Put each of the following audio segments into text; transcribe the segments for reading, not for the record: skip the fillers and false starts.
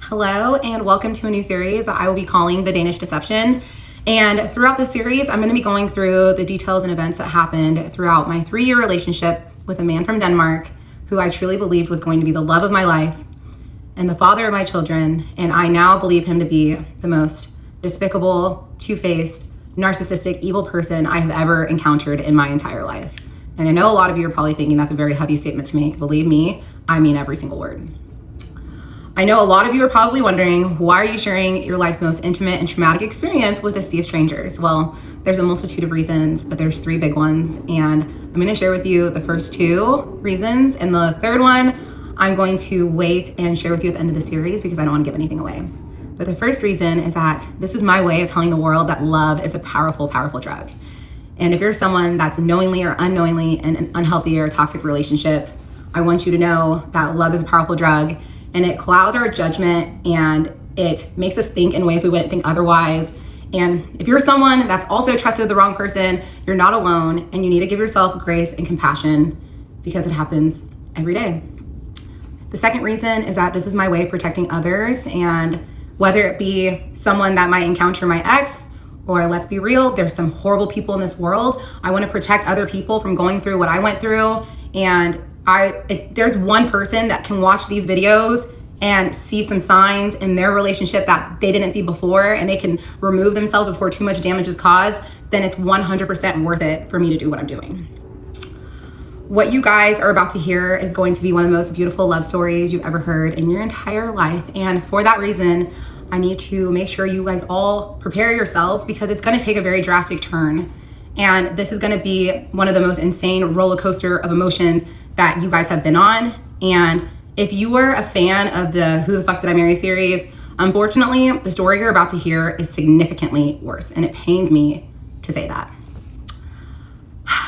Hello and welcome to a new series that I will be calling the Danish Deception. And throughout the series, I'm going to be going through the details and events that happened throughout my 3-year relationship with a man from Denmark who I truly believed was going to be the love of my life and the father of my children. And I now believe him to be the most despicable, two-faced, narcissistic, evil person I have ever encountered in my entire life. And I know a lot of you are probably thinking that's a very heavy statement to make. Believe me, I mean every single word. I know a lot of you are probably wondering, why are you sharing your life's most intimate and traumatic experience with a sea of strangers? Well, there's a multitude of reasons, but there's 3 big ones. And I'm going to share with you the first 2 reasons. And the third one, I'm going to wait and share with you at the end of the series because I don't want to give anything away. But the first reason is that this is my way of telling the world that love is a powerful, powerful drug. And if you're someone that's knowingly or unknowingly in an unhealthy or toxic relationship, I want you to know that love is a powerful drug. And it clouds our judgment and it makes us think in ways we wouldn't think otherwise. And if you're someone that's also trusted the wrong person, you're not alone and you need to give yourself grace and compassion because it happens every day. The second reason is that this is my way of protecting others, and whether it be someone that might encounter my ex, or let's be real, there's some horrible people in this world. I want to protect other people from going through what I went through. And if there's one person that can watch these videos and see some signs in their relationship that they didn't see before, and they can remove themselves before too much damage is caused, then it's 100% worth it for me to do what I'm doing. What you guys are about to hear is going to be one of the most beautiful love stories you've ever heard in your entire life. And for that reason, I need to make sure you guys all prepare yourselves because it's going to take a very drastic turn. And this is going to be one of the most insane roller coaster of emotions that you guys have been on. And if you were a fan of the Who the Fuck Did I Marry series, unfortunately, the story you're about to hear is significantly worse, and it pains me to say that.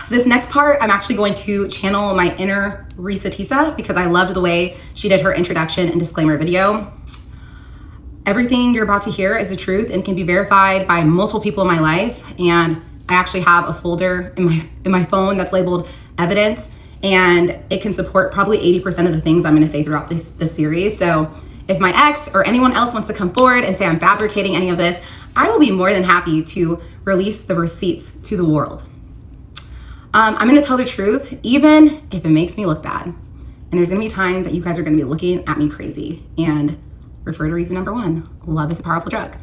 This next part, I'm actually going to channel my inner Risa Tisa because I loved the way she did her introduction and disclaimer video. Everything you're about to hear is the truth and can be verified by multiple people in my life. And I actually have a folder in my phone that's labeled evidence, and it can support probably 80% of the things I'm going to say throughout this series. So if my ex or anyone else wants to come forward and say I'm fabricating any of this, I will be more than happy to release the receipts to the world. I'm going to tell the truth, even if it makes me look bad. And there's going to be times that you guys are going to be looking at me crazy. And refer to reason number 1, love is a powerful drug.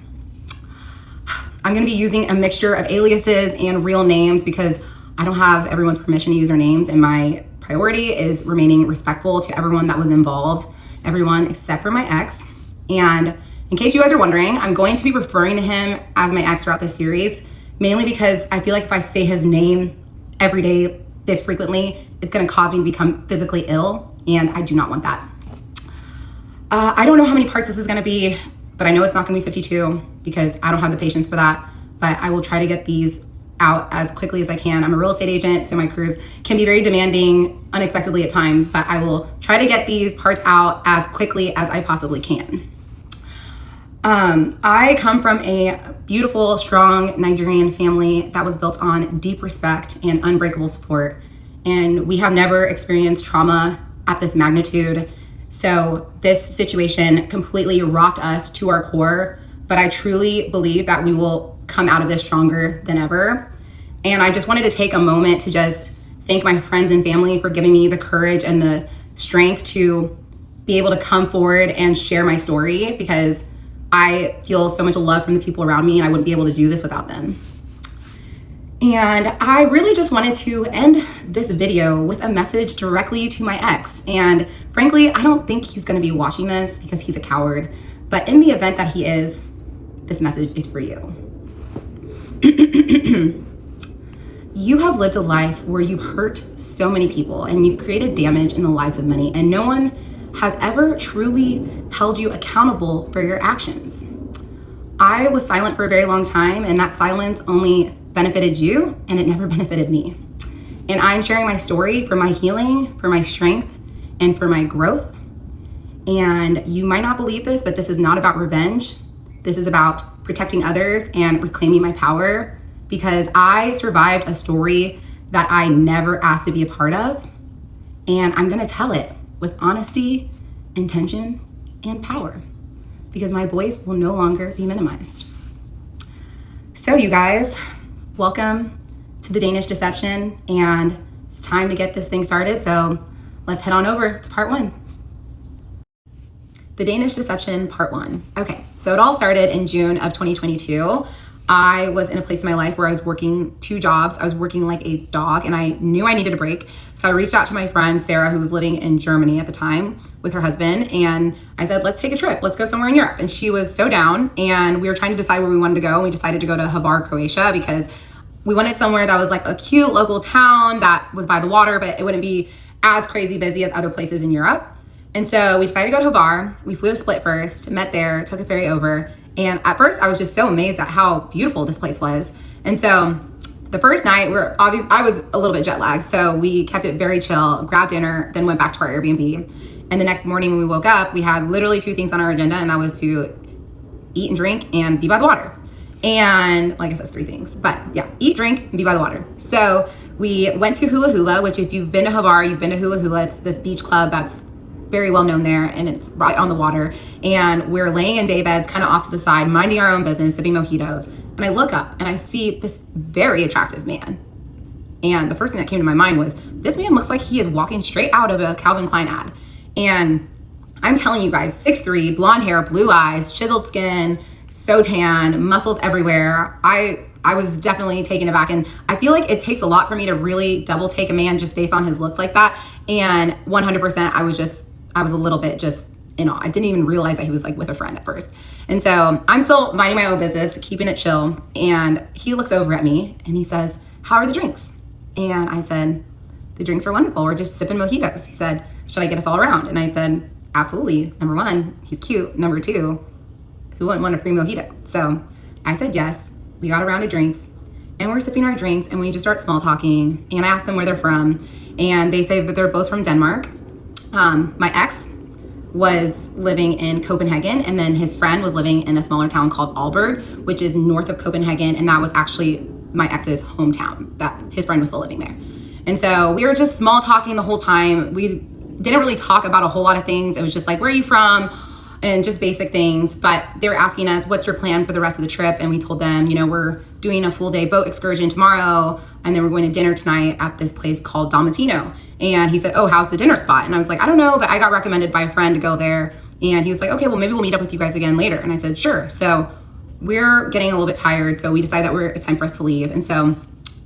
I'm going to be using a mixture of aliases and real names because I don't have everyone's permission to use their names, and my priority is remaining respectful to everyone that was involved, everyone except for my ex. And in case you guys are wondering, I'm going to be referring to him as my ex throughout this series, mainly because I feel like if I say his name every day this frequently, it's going to cause me to become physically ill, and I do not want that. I don't know how many parts this is going to be, but I know it's not going to be 52 because I don't have the patience for that, but I will try to get these out as quickly as I can. I'm a real estate agent, so my careers can be very demanding unexpectedly at times, but I will try to get these parts out as quickly as I possibly can. I come from a beautiful, strong Nigerian family that was built on deep respect and unbreakable support, and we have never experienced trauma at this magnitude. So this situation completely rocked us to our core, but I truly believe that we will come out of this stronger than ever. And I just wanted to take a moment to just thank my friends and family for giving me the courage and the strength to be able to come forward and share my story, because I feel so much love from the people around me and I wouldn't be able to do this without them. And I really just wanted to end this video with a message directly to my ex. And frankly, I don't think he's gonna be watching this because he's a coward. But in the event that he is, this message is for you. You have lived a life where you've hurt so many people and you've created damage in the lives of many, and no one has ever truly held you accountable for your actions. I was silent for a very long time, and that silence only benefited you and it never benefited me. And I'm sharing my story for my healing, for my strength, and for my growth. And you might not believe this, but this is not about revenge. This is about protecting others and reclaiming my power, because I survived a story that I never asked to be a part of. And I'm gonna tell it with honesty, intention, and power. because my voice will no longer be minimized. So you guys, welcome to the Danish Deception, and it's time to get this thing started. So let's head on over to part 1. The Danish Deception, part 1. Okay, so it all started in June of 2022. I was in a place in my life where I was working 2 jobs. I was working like a dog, and I knew I needed a break. So I reached out to my friend Sarah, who was living in Germany at the time with her husband, and I said, let's take a trip. Let's go somewhere in Europe. And she was so down, and we were trying to decide where we wanted to go. And we decided to go to Hvar, Croatia, because we wanted somewhere that was like a cute local town that was by the water, but it wouldn't be as crazy busy as other places in Europe. And so we decided to go to Hvar. We flew to Split first, met there, took a ferry over. And at first I was just so amazed at how beautiful this place was. And so the first night I was a little bit jet lagged. So we kept it very chill, grabbed dinner, then went back to our Airbnb. And the next morning when we woke up, we had literally 2 things on our agenda, and that was to eat and drink and be by the water. And well, I guess that's 3 things, but yeah, eat, drink, and be by the water. So we went to Hula Hula, which if you've been to Hvar, you've been to Hula Hula. It's this beach club that's very well known there, and it's right on the water. And we're laying in day beds kind of off to the side, minding our own business, sipping mojitos. And I look up and I see this very attractive man. And the first thing that came to my mind was, this man looks like he is walking straight out of a Calvin Klein ad. And I'm telling you guys, 6'3", blonde hair, blue eyes, chiseled skin, so tan, muscles everywhere. I was definitely taken aback, and I feel like it takes a lot for me to really double take a man just based on his looks like that. And 100%, I was a little bit just in awe. I didn't even realize that he was like with a friend at first. And so I'm still minding my own business, keeping it chill. And he looks over at me and he says, how are the drinks? And I said, the drinks are wonderful. We're just sipping mojitos. He said, should I get us all around? And I said, absolutely. Number 1, he's cute. Number 2, who wouldn't want a free mojito? So I said yes. We got a round of drinks, and we're sipping our drinks, and we just start small talking. And I asked them where they're from, and they say that they're both from Denmark. My ex was living in Copenhagen, and then his friend was living in a smaller town called Aalborg, which is north of Copenhagen, and that was actually my ex's hometown, that his friend was still living there. And so we were just small talking the whole time. We didn't really talk about a whole lot of things. It was just like, where are you from? And just basic things. But they were asking us, what's your plan for the rest of the trip? And we told them, we're doing a full day boat excursion tomorrow, and then we're going to dinner tonight at this place called Dalmatino. And he said, oh, how's the dinner spot? And I was like, I don't know, but I got recommended by a friend to go there. And he was like, okay, well, maybe we'll meet up with you guys again later. And I said, sure. So we're getting a little bit tired, so we decided that it's time for us to leave. And so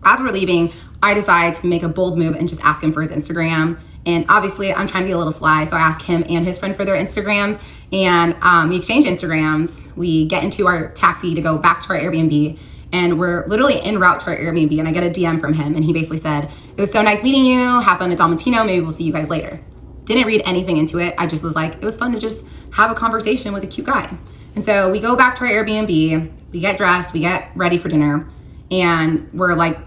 as we're leaving, I decide to make a bold move and just ask him for his Instagram. And obviously I'm trying to be a little sly, so I asked him and his friend for their Instagrams, and we exchange Instagrams. We get into our taxi to go back to our Airbnb, and we're literally en route to our Airbnb, and I get a DM from him, and he basically said, it was so nice meeting you, have fun at Dalmatino, maybe we'll see you guys later. Didn't read anything into it. I just was like, it was fun to just have a conversation with a cute guy. And so we go back to our Airbnb, we get dressed, we get ready for dinner, and we're like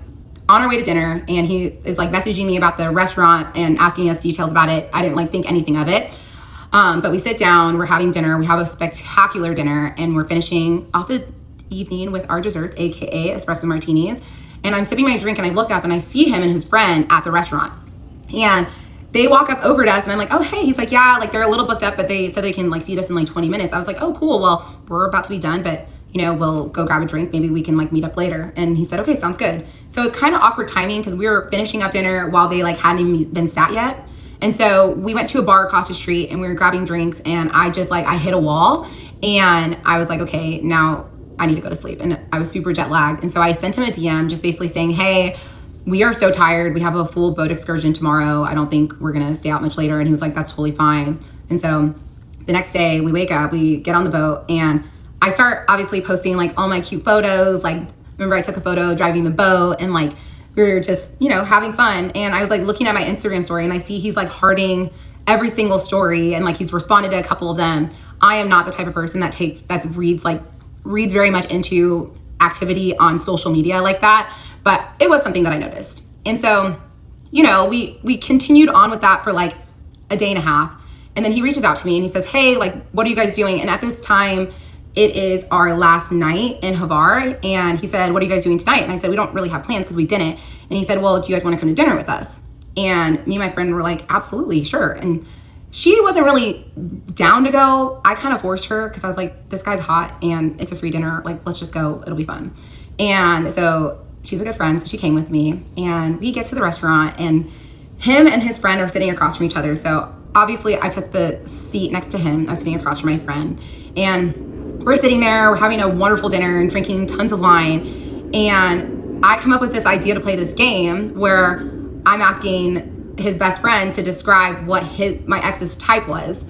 on our way to dinner, and he is like messaging me about the restaurant and asking us details about it. I didn't like think anything of it. But we sit down, we're having dinner, we have a spectacular dinner, and we're finishing off the evening with our desserts, AKA espresso martinis. And I'm sipping my drink, and I look up and I see him and his friend at the restaurant. And they walk up over to us, and I'm like, oh, hey. He's like, yeah, like they're a little booked up, but they said they can like see us in like 20 minutes. I was like, oh, cool. Well, we're about to be done, but we'll go grab a drink. Maybe we can like meet up later. And he said, okay, sounds good. So it's kind of awkward timing because we were finishing up dinner while they like hadn't even been sat yet. And so we went to a bar across the street and we were grabbing drinks, and I hit a wall, and I was like, okay, now I need to go to sleep. And I was super jet lagged. And so I sent him a DM just basically saying, hey, we are so tired. We have a full boat excursion tomorrow. I don't think we're going to stay out much later. And he was like, that's totally fine. And so the next day we wake up, we get on the boat, and I start obviously posting like all my cute photos. Like, remember I took a photo driving the boat, and like we were just, having fun. And I was like looking at my Instagram story, and I see he's like hearting every single story, and like he's responded to a couple of them. I am not the type of person that reads very much into activity on social media like that, but it was something that I noticed. And so, we continued on with that for like a day and a half. And then he reaches out to me and he says, hey, like, what are you guys doing? And at this time, it is our last night in Hvar. And he said, what are you guys doing tonight? And I said, we don't really have plans because we didn't. And he said, well, do you guys want to come to dinner with us? And me and my friend were like, absolutely, sure. And she wasn't really down to go. I kind of forced her because I was like, this guy's hot and it's a free dinner. Like, let's just go. It'll be fun. And so she's a good friend. So she came with me and we get to the restaurant and him and his friend are sitting across from each other. So obviously I took the seat next to him. I was sitting across from my friend and we're sitting there. We're having a wonderful dinner and drinking tons of wine. And I come up with this idea to play this game where I'm asking his best friend to describe what my ex's type was,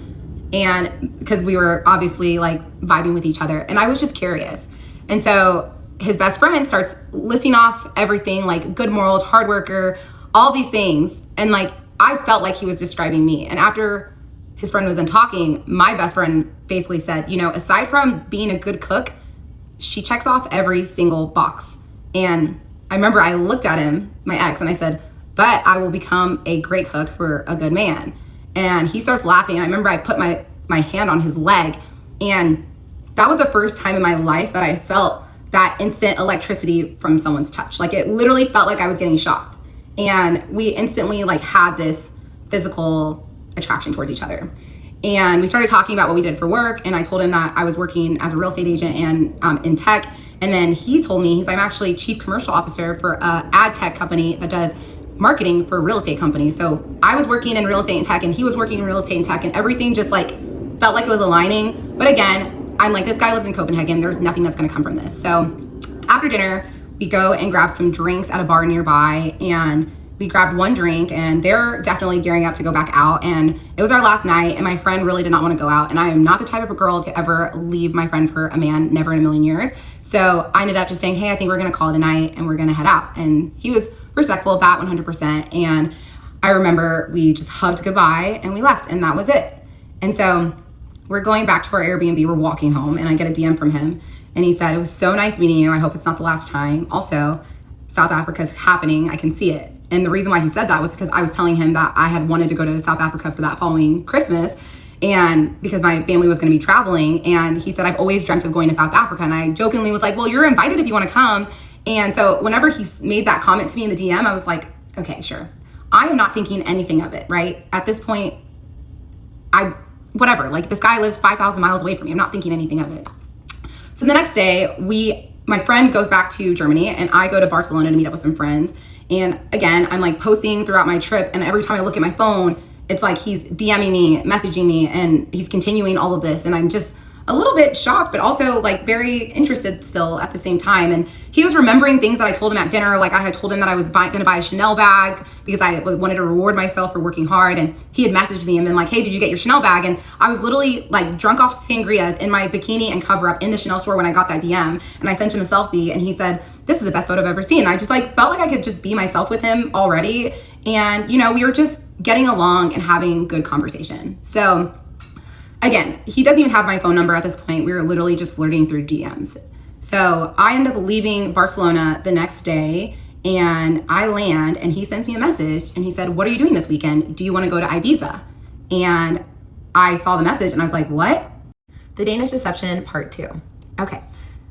and because we were obviously like vibing with each other, and I was just curious. And so his best friend starts listing off everything, like good morals, hard worker, all these things, and like I felt like he was describing me. And after his friend was done talking, my best friend basically said, you know, aside from being a good cook, she checks off every single box. And I remember I looked at him, my ex, and I said, but I will become a great cook for a good man. And he starts laughing. I remember I put my hand on his leg, and that was the first time in my life that I felt that instant electricity from someone's touch. Like it literally felt like I was getting shocked. And we instantly like had this physical attraction towards each other. And we started talking about what we did for work. And I told him that I was working as a real estate agent and in tech. And then he told me, I'm actually chief commercial officer for a ad tech company that does marketing for real estate companies. So I was working in real estate and tech and he was working in real estate and tech, and everything just like felt like it was aligning. But again, I'm like, this guy lives in Copenhagen. There's nothing that's going to come from this. So after dinner, we go and grab some drinks at a bar nearby, and we grabbed one drink, and they're definitely gearing up to go back out. And it was our last night, and my friend really did not want to go out. And I am not the type of a girl to ever leave my friend for a man, never in a million years. So I ended up just saying, hey, I think we're going to call it a night and we're going to head out. And he was respectful of that 100%. And I remember we just hugged goodbye and we left, and that was it. And so we're going back to our Airbnb. We're walking home, and I get a DM from him, and he said, it was so nice meeting you. I hope it's not the last time. Also, South Africa is happening. I can see it. And the reason why he said that was because I was telling him that I had wanted to go to South Africa for that following Christmas, and because my family was going to be traveling. And he said, I've always dreamt of going to South Africa. And I jokingly was like, well, you're invited if you want to come. And so whenever he made that comment to me in the DM, I was like, okay, sure. I am not thinking anything of it, right? At this point, whatever, like this guy lives 5,000 miles away from me. I'm not thinking anything of it. So the next day, my friend goes back to Germany, and I go to Barcelona to meet up with some friends. And again, I'm like posting throughout my trip, and every time I look at my phone, it's like he's DMing me, messaging me, and he's continuing all of this. And I'm just a little bit shocked, but also like very interested still at the same time. And he was remembering things that I told him at dinner. Like I had told him that I was going to buy a Chanel bag because I wanted to reward myself for working hard. And he had messaged me and been like, hey, did you get your Chanel bag? And I was literally like drunk off sangrias in my bikini and cover up in the Chanel store when I got that DM. And I sent him a selfie, and he said, this is the best photo I've ever seen. I just like felt like I could just be myself with him already. And, you know, we were just getting along and having good conversation. So again, he doesn't even have my phone number at this point. We were literally just flirting through DMs. So I end up leaving Barcelona the next day, and I land, and he sends me a message, and he said, what are you doing this weekend? Do you want to go to Ibiza? And I saw the message and I was like, what? The Danish Deception Part 2. Okay.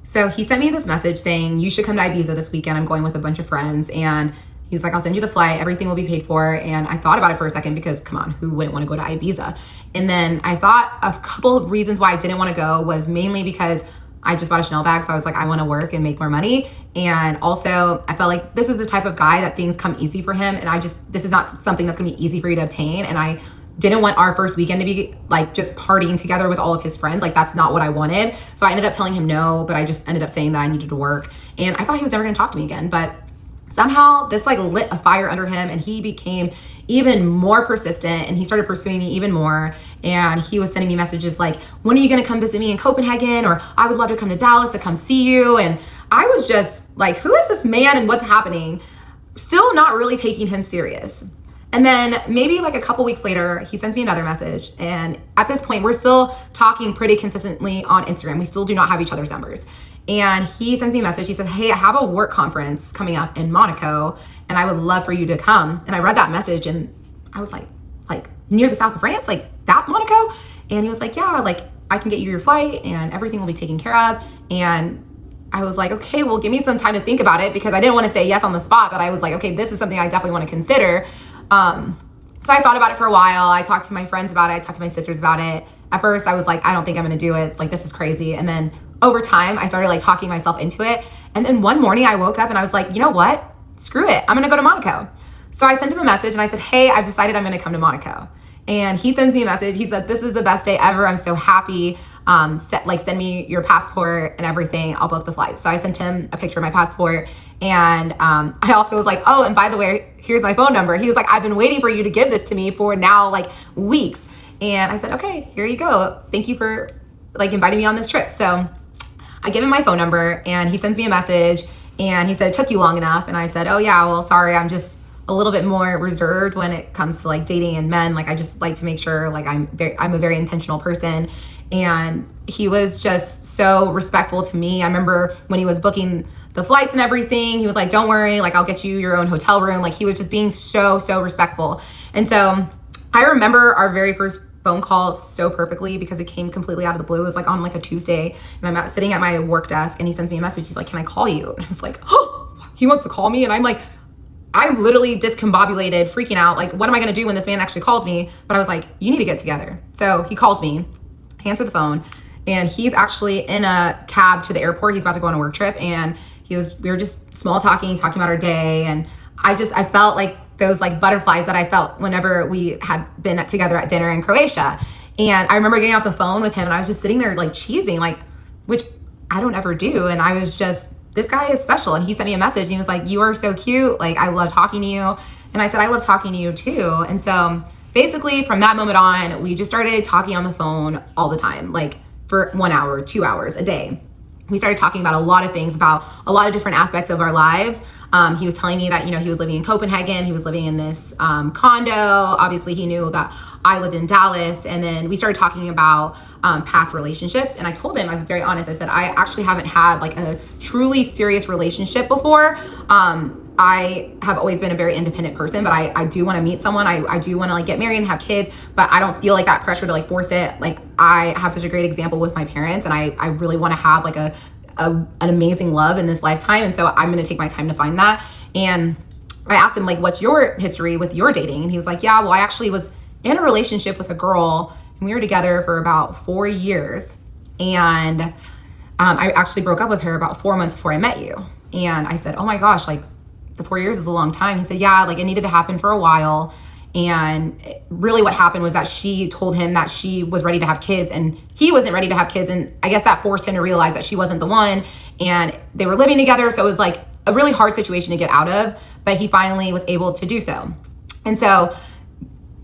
So he sent me this message saying, you should come to Ibiza this weekend. I'm going with a bunch of friends. And he's like, I'll send you the flight. Everything will be paid for. And I thought about it for a second because, come on, who wouldn't want to go to Ibiza? And then I thought a couple of reasons why I didn't want to go was mainly because I just bought a Chanel bag. So I was like, I want to work and make more money. And also I felt like this is the type of guy that things come easy for him. And this is not something that's going to be easy for you to obtain. And I didn't want our first weekend to be like just partying together with all of his friends. Like that's not what I wanted. So I ended up telling him no, but I just ended up saying that I needed to work. And I thought he was never going to talk to me again, but somehow this like lit a fire under him, and he became even more persistent, and he started pursuing me even more. And he was sending me messages like, when are you going to come visit me in Copenhagen? Or I would love to come to Dallas to come see you. And I was just like, who is this man and what's happening? Still not really taking him serious. And then maybe like a couple weeks later, he sends me another message. And at this point, we're still talking pretty consistently on Instagram. We still do not have each other's numbers. And he sends me a message. He says, hey, I have a work conference coming up in Monaco, and I would love for you to come. And I read that message, and I was like near the south of France, like that Monaco? And he was like, yeah, like I can get you your flight and everything will be taken care of. And I was like, okay, well, give me some time to think about it, because I didn't want to say yes on the spot, but I was like, okay, this is something I definitely want to consider. So I thought about it for a while. I talked to my friends about it. I talked to my sisters about it. At first I was like, I don't think I'm going to do it. Like, this is crazy. And then over time I started like talking myself into it. And then one morning I woke up and I was like, you know what? Screw it. I'm going to go to Monaco. So I sent him a message and I said, hey, I've decided I'm going to come to Monaco. And he sends me a message. He said, this is the best day ever. I'm so happy. Send me your passport and everything. I'll book the flight. So I sent him a picture of my passport. And I also was like, oh, and by the way, here's my phone number. He was like, I've been waiting for you to give this to me for now like weeks. And I said, okay, here you go. Thank you for like inviting me on this trip. So I give him my phone number and he sends me a message and he said, it took you long enough. And I said, oh yeah, well, sorry. I'm just a little bit more reserved when it comes to like dating and men. Like, I just like to make sure like I'm a very intentional person. And he was just so respectful to me. I remember when he was booking the flights and everything, he was like, don't worry, like I'll get you your own hotel room. Like, he was just being so respectful. And so I remember our very first phone call so perfectly because it came completely out of the blue. It was like on like a Tuesday and I'm sitting at my work desk and he sends me a message. He's like, can I call you? And I was like, oh, he wants to call me. And I'm like, I'm literally discombobulated, freaking out. Like, what am I going to do when this man actually calls me? But I was like, you need to get together. So he calls me, I answer the phone, and he's actually in a cab to the airport. He's about to go on a work trip. And we were just small talking about our day. And I felt like those like butterflies that I felt whenever we had been together at dinner in Croatia. And I remember getting off the phone with him and I was just sitting there like cheesing, like, which I don't ever do. And I was just, this guy is special. And he sent me a message and he was like, you are so cute. Like, I love talking to you. And I said, I love talking to you too. And so basically from that moment on, we just started talking on the phone all the time, like for 1 hour, 2 hours a day. We started talking about a lot of things, about a lot of different aspects of our lives. He was telling me that, you know, he was living in Copenhagen. He was living in this condo. Obviously, he knew that I lived in Dallas. And then we started talking about past relationships. And I told him, I was very honest. I said, I actually haven't had like a truly serious relationship before. I have always been a very independent person, but I do want to meet someone. I do want to like get married and have kids, but I don't feel like that pressure to like force it. Like, I have such a great example with my parents and I really want to have like an amazing love in this lifetime. And so I'm going to take my time to find that. And I asked him like, what's your history with your dating? And he was like, yeah, well, I actually was in a relationship with a girl and we were together for about 4 years. And I actually broke up with her about 4 months before I met you. And I said, oh my gosh, like the 4 years is a long time. He said, yeah, like it needed to happen for a while. And really what happened was that she told him that she was ready to have kids and he wasn't ready to have kids. And I guess that forced him to realize that she wasn't the one, and they were living together. So it was like a really hard situation to get out of, but he finally was able to do so. And so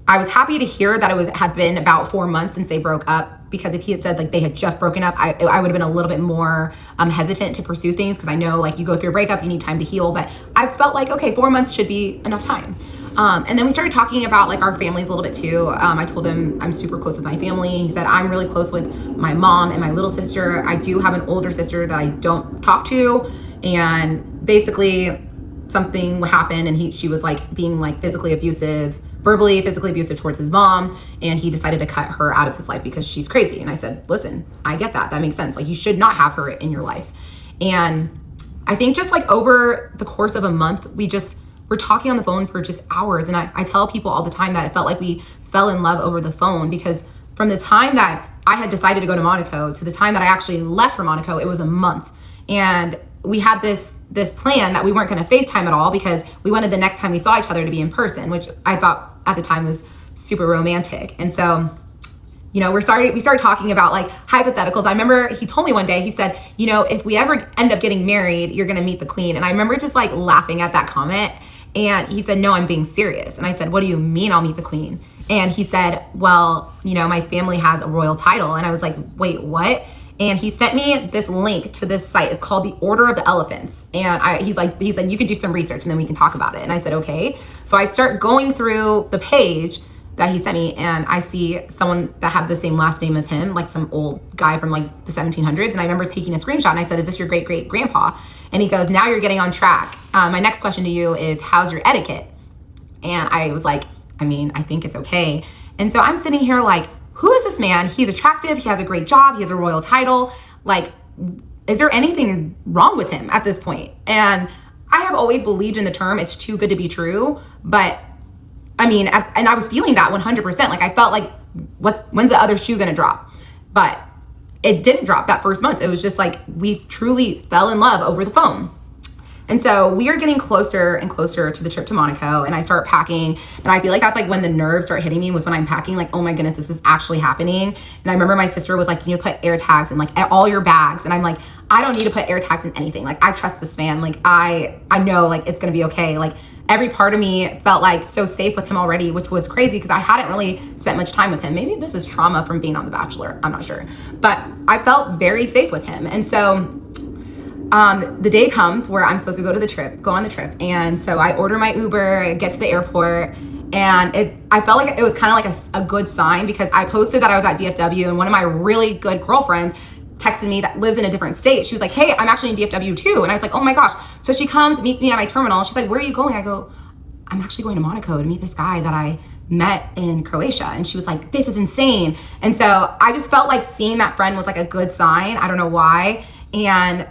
I was happy to hear that it had been about 4 months since they broke up, because if he had said like they had just broken up, I would have been a little bit more hesitant to pursue things, because I know like you go through a breakup, you need time to heal. But I felt like, okay, 4 months should be enough time. And then we started talking about like our families a little bit too. I told him I'm super close with my family. He said, I'm really close with my mom and my little sister. I do have an older sister that I don't talk to. And basically something happened and she was like being like physically abusive towards his mom. And he decided to cut her out of his life because she's crazy. And I said, listen, I get that. That makes sense. Like, you should not have her in your life. And I think just like over the course of a month, we're talking on the phone for just hours. And I tell people all the time that it felt like we fell in love over the phone, because from the time that I had decided to go to Monaco to the time that I actually left for Monaco, it was a month. And we had this plan that we weren't going to FaceTime at all, because we wanted the next time we saw each other to be in person, which I thought at the time was super romantic. And so, you know, we started talking about like hypotheticals. I remember he told me one day, he said, you know, if we ever end up getting married, you're going to meet the queen. And I remember just like laughing at that comment. And he said, no, I'm being serious. And I said, what do you mean I'll meet the queen? And he said, well, you know, my family has a royal title. And I was like, wait, what? And he sent me this link to this site. It's called the Order of the Elephants. And he said, you can do some research and then we can talk about it. And I said, okay. So I start going through the page that he sent me, and I see someone that had the same last name as him, like some old guy from like the 1700s. And I remember taking a screenshot and I said, is this your great great grandpa? And he goes, now you're getting on track. My next question to you is, how's your etiquette? And I was like, I mean, I think it's okay. And so I'm sitting here like, who is this man? He's attractive. He has a great job. He has a royal title. Like, is there anything wrong with him at this point? And I have always believed in the term, it's too good to be true. But I mean, and I was feeling that 100%. Like I felt like, when's the other shoe gonna drop? But it didn't drop that first month. It was just like, we truly fell in love over the phone. And so we are getting closer and closer to the trip to Monaco, and I start packing, and I feel like that's like when the nerves start hitting me, was when I'm packing, like, oh my goodness, this is actually happening. And I remember my sister was like, you need to put air tags in like all your bags. And I'm like, I don't need to put air tags in anything. Like, I trust this man. Like, I know like it's gonna be okay. Like, every part of me felt like so safe with him already, which was crazy because I hadn't really spent much time with him. Maybe this is trauma from being on The Bachelor, I'm not sure. But I felt very safe with him. And so the day comes where I'm supposed to go on the trip. And so I order my Uber, get to the airport, and I felt like it was kind of like a good sign, because I posted that I was at DFW, and one of my really good girlfriends texted me that lives in a different state. She was like, hey, I'm actually in DFW too. And I was like, oh my gosh. So she comes, meets me at my terminal. She's like, where are you going? I go, I'm actually going to Monaco to meet this guy that I met in Croatia. And she was like, this is insane. And so I just felt like seeing that friend was like a good sign. I don't know why. And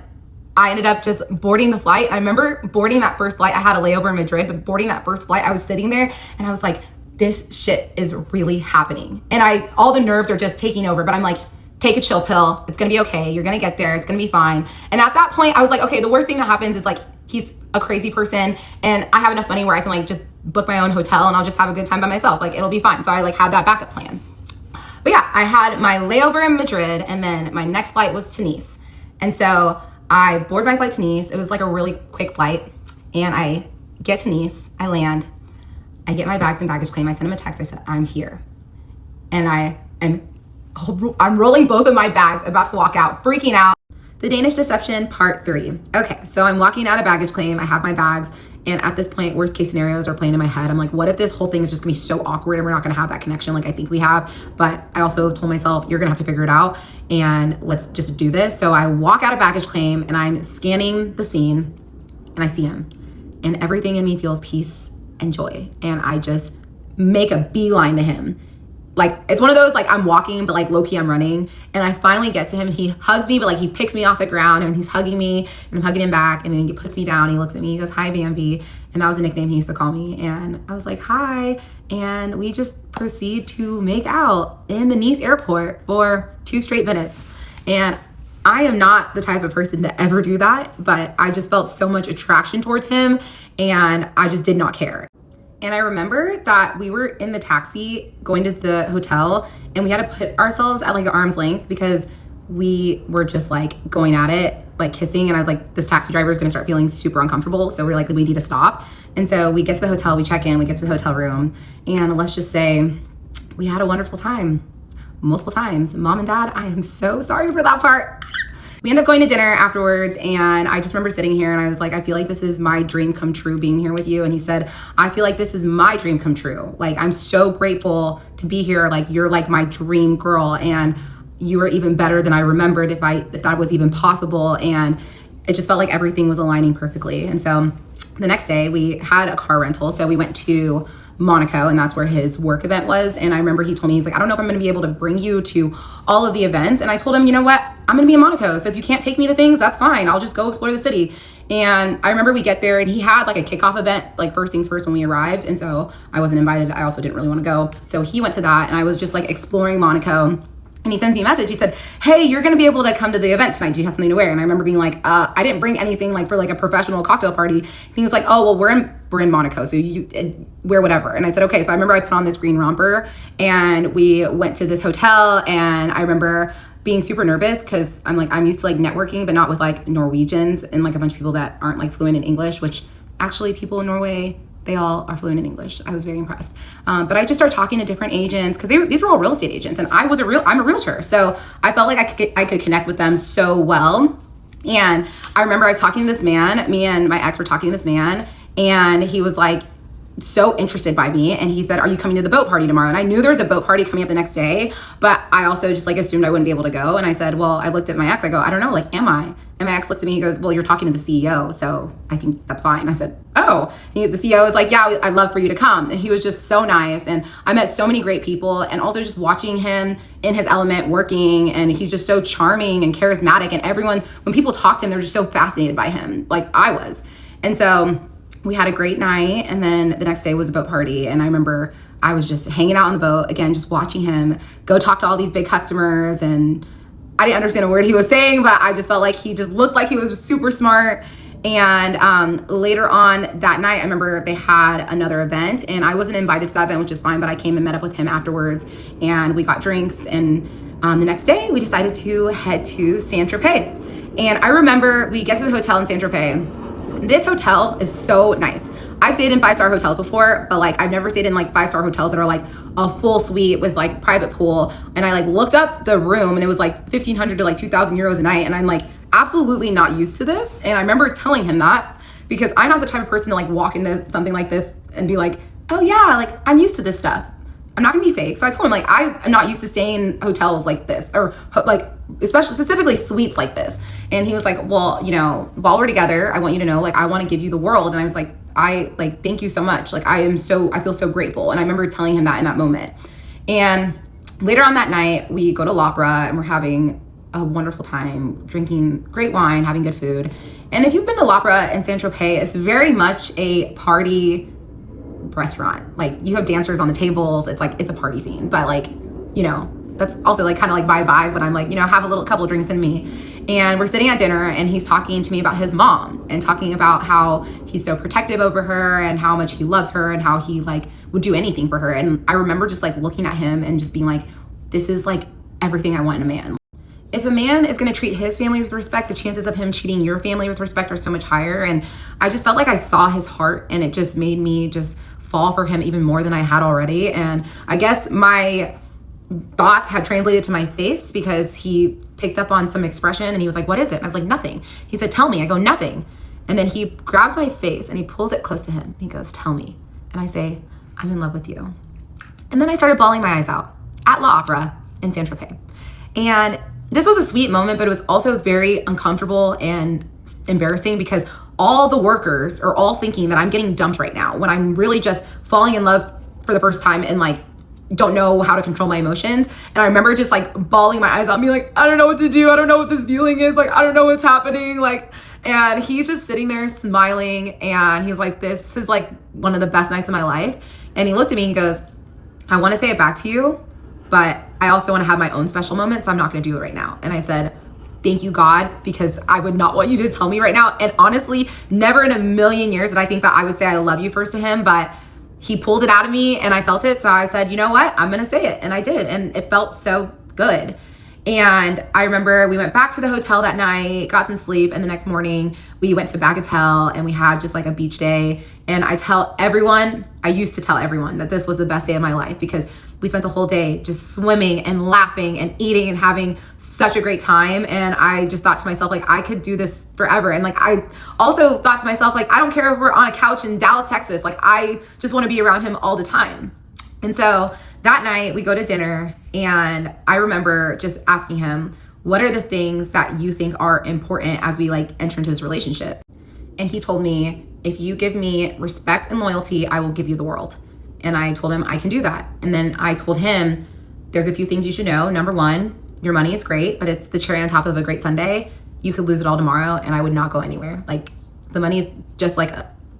I ended up just boarding the flight. I remember boarding that first flight. I had a layover in Madrid, but boarding that first flight, I was sitting there and I was like, this shit is really happening. And all the nerves are just taking over, but I'm like, take a chill pill. It's gonna be okay. You're gonna get there. It's gonna be fine. And at that point, I was like, okay, the worst thing that happens is like, he's a crazy person and I have enough money where I can like just book my own hotel and I'll just have a good time by myself. Like, it'll be fine. So I like had that backup plan. But yeah, I had my layover in Madrid, and then my next flight was to Nice. And so I board my flight to Nice. It was like a really quick flight. And I get to Nice, I land, I get my bags and baggage claim. I sent him a text. I said, I'm here. And I'm rolling both of my bags, about to walk out, freaking out. The Danish Deception Part 3. Okay, so I'm walking out of baggage claim. I have my bags. And at this point, worst case scenarios are playing in my head. I'm like, what if this whole thing is just gonna be so awkward and we're not gonna have that connection like I think we have? But I also told myself, you're gonna have to figure it out and let's just do this. So I walk out of baggage claim and I'm scanning the scene and I see him. And everything in me feels peace and joy. And I just make a beeline to him. Like, it's one of those, like, I'm walking, but like low-key I'm running. And I finally get to him. He hugs me, but like he picks me off the ground and he's hugging me and I'm hugging him back. And then he puts me down. He looks at me, he goes, hi, Bambi. And that was a nickname he used to call me. And I was like, hi. And we just proceed to make out in the Nice airport for 2 straight minutes. And I am not the type of person to ever do that, but I just felt so much attraction towards him and I just did not care. And I remember that we were in the taxi going to the hotel and we had to put ourselves at like an arm's length because we were just like going at it, like kissing. And I was like, this taxi driver is going to start feeling super uncomfortable. So we're like, we need to stop. And so we get to the hotel, we check in, we get to the hotel room, and let's just say we had a wonderful time multiple times. Mom and Dad, I am so sorry for that part. We ended up going to dinner afterwards, and I just remember sitting here and I was like, I feel like this is my dream come true being here with you. And he said, I feel like this is my dream come true. Like, I'm so grateful to be here. Like, you're like my dream girl, and you were even better than I remembered if that was even possible. And it just felt like everything was aligning perfectly. And so the next day we had a car rental. So we went to Monaco, and that's where his work event was. And I remember he told me, he's like, I don't know if I'm gonna be able to bring you to all of the events. And I told him, you know what? I'm gonna be in Monaco. So if you can't take me to things, that's fine. I'll just go explore the city. And I remember we get there and he had like a kickoff event, like first things first when we arrived. And so I wasn't invited. I also didn't really want to go. So he went to that and I was just like exploring Monaco. And he sends me a message. He said, hey, you're going to be able to come to the event tonight. Do you have something to wear? And I remember being like, I didn't bring anything like for like a professional cocktail party. And he was like, oh, well, we're in Monaco. So you wear whatever. And I said, okay. So I remember I put on this green romper and we went to this hotel. And I remember being super nervous because I'm used to like networking, but not with like Norwegians and like a bunch of people that aren't like fluent in English, which actually people in Norway, they all are fluent in English. I was very impressed. But I just started talking to different agents because these were all real estate agents, and I'm a realtor. So I felt like I could connect with them so well. And I remember I was talking to this man, me and my ex were talking to this man, and he was like so interested by me. And he said, are you coming to the boat party tomorrow? And I knew there was a boat party coming up the next day, but I also just like assumed I wouldn't be able to go. And I said, well, I looked at my ex, I go, I don't know, like, am I? And my ex looks at me, he goes, well, you're talking to the CEO, so I think that's fine. And I said, oh. The CEO was like, yeah, I'd love for you to come. And he was just so nice. And I met so many great people, and also just watching him in his element working, and he's just so charming and charismatic. And everyone, when people talk to him, they're just so fascinated by him, like I was. And so we had a great night, and then the next day was a boat party. And I remember I was just hanging out on the boat, again, just watching him go talk to all these big customers. And I didn't understand a word he was saying, but I just felt like he just looked like he was super smart. And later on that night, I remember they had another event, and I wasn't invited to that event, which is fine, but I came and met up with him afterwards, and we got drinks. And the next day, we decided to head to Saint-Tropez. And I remember we get to the hotel in Saint-Tropez. This hotel is so nice. I've stayed in 5-star hotels before, but like I've never stayed in like 5-star hotels that are like a full suite with like private pool. And I like looked up the room, and it was like 1,500 to like 2,000 euros a night. And I'm like absolutely not used to this. And I remember telling him that, because I'm not the type of person to like walk into something like this and be like, oh yeah, like I'm used to this stuff. I'm not gonna be fake. So I told him like, I am not used to staying in hotels like this, or like specifically suites like this. And he was like, well, you know, while we're together, I want you to know, like, I want to give you the world. And I was like, thank you so much. Like, I feel so grateful. And I remember telling him that in that moment. And later on that night, we go to L'Opera, and we're having a wonderful time, drinking great wine, having good food. And if you've been to L'Opera in Saint-Tropez, it's very much a party restaurant. Like, you have dancers on the tables. It's like, it's a party scene, but like, you know, that's also like kind of like my vibe when I'm like, you know, have a couple drinks in me. And we're sitting at dinner, and he's talking to me about his mom, and talking about how he's so protective over her, and how much he loves her, and how he like would do anything for her. And I remember just like looking at him and just being like, this is like everything I want in a man. If a man is going to treat his family with respect, the chances of him treating your family with respect are so much higher. And I just felt like I saw his heart, and it just made me just fall for him even more than I had already. And I guess my thoughts had translated to my face, because he picked up on some expression, and he was like, what is it? And I was like, nothing. He said, tell me. I go, nothing. And then he grabs my face, and he pulls it close to him. And he goes, tell me. And I say, I'm in love with you. And then I started bawling my eyes out at L'Opera in Saint-Tropez. And this was a sweet moment, but it was also very uncomfortable and embarrassing, because all the workers are all thinking that I'm getting dumped right now, when I'm really just falling in love for the first time, and like don't know how to control my emotions. And I remember just like bawling my eyes out, being like, I don't know what to do. I don't know what this feeling is. Like, I don't know what's happening. Like, and he's just sitting there smiling, and he's like, this is like one of the best nights of my life. And he looked at me, he goes, I want to say it back to you, but I also want to have my own special moment, so I'm not going to do it right now. And I said, thank you, God, because I would not want you to tell me right now. And honestly, never in a million years did I think that I would say I love you first to him, but he pulled it out of me, and I felt it. So I said, you know what? I'm going to say it. And I did. And it felt so good. And I remember we went back to the hotel that night, got some sleep. And the next morning we went to Bagatelle, and we had just like a beach day. And I used to tell everyone that this was the best day of my life, because we spent the whole day just swimming and laughing and eating and having such a great time. And I just thought to myself, like, I could do this forever. And like, I also thought to myself, like, I don't care if we're on a couch in Dallas, Texas. Like, I just want to be around him all the time. And so that night we go to dinner, and I remember just asking him, what are the things that you think are important as we like enter into this relationship? And he told me, if you give me respect and loyalty, I will give you the world. And I told him I can do that. And then I told him, there's a few things you should know. Number one, your money is great, but it's the cherry on top of a great sundae. You could lose it all tomorrow, and I would not go anywhere. Like, the money is just like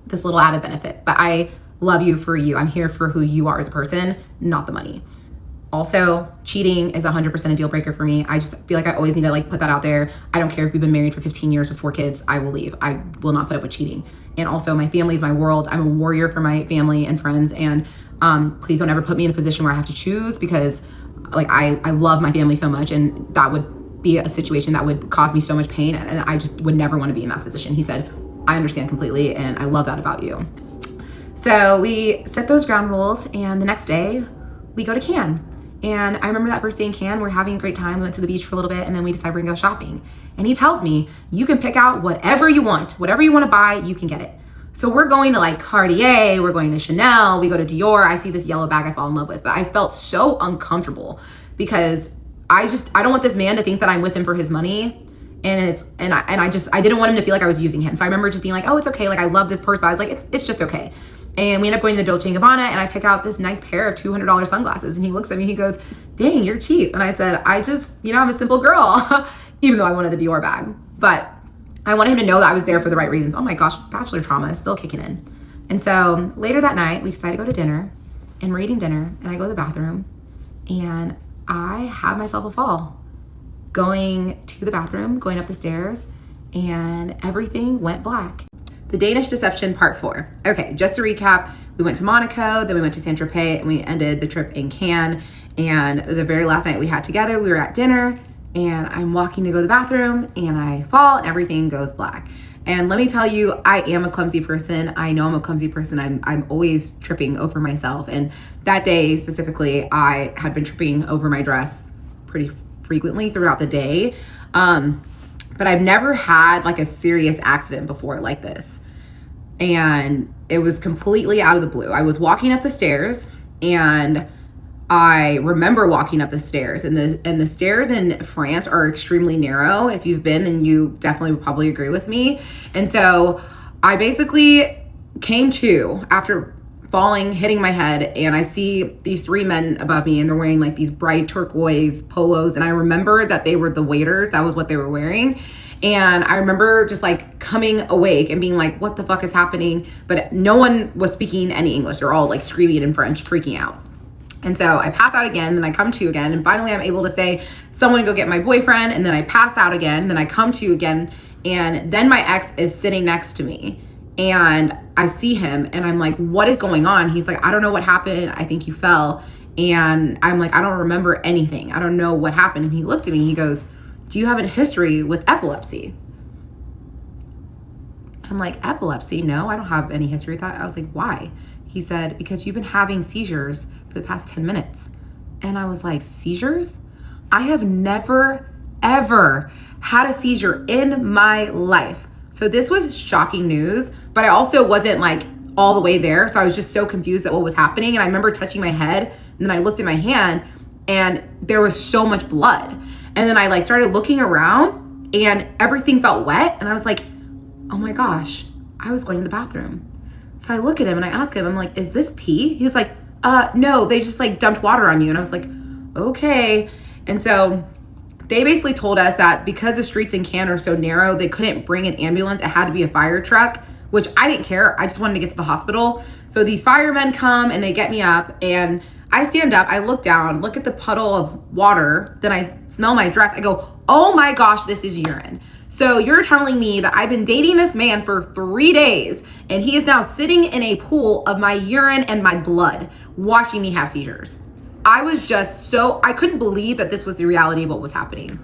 this little added benefit, but I love you for you. I'm here for who you are as a person, not the money. Also, cheating is 100% a deal breaker for me. I just feel like I always need to like put that out there. I don't care if we've been married for 15 years with 4 kids, I will leave. I will not put up with cheating. And also, my family is my world. I'm a warrior for my family and friends. And please don't ever put me in a position where I have to choose, because like I love my family so much, and that would be a situation that would cause me so much pain. And I just would never want to be in that position. He said, I understand completely, and I love that about you. So we set those ground rules, and the next day we go to Cannes. And I remember that first day in Cannes, we're having a great time. We went to the beach for a little bit, and then we decided we're gonna go shopping. And he tells me, you can pick out whatever you want. Whatever you want to buy, you can get it. So we're going to like Cartier, we're going to Chanel, we go to Dior. I see this yellow bag I fall in love with, but I felt so uncomfortable, because I don't want this man to think that I'm with him for his money. And I didn't want him to feel like I was using him. So I remember just being like, oh, it's okay. Like, I love this purse, but I was like, it's just okay. And we end up going to Dolce & Gabbana, and I pick out this nice pair of $200 sunglasses. And he looks at me, he goes, dang, you're cheap. And I said, I'm a simple girl, even though I wanted the Dior bag. But I wanted him to know that I was there for the right reasons. Oh my gosh, Bachelor trauma is still kicking in. And so later that night, we decided to go to dinner, and we're eating dinner, and I go to the bathroom, and I have myself a fall. Going to the bathroom, going up the stairs, and everything went black. The Danish Deception Part 4. Okay, just to recap, we went to Monaco, then we went to Saint-Tropez, and we ended the trip in Cannes. And the very last night we had together, we were at dinner, and I'm walking to go to the bathroom, and I fall, and everything goes black. And let me tell you, I am a clumsy person. I know I'm a clumsy person. I'm always tripping over myself. And that day specifically, I had been tripping over my dress pretty frequently throughout the day. But I've never had like a serious accident before like this. And it was completely out of the blue. I was walking up the stairs, and I remember walking up the stairs, and the stairs in France are extremely narrow. If you've been, then you definitely would probably agree with me. And so I basically came to after falling, hitting my head, and I see these 3 men above me, and they're wearing like these bright turquoise polos. And I remember that they were the waiters. That was what they were wearing. And I remember just like coming awake and being like, what the fuck is happening? But no one was speaking any English. They're all like screaming in French, freaking out. And so I pass out again, then I come to again, and finally I'm able to say, someone go get my boyfriend, and then I pass out again, then I come to again, and then my ex is sitting next to me, and I see him, and I'm like, what is going on? He's like, I don't know what happened, I think you fell. And I'm like, I don't remember anything, I don't know what happened. And he looked at me, he goes, do you have a history with epilepsy? I'm like, epilepsy? No, I don't have any history with that. I was like, why? He said, because you've been having seizures for the past 10 minutes. And I was like, seizures? I have never, ever had a seizure in my life. So this was shocking news, but I also wasn't like all the way there. So I was just so confused at what was happening. And I remember touching my head, and then I looked at my hand, and there was so much blood. And then I like started looking around, and everything felt wet. And I was like, oh my gosh, I was going to the bathroom. So I look at him and I ask him, I'm like, is this pee? He was like, no, they just like dumped water on you. And I was like, okay. And so they basically told us that because the streets in Cannes are so narrow, they couldn't bring an ambulance. It had to be a fire truck, which I didn't care. I just wanted to get to the hospital. So these firemen come and they get me up, and I stand up, I look down, look at the puddle of water, then I smell my dress. I go, oh my gosh, this is urine. So you're telling me that I've been dating this man for 3 days, and he is now sitting in a pool of my urine and my blood, watching me have seizures. I was just I couldn't believe that this was the reality of what was happening.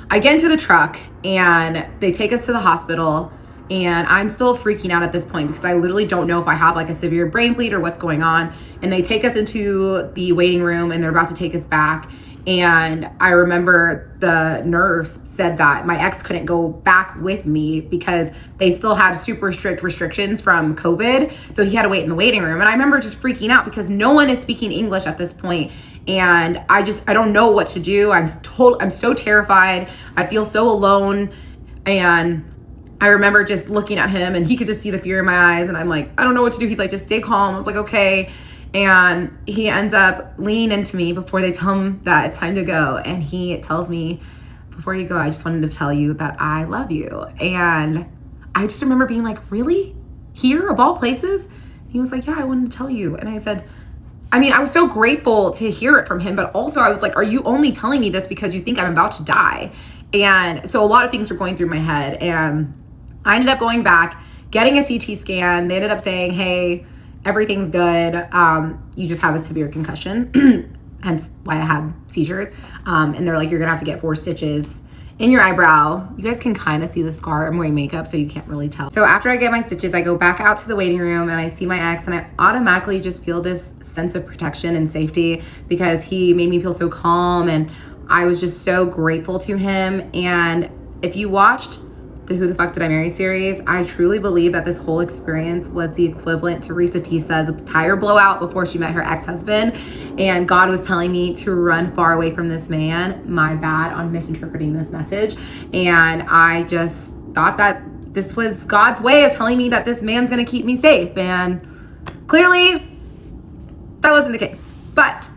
I get into the truck, and they take us to the hospital, and I'm still freaking out at this point because I literally don't know if I have like a severe brain bleed or what's going on. And they take us into the waiting room, and they're about to take us back. And I remember the nurse said that my ex couldn't go back with me because they still had super strict restrictions from COVID. So he had to wait in the waiting room. And I remember just freaking out because no one is speaking English at this point. And I don't know what to do. I'm so terrified. I feel so alone. And I remember just looking at him, and he could just see the fear in my eyes. And I'm like, I don't know what to do. He's like, just stay calm. I was like, okay. And he ends up leaning into me before they tell him that it's time to go. And he tells me, before you go, I just wanted to tell you that I love you. And I just remember being like, really? Here of all places? He was like, yeah, I wanted to tell you. And I said, I was so grateful to hear it from him, but also I was like, are you only telling me this because you think I'm about to die? And so a lot of things were going through my head, and I ended up going back, getting a CT scan. They ended up saying, hey, everything's good. You just have a severe concussion, hence why I had seizures. And they're like, you're gonna have to get 4 stitches in your eyebrow. You guys can kind of see the scar. I'm wearing makeup, so you can't really tell. So after I get my stitches, I go back out to the waiting room, and I see my ex, and I automatically just feel this sense of protection and safety because he made me feel so calm, and I was just so grateful to him. And if you watched the Who the Fuck Did I Marry series, I truly believe that this whole experience was the equivalent to Risa Tisa's tire blowout before she met her ex-husband. And God was telling me to run far away from this man. My bad on misinterpreting this message. And I just thought that this was God's way of telling me that this man's gonna keep me safe. And clearly that wasn't the case. But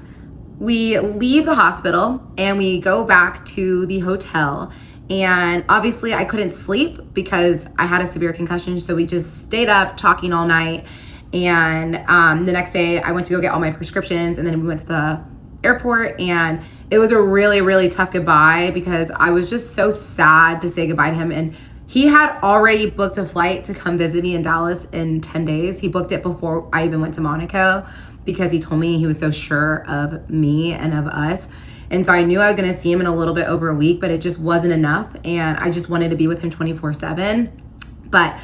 we leave the hospital and we go back to the hotel. And obviously I couldn't sleep because I had a severe concussion. So we just stayed up talking all night. And the next day I went to go get all my prescriptions, and then we went to the airport, and it was a really, really tough goodbye because I was just so sad to say goodbye to him. And he had already booked a flight to come visit me in Dallas in 10 days. He booked it before I even went to Monaco because he told me he was so sure of me and of us. And so I knew I was gonna see him in a little bit over a week, but it just wasn't enough. And I just wanted to be with him 24/7. But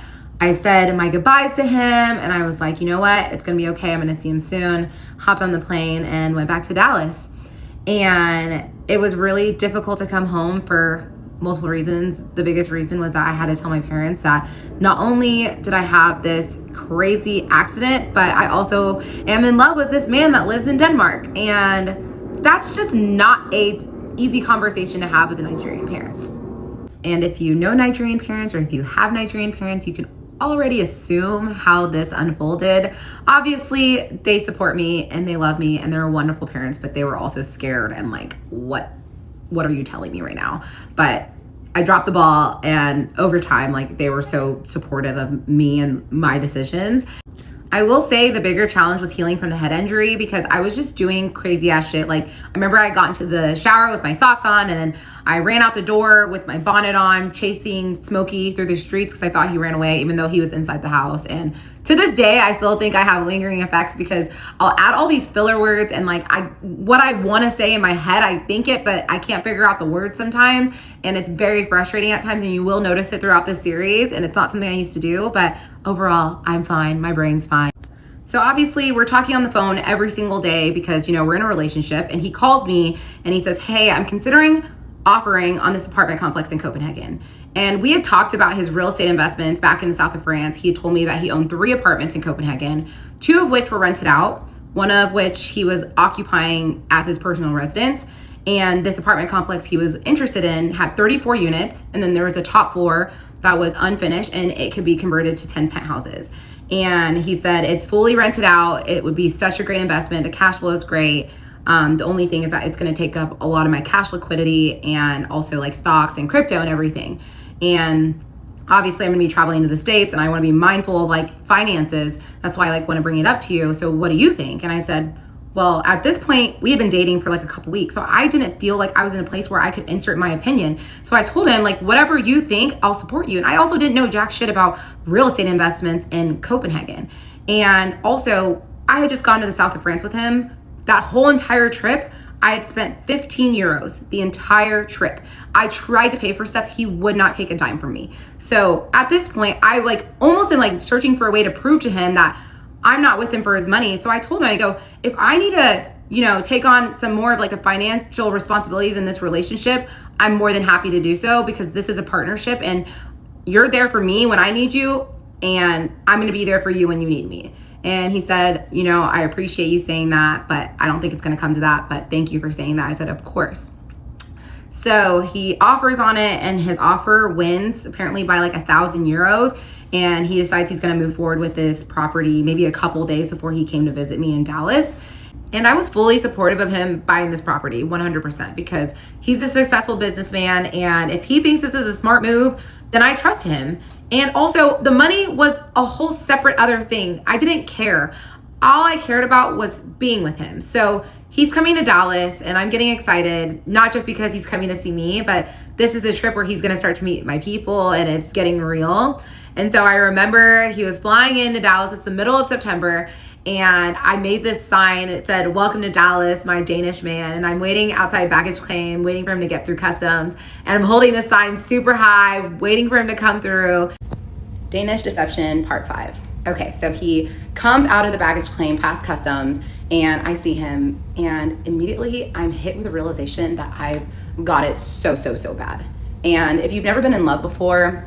I said my goodbyes to him, and I was like, you know what? It's gonna be okay. I'm gonna see him soon. Hopped on the plane and went back to Dallas. And it was really difficult to come home for multiple reasons. The biggest reason was that I had to tell my parents that not only did I have this crazy accident, but I also am in love with this man that lives in Denmark. And that's just not a easy conversation to have with the Nigerian parents. And if you know Nigerian parents, or if you have Nigerian parents, you can already assume how this unfolded. Obviously, they support me and they love me and they're wonderful parents, but they were also scared and like, what are you telling me right now? But I dropped the ball, and over time, like, they were so supportive of me and my decisions. I will say the bigger challenge was healing from the head injury because I was just doing crazy ass shit. Like, I remember I got into the shower with my socks on, and then I ran out the door with my bonnet on, chasing Smokey through the streets because I thought he ran away, even though he was inside the house. And to this day, I still think I have lingering effects because I'll add all these filler words, and like what I want to say in my head, I think it, but I can't figure out the words sometimes. And it's very frustrating at times, and you will notice it throughout this series. And it's not something I used to do, but overall, I'm fine. My brain's fine. So obviously we're talking on the phone every single day because, you know, we're in a relationship, and he calls me and he says, hey, I'm considering offering on this apartment complex in Copenhagen. And we had talked about his real estate investments back in the south of France. He had told me that he owned 3 apartments in Copenhagen, 2 of which were rented out, one of which he was occupying as his personal residence. And this apartment complex he was interested in had 34 units, and then there was a top floor that was unfinished, and it could be converted to 10 penthouses. And he said it's fully rented out. It would be such a great investment. The cash flow is great. The only thing is that it's going to take up a lot of my cash liquidity, and also like stocks and crypto and everything. And obviously I'm going to be traveling to the States, and I want to be mindful of like finances. That's why I like want to bring it up to you. So what do you think? And I said, well, at this point, we had been dating for like a couple weeks. So I didn't feel like I was in a place where I could insert my opinion. So I told him, like, whatever you think, I'll support you. And I also didn't know jack shit about real estate investments in Copenhagen. And also, I had just gone to the south of France with him. That whole entire trip, I had spent 15 euros the entire trip. I tried to pay for stuff. He would not take a dime from me. So at this point, I like almost am like searching for a way to prove to him that I'm not with him for his money. So I told him, I go, if I need to, you know, take on some more of like the financial responsibilities in this relationship, I'm more than happy to do so because this is a partnership and you're there for me when I need you, and I'm going to be there for you when you need me. And he said, you know, I appreciate you saying that, but I don't think it's going to come to that. But thank you for saying that. I said, of course. So he offers on it, and his offer wins apparently by like 1,000 euros. And he decides he's going to move forward with this property maybe a couple days before he came to visit me in Dallas. And I was fully supportive of him buying this property 100% because he's a successful businessman. And if he thinks this is a smart move, then I trust him. And also the money was a whole separate other thing. I didn't care. All I cared about was being with him. So he's coming to Dallas, and I'm getting excited, not just because he's coming to see me, but this is a trip where he's going to start to meet my people, and it's getting real. And so I remember he was flying into Dallas. It's the middle of September, and I made this sign. It said, "Welcome to Dallas, my Danish man." And I'm waiting outside baggage claim, waiting for him to get through customs. And I'm holding this sign super high, waiting for him to come through. Danish Deception, part 5. Okay, so he comes out of the baggage claim past customs, and I see him, and immediately I'm hit with a realization that I've got it so bad. And if you've never been in love before,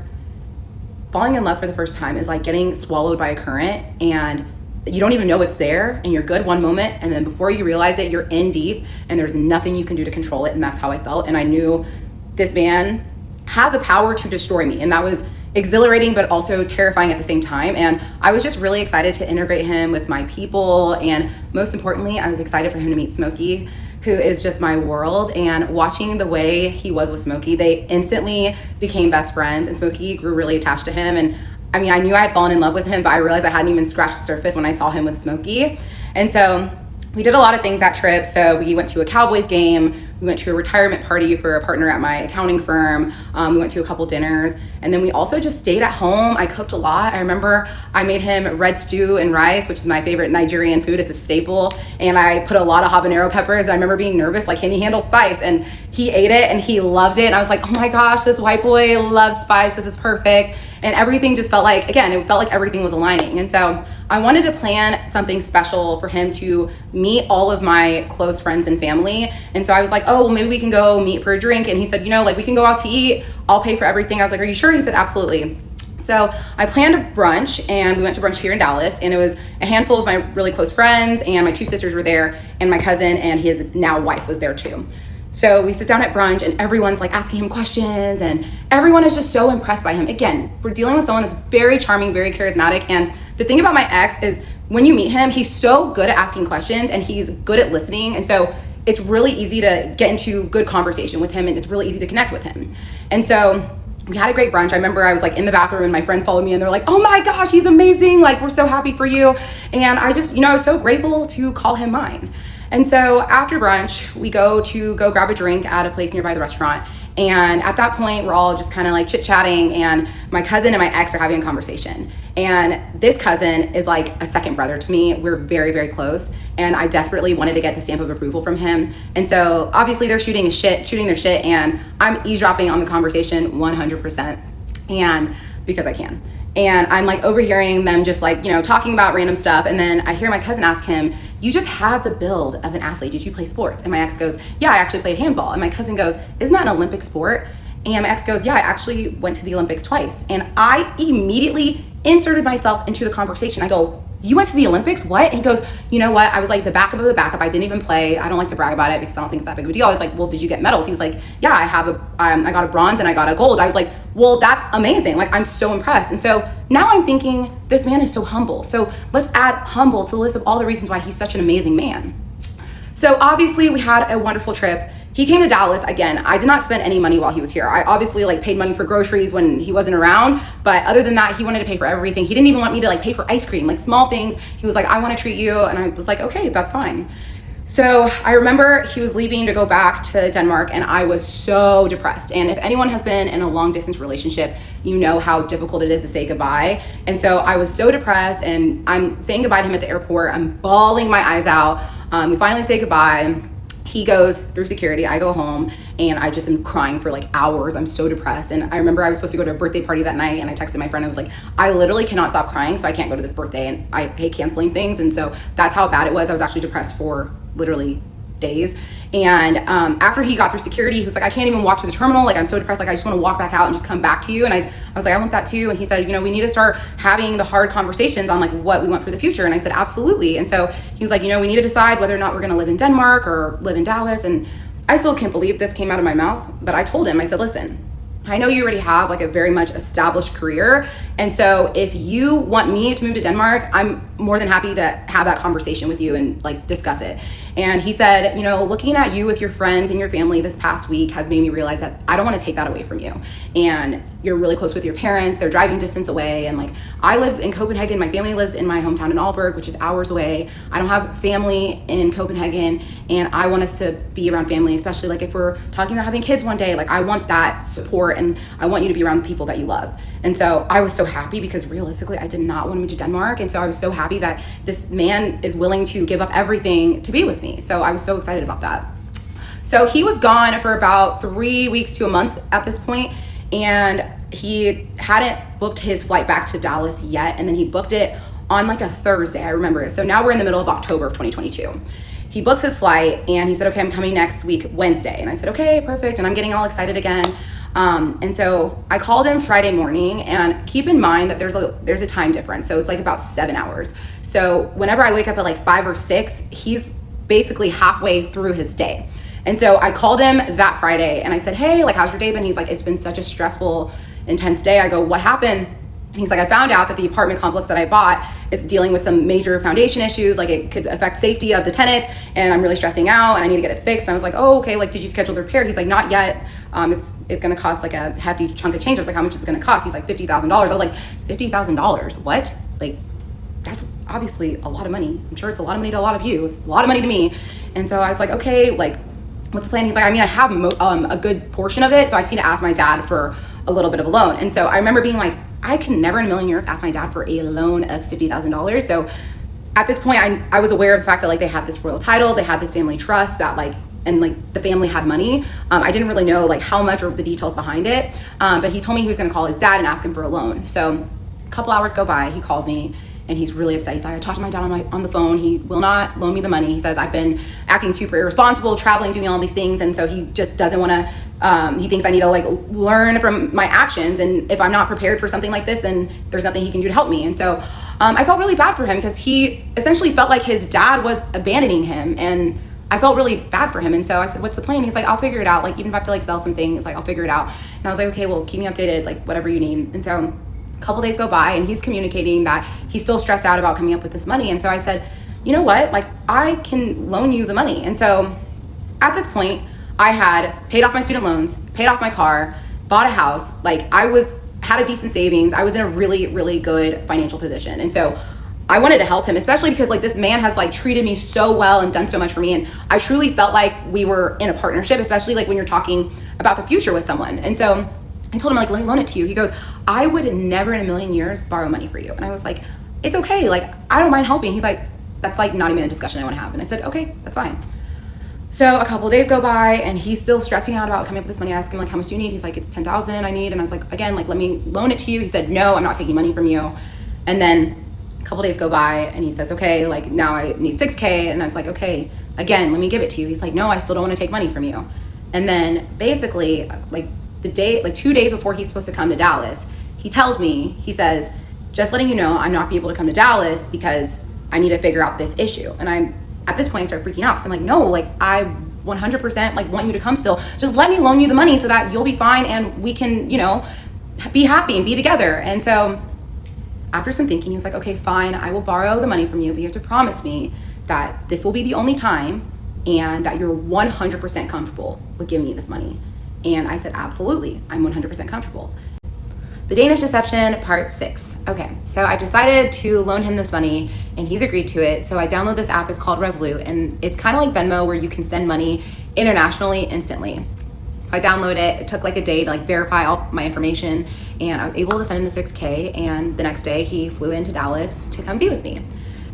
falling in love for the first time is like getting swallowed by a current, and you don't even know it's there, and you're good one moment, and then before you realize it, you're in deep, and there's nothing you can do to control it. And that's how I felt. And I knew this man has a power to destroy me, and that was exhilarating but also terrifying at the same time. And I was just really excited to integrate him with my people, and most importantly, I was excited for him to meet Smokey who is just my world. And watching the way he was with Smokey, they instantly became best friends, and Smokey grew really attached to him. And I mean, I knew I had fallen in love with him, but I realized I hadn't even scratched the surface when I saw him with Smokey. And so we did a lot of things that trip. So we went to a Cowboys game, we went to a retirement party for a partner at my accounting firm, we went to a couple dinners, and then we also just stayed at home. I cooked a lot. I remember I made him red stew and rice, which is my favorite Nigerian food. It's a staple, and I put a lot of habanero peppers. I remember being nervous, like, can he handle spice? And he ate it and he loved it, and I was like, oh my gosh, this white boy loves spice, this is perfect. And everything just felt like, again, it felt like everything was aligning. And so I wanted to plan something special for him to meet all of my close friends and family. And so I was like, oh, well, maybe we can go meet for a drink. And he said, like, we can go out to eat. I'll pay for everything. I was like, are you sure? He said, absolutely. So I planned a brunch, and we went to brunch here in Dallas, and it was a handful of my really close friends, and my two sisters were there, and my cousin and his now wife was there too. So we sit down at brunch, and everyone's like asking him questions, and everyone is just so impressed by him. Again, we're dealing with someone that's very charming, very charismatic. And the thing about my ex is when you meet him, he's so good at asking questions and he's good at listening. And so it's really easy to get into good conversation with him, and it's really easy to connect with him. And so we had a great brunch. I remember I was like in the bathroom and my friends followed me and they're like, oh my gosh, he's amazing. Like, we're so happy for you. And I just, I was so grateful to call him mine. And so after brunch, we go grab a drink at a place nearby the restaurant. And at that point, we're all just kind of like chit-chatting, and my cousin and my ex are having a conversation. And this cousin is like a second brother to me. We're very, very close. And I desperately wanted to get the stamp of approval from him. And so obviously they're shooting their shit, and I'm eavesdropping on the conversation 100%. And because I can. And I'm like overhearing them just like, talking about random stuff. And then I hear my cousin ask him, you just have the build of an athlete. Did you play sports? And my ex goes, yeah, I actually played handball. And my cousin goes, isn't that an Olympic sport? And my ex goes, yeah, I actually went to the Olympics twice. And I immediately inserted myself into the conversation. I go, you went to the Olympics? What? And he goes, you know what? I was like the backup of the backup. I didn't even play. I don't like to brag about it because I don't think it's that big of a deal. I was like, well, did you get medals? He was like, yeah, I got a bronze and I got a gold. I was like, well, that's amazing. Like, I'm so impressed. And so now I'm thinking, this man is so humble. So let's add humble to the list of all the reasons why he's such an amazing man. So obviously we had a wonderful trip. He came to Dallas again. I did not spend any money while he was here. I obviously paid money for groceries when he wasn't around, but other than that, he wanted to pay for everything. He didn't even want me to pay for ice cream, small things. He was like, I want to treat you. And I was like, okay, that's fine. So I remember he was leaving to go back to Denmark, and I was so depressed. And if anyone has been in a long distance relationship, you know how difficult it is to say goodbye. And so I was so depressed, and I'm saying goodbye to him at the airport. I'm bawling my eyes out. We finally say goodbye. He goes through security, I go home, and I just am crying for hours. I'm so depressed. And I remember I was supposed to go to a birthday party that night, and I texted my friend. I was like, I literally cannot stop crying, so I can't go to this birthday. And I hate canceling things. And so that's how bad it was. I was actually depressed for literally days. And after he got through security, he was like, I can't even walk to the terminal. I'm so depressed. I just want to walk back out and just come back to you. And I was like, I want that too. And he said, we need to start having the hard conversations on what we want for the future. And I said, absolutely. And so he was like, we need to decide whether or not we're going to live in Denmark or live in Dallas. And I still can't believe this came out of my mouth, but I told him, I said, listen, I know you already have a very much established career. And so if you want me to move to Denmark, I'm more than happy to have that conversation with you and discuss it. And he said, looking at you with your friends and your family this past week has made me realize that I don't want to take that away from you. And you're really close with your parents. They're driving distance away. And I live in Copenhagen. My family lives in my hometown in Aalborg, which is hours away. I don't have family in Copenhagen. And I want us to be around family, especially if we're talking about having kids one day. I want that support, and I want you to be around the people that you love. And so I was so happy because realistically, I did not want to move to Denmark. And so I was so happy that this man is willing to give up everything to be with me. So I was so excited about that. So he was gone for about 3 weeks to a month at this point, and he hadn't booked his flight back to Dallas yet. And then he booked it on a Thursday. I remember it. So now we're in the middle of October of 2022. He books his flight and he said, okay, I'm coming next week, Wednesday. And I said, okay, perfect. And I'm getting all excited again. And so I called him Friday morning, and keep in mind that there's a time difference. So it's about 7 hours. So whenever I wake up at 5 or 6, he's basically halfway through his day. And so I called him that Friday and I said, hey, how's your day been? He's like, it's been such a stressful, intense day. I go, what happened? He's like, I found out that the apartment complex that I bought is dealing with some major foundation issues, like it could affect safety of the tenants, and I'm really stressing out and I need to get it fixed. And I was like, oh, okay, like, did you schedule the repair? He's like, not yet. It's gonna cost like a hefty chunk of change. I was like, how much is it gonna cost? He's like, $50,000. I was like, $50,000, what? Like, that's obviously a lot of money. I'm sure it's a lot of money to a lot of you. It's a lot of money to me. And so I was like, okay, like, what's the plan? He's like, I mean, I have a good portion of it, so I just need to ask my dad for a little bit of a loan. And so I remember being like, I can never in a million years ask my dad for a loan of $50,000. So at this point, I was aware of the fact that like they had this royal title, they had this family trust that like, and like the family had money. I didn't really know like how much or the details behind it. But he told me he was gonna call his dad and ask him for a loan. So a couple hours go by, he calls me and he's really upset. He's like, I talked to my dad on the phone. He will not loan me the money. He says, I've been acting super irresponsible, traveling, doing all these things. And so he just doesn't wanna, he thinks I need to like learn from my actions. And if I'm not prepared for something like this, then there's nothing he can do to help me. And so I felt really bad for him because he essentially felt like his dad was abandoning him. And I felt really bad for him. And so I said, what's the plan? He's like, I'll figure it out. Like, even if I have to like sell some things, like I'll figure it out. And I was like, okay, well, keep me updated, like whatever you need. And so a couple days go by and he's communicating that he's still stressed out about coming up with this money. And so I said, you know what? Like, I can loan you the money. And so at this point, I had paid off my student loans, paid off my car, bought a house. Like, had a decent savings. I was in a really, really good financial position. And so I wanted to help him, especially because like this man has like treated me so well and done so much for me. And I truly felt like we were in a partnership, especially like when you're talking about the future with someone. And so I told him, like, let me loan it to you. He goes, I would never in a million years borrow money for you. And I was like, it's okay. Like, I don't mind helping. He's like, that's like not even a discussion I want to have. And I said, okay, that's fine. So a couple of days go by and he's still stressing out about coming up with this money. I asked him, like, how much do you need? He's like, it's 10,000 I need. And I was like, again, like, let me loan it to you. He said, no, I'm not taking money from you. And then a couple days go by and he says, okay, like, now I need 6K. And I was like, okay, again, let me give it to you. He's like, no, I still don't want to take money from you. And then basically, like, 2 days before he's supposed to come to Dallas, he tells me, he says, just letting you know, I'm not be able to come to Dallas because I need to figure out this issue. And at this point I start freaking out because I'm like, no, like, I 100% like want you to come still. Just let me loan you the money so that you'll be fine and we can, you know, be happy and be together. And so after some thinking, he was like, okay, fine, I will borrow the money from you, but you have to promise me that this will be the only time and that you're 100% comfortable with giving me this money. And I said, absolutely, I'm 100% comfortable. The Danish Deception, part 6. Okay, so I decided to loan him this money and he's agreed to it. So I download this app, it's called Revolut, and it's kind of like Venmo where you can send money internationally instantly. So I download it. It took like a day to like verify all my information and I was able to send him the 6K, and the next day he flew into Dallas to come be with me.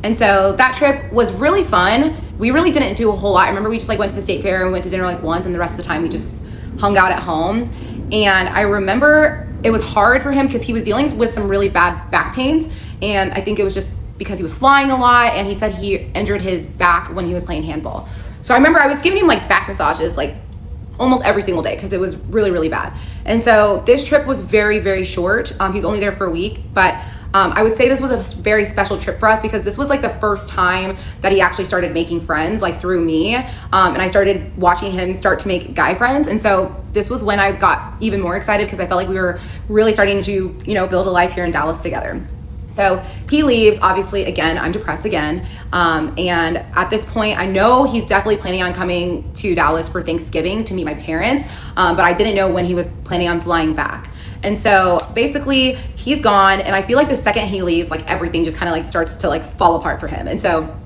And so that trip was really fun. We really didn't do a whole lot. I remember we just like went to the state fair and we went to dinner like once, and the rest of the time we just hung out at home. And I remember it was hard for him because he was dealing with some really bad back pains. And I think it was just because he was flying a lot, and he said he injured his back when he was playing handball. So I remember I was giving him like back massages like almost every single day because it was really, really bad. And so this trip was very, very short. He was only there for a week, but I would say this was a very special trip for us because this was like the first time that he actually started making friends, like through me. And I started watching him start to make guy friends. And so this was when I got even more excited because I felt like we were really starting to, you know, build a life here in Dallas together. So he leaves, obviously, again, I'm depressed again. And at this point, I know he's definitely planning on coming to Dallas for Thanksgiving to meet my parents, but I didn't know when he was planning on flying back. And so basically he's gone, and I feel like the second he leaves, like everything just kind of like starts to like fall apart for him. And so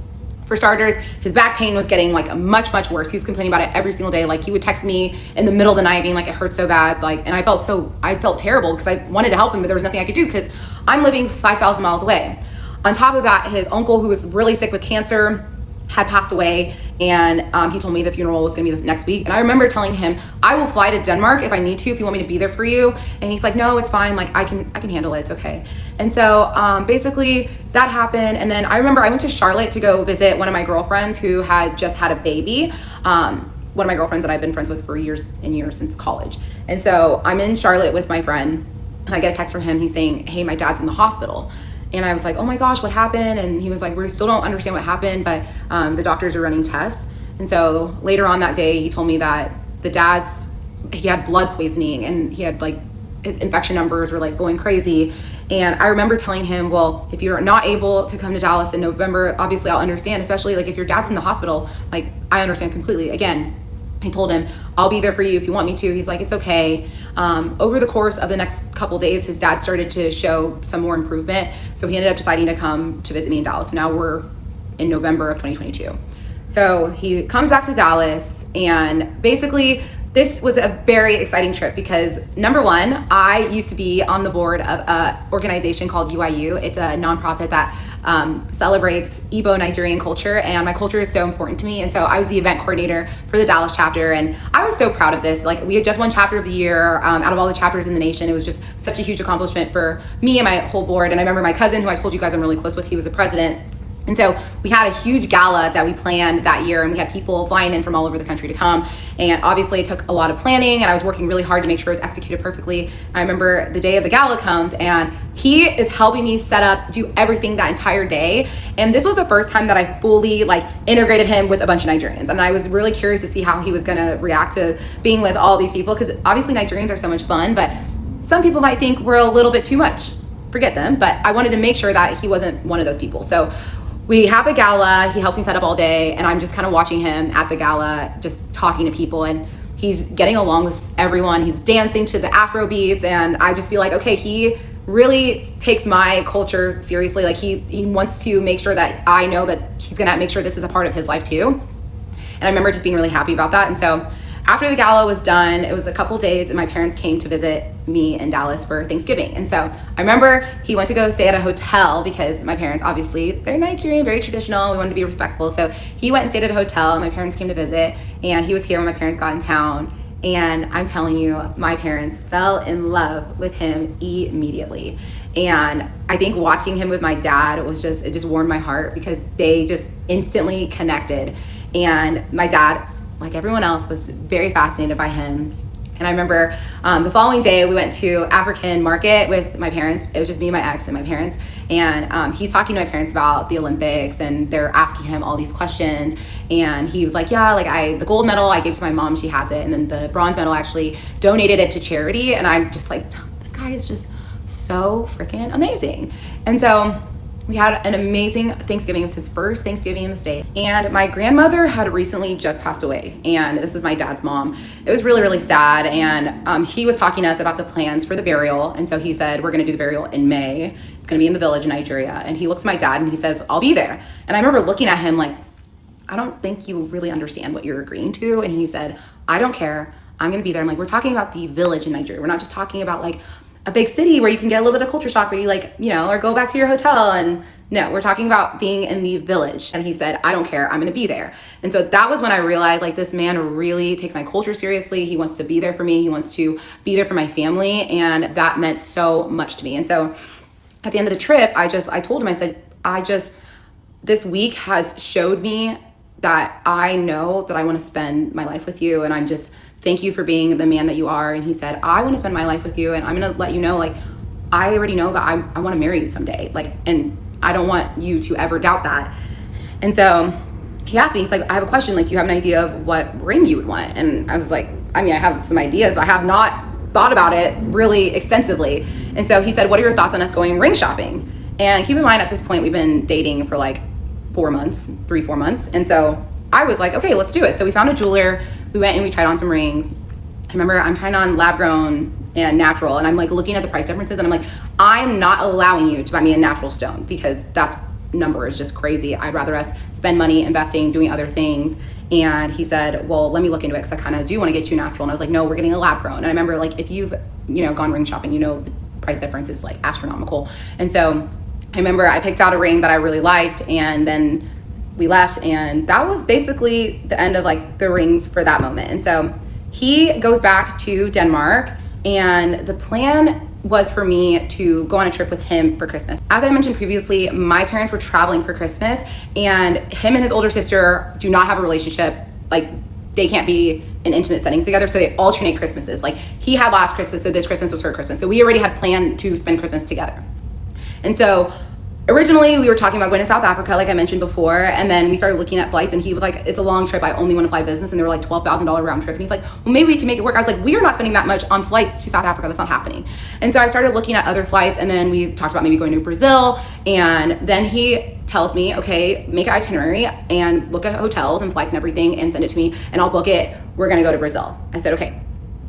for starters, his back pain was getting like much, much worse. He was complaining about it every single day. Like he would text me in the middle of the night being like, it hurts so bad. Like, and I felt terrible because I wanted to help him, but there was nothing I could do because I'm living 5,000 miles away. On top of that, his uncle, who was really sick with cancer, had passed away, and he told me the funeral was gonna be the next week. And I remember telling him, I will fly to Denmark if I need to, if you want me to be there for you. And he's like, no, it's fine. Like I can handle it. It's okay. And so basically that happened. And then I remember I went to Charlotte to go visit one of my girlfriends who had just had a baby. One of my girlfriends that I've been friends with for years and years since college. And so I'm in Charlotte with my friend, and I get a text from him. He's saying, hey, my dad's in the hospital. And I was like, oh my gosh, what happened? And he was like, we still don't understand what happened, but the doctors are running tests. And so later on that day, he told me that he had blood poisoning, and he had like his infection numbers were like going crazy. And I remember telling him, well, if you're not able to come to Dallas in November, obviously I'll understand, especially like if your dad's in the hospital, like I understand completely. Again, I told him, I'll be there for you if you want me to. He's like, it's okay. Over the course of the next couple days, his dad started to show some more improvement. So he ended up deciding to come to visit me in Dallas. So now we're in November of 2022. So he comes back to Dallas, and basically this was a very exciting trip because number one, I used to be on the board of an organization called UIU. It's a nonprofit that celebrates Igbo Nigerian culture, and my culture is so important to me. And so I was the event coordinator for the Dallas chapter, and I was so proud of this. Like, we had just won chapter of the year out of all the chapters in the nation. It was just such a huge accomplishment for me and my whole board. And I remember my cousin, who I told you guys I'm really close with, he was the president. And so we had a huge gala that we planned that year, and we had people flying in from all over the country to come. And obviously it took a lot of planning, and I was working really hard to make sure it was executed perfectly. I remember the day of the gala comes, and he is helping me set up, do everything that entire day. And this was the first time that I fully like integrated him with a bunch of Nigerians. And I was really curious to see how he was gonna react to being with all these people, because obviously Nigerians are so much fun, but some people might think we're a little bit too much. Forget them, but I wanted to make sure that he wasn't one of those people. So we have the gala, he helps me set up all day, and I'm just kind of watching him at the gala, just talking to people, and he's getting along with everyone. He's dancing to the Afro beats, and I just feel like, okay, he really takes my culture seriously. Like he wants to make sure that I know that he's gonna make sure this is a part of his life too. And I remember just being really happy about that. And so after the gala was done, it was a couple days, and my parents came to visit me in Dallas for Thanksgiving. And so I remember he went to go stay at a hotel because my parents, obviously, they're Nigerian, very traditional. We wanted to be respectful. So he went and stayed at a hotel, and my parents came to visit, and he was here when my parents got in town. And I'm telling you, my parents fell in love with him immediately. And I think watching him with my dad was just, it just warmed my heart because they just instantly connected. And my dad, like everyone else, was very fascinated by him. And I remember the following day we went to African market with my parents. It was just me and my ex and my parents. And he's talking to my parents about the Olympics, and they're asking him all these questions. And he was like, yeah, like the gold medal I gave to my mom, she has it. And then the bronze medal, I actually donated it to charity. And I'm just like, this guy is just so freaking amazing. And so we had an amazing Thanksgiving. It was his first Thanksgiving in the state. And my grandmother had recently just passed away. And this is my dad's mom. It was really, really sad. And he was talking to us about the plans for the burial. And so he said, we're gonna do the burial in May. It's gonna be in the village in Nigeria. And he looks at my dad and he says, I'll be there. And I remember looking at him like, I don't think you really understand what you're agreeing to. And he said, I don't care. I'm gonna be there. I'm like, we're talking about the village in Nigeria. We're not just talking about like a big city where you can get a little bit of culture shock, where you like, you know, or go back to your hotel. And no, we're talking about being in the village. And he said, I don't care, I'm gonna be there. And so that was when I realized like this man really takes my culture seriously. He wants to be there for me. He wants to be there for my family. And that meant so much to me. And so at the end of the trip, I told him, I said, this week has showed me that I know that I wanna spend my life with you. And I'm just, thank you for being the man that you are. And he said, I want to spend my life with you, and I'm going to let you know, like, I already know that I want to marry you someday. Like, and I don't want you to ever doubt that. And so he asked me, he's like, I have a question. Like, do you have an idea of what ring you would want? And I was like, I mean, I have some ideas, but I have not thought about it really extensively. And so he said, what are your thoughts on us going ring shopping? And keep in mind, at this point, we've been dating for like 4 months. And so I was like, okay, let's do it. So we found a jeweler. We went and we tried on some rings. I remember I'm trying on lab grown and natural, and I'm like looking at the price differences, and I'm like, I'm not allowing you to buy me a natural stone because that number is just crazy. I'd rather us spend money investing, doing other things. And he said, well, let me look into it because I kind of do want to get you natural. And I was like, no, we're getting a lab grown. And I remember, like, if you've, you know, gone ring shopping, you know the price difference is like astronomical. And so I remember I picked out a ring that I really liked, and then we left, and that was basically the end of like the rings for that moment. And so he goes back to Denmark, and the plan was for me to go on a trip with him for Christmas. As I mentioned previously, my parents were traveling for Christmas, and him and his older sister do not have a relationship. Like, they can't be in intimate settings together, so they alternate Christmases. Like, he had last Christmas, so this Christmas was her Christmas. So we already had planned to spend Christmas together. And so originally we were talking about going to South Africa, like I mentioned before, and then we started looking at flights, and he was like, it's a long trip, I only want to fly business, and they were like $12,000 round trip, and he's like, well, maybe we can make it work. I was like, we are not spending that much on flights to South Africa, that's not happening. And so I started looking at other flights, and then we talked about maybe going to Brazil, and then he tells me, okay, make an itinerary and look at hotels and flights and everything and send it to me, and I'll book it, we're gonna go to Brazil. I said, okay,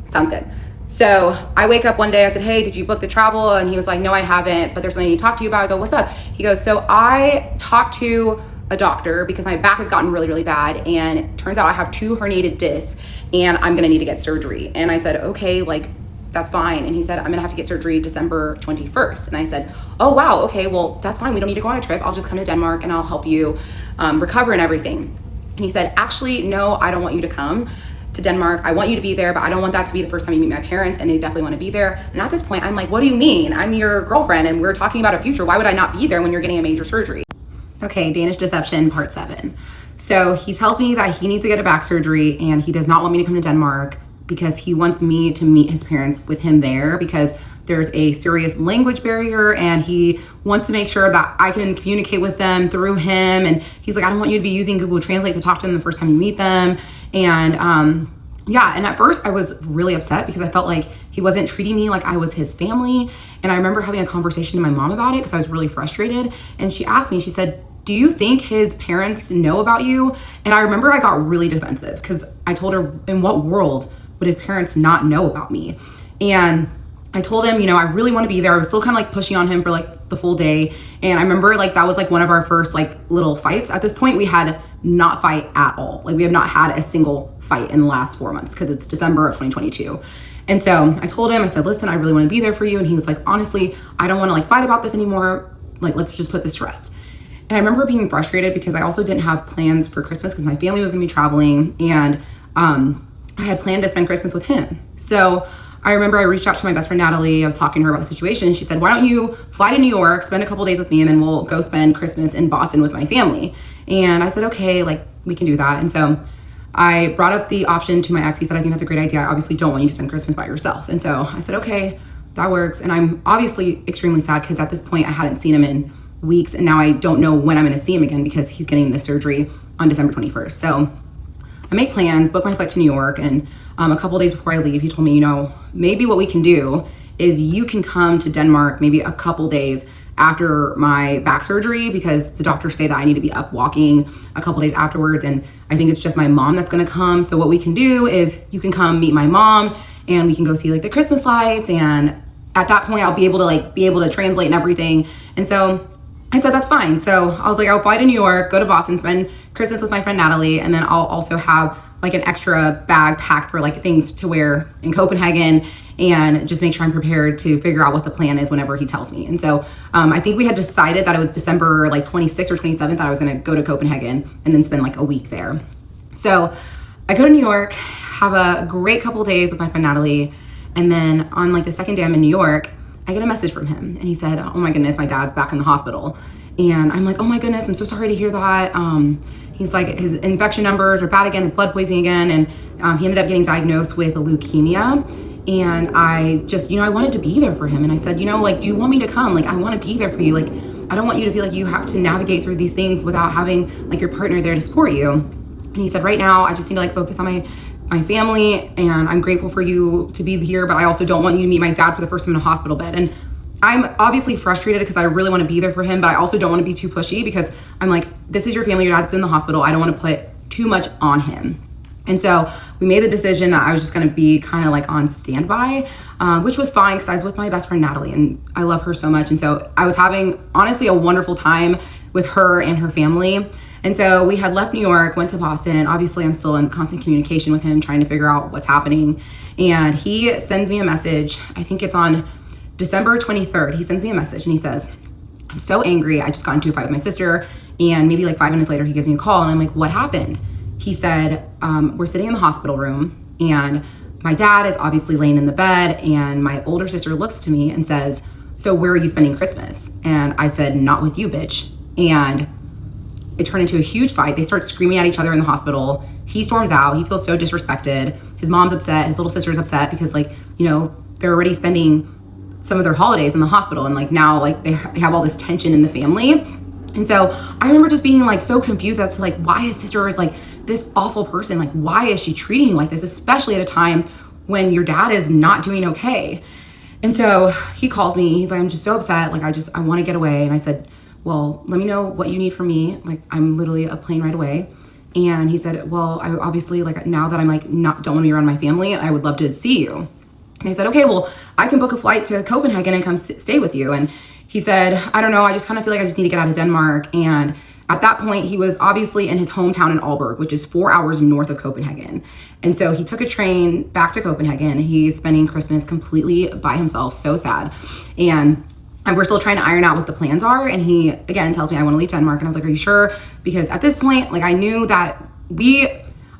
sounds good. So I wake up one day, I said, hey, did you book the travel? And he was like, no, I haven't, but there's something I need to talk to you about. I go, what's up? He goes, so I talked to a doctor because my back has gotten really, really bad, and it turns out I have 2 herniated discs and I'm gonna need to get surgery. And I said, okay, like, that's fine. And he said, I'm gonna have to get surgery December 21st. And I said, oh wow, okay, well, that's fine, we don't need to go on a trip, I'll just come to Denmark and I'll help you recover and everything. And he said, actually, no, I don't want you to come to Denmark. I want you to be there, but I don't want that to be the first time you meet my parents, and they definitely want to be there. And at this point, I'm like, what do you mean? I'm your girlfriend and we're talking about a future. Why would I not be there when you're getting a major surgery? Okay, Danish Deception, part 7. So he tells me that he needs to get a back surgery and he does not want me to come to Denmark because he wants me to meet his parents with him there because there's a serious language barrier, and he wants to make sure that I can communicate with them through him. And he's like, I don't want you to be using Google Translate to talk to them the first time you meet them. And yeah, and at first I was really upset because I felt like he wasn't treating me like I was his family. And I remember having a conversation to my mom about it because I was really frustrated. And she asked me, she said, do you think his parents know about you? And I remember I got really defensive because I told her, in what world would his parents not know about me? And I told him, you know, I really want to be there. I was still kind of like pushing on him for like the full day. And I remember like that was like one of our first like little fights. At this point, we had not fight at all. Like we have not had a single fight in the last 4 months because it's December of 2022. And so I told him, I said, listen, I really want to be there for you. And he was like, honestly, I don't want to like fight about this anymore. Like, let's just put this to rest. And I remember being frustrated because I also didn't have plans for Christmas because my family was gonna be traveling, and I had planned to spend Christmas with him. So I remember I reached out to my best friend, Natalie. I was talking to her about the situation. She said, why don't you fly to New York, spend a couple days with me, and then we'll go spend Christmas in Boston with my family. And I said, okay, like we can do that. And so I brought up the option to my ex. He said, I think that's a great idea. I obviously don't want you to spend Christmas by yourself. And so I said, okay, that works. And I'm obviously extremely sad because at this point I hadn't seen him in weeks, and now I don't know when I'm gonna see him again because he's getting the surgery on December 21st. So I make plans, book my flight to New York, and a couple days before I leave, he told me, you know, maybe what we can do is you can come to Denmark maybe a couple days after my back surgery because the doctors say that I need to be up walking a couple days afterwards, and I think it's just my mom that's gonna come. So what we can do is you can come meet my mom and we can go see like the Christmas lights, and at that point I'll be able to translate and everything. And so I said, that's fine. So I was like, I'll fly to New York, go to Boston, spend Christmas with my friend Natalie, and then I'll also have like an extra bag packed for like things to wear in Copenhagen, and just make sure I'm prepared to figure out what the plan is whenever he tells me. And so I think we had decided that it was December like 26th or 27th that I was gonna go to Copenhagen and then spend like a week there. So I go to New York, have a great couple days with my friend Natalie, and then on like the second day I'm in New York, I get a message from him, and he said, oh my goodness, my dad's back in the hospital. And I'm like, oh my goodness, I'm so sorry to hear that. He's like, his infection numbers are bad again, his blood poisoning again, and he ended up getting diagnosed with leukemia. And I just, you know, I wanted to be there for him. And I said, you know, like, do you want me to come? Like, I want to be there for you. Like, I don't want you to feel like you have to navigate through these things without having like your partner there to support you. And he said, right now, I just need to like focus on my family, and I'm grateful for you to be here, but I also don't want you to meet my dad for the first time in a hospital bed. And I'm obviously frustrated because I really want to be there for him, but I also don't want to be too pushy because I'm like, this is your family, your dad's in the hospital. I don't want to put too much on him. And so we made the decision that I was just going to be kind of like on standby, which was fine because I was with my best friend Natalie, and I love her so much. And so I was having honestly a wonderful time with her and her family. And so we had left New York, went to Boston, and obviously I'm still in constant communication with him, trying to figure out what's happening. And he sends me a message, I think it's on December 23rd, he sends me a message and he says, I'm so angry, I just got into a fight with my sister. And maybe like 5 minutes later, he gives me a call, and I'm like, what happened? He said, we're sitting in the hospital room, and my dad is obviously laying in the bed, and my older sister looks to me and says, so where are you spending Christmas? And I said, not with you, bitch. And it turned into a huge fight. They start screaming at each other in the hospital. He storms out. He feels so disrespected. His mom's upset. His little sister's upset because, like, you know, they're already spending some of their holidays in the hospital, and like now like they have all this tension in the family. And so I remember just being like so confused as to like why his sister is like this awful person. Like, why is she treating you like this, especially at a time when your dad is not doing okay? And so he calls me, he's like, I'm just so upset, like I want to get away. And I said, well, let me know what you need from me, like I'm literally a plane ride away. And he said, well, I obviously, like now that I'm like don't want to be around my family, I would love to see you. And I said, okay, well, I can book a flight to Copenhagen and come stay with you. And he said, I don't know, I just kind of feel like I just need to get out of Denmark. And at that point, he was obviously in his hometown in Aalborg, which is 4 hours north of Copenhagen. And so he took a train back to Copenhagen. He's spending Christmas completely by himself, so sad. And we're still trying to iron out what the plans are. And he, again, tells me, I want to leave Denmark. And I was like, are you sure? Because at this point, like I knew that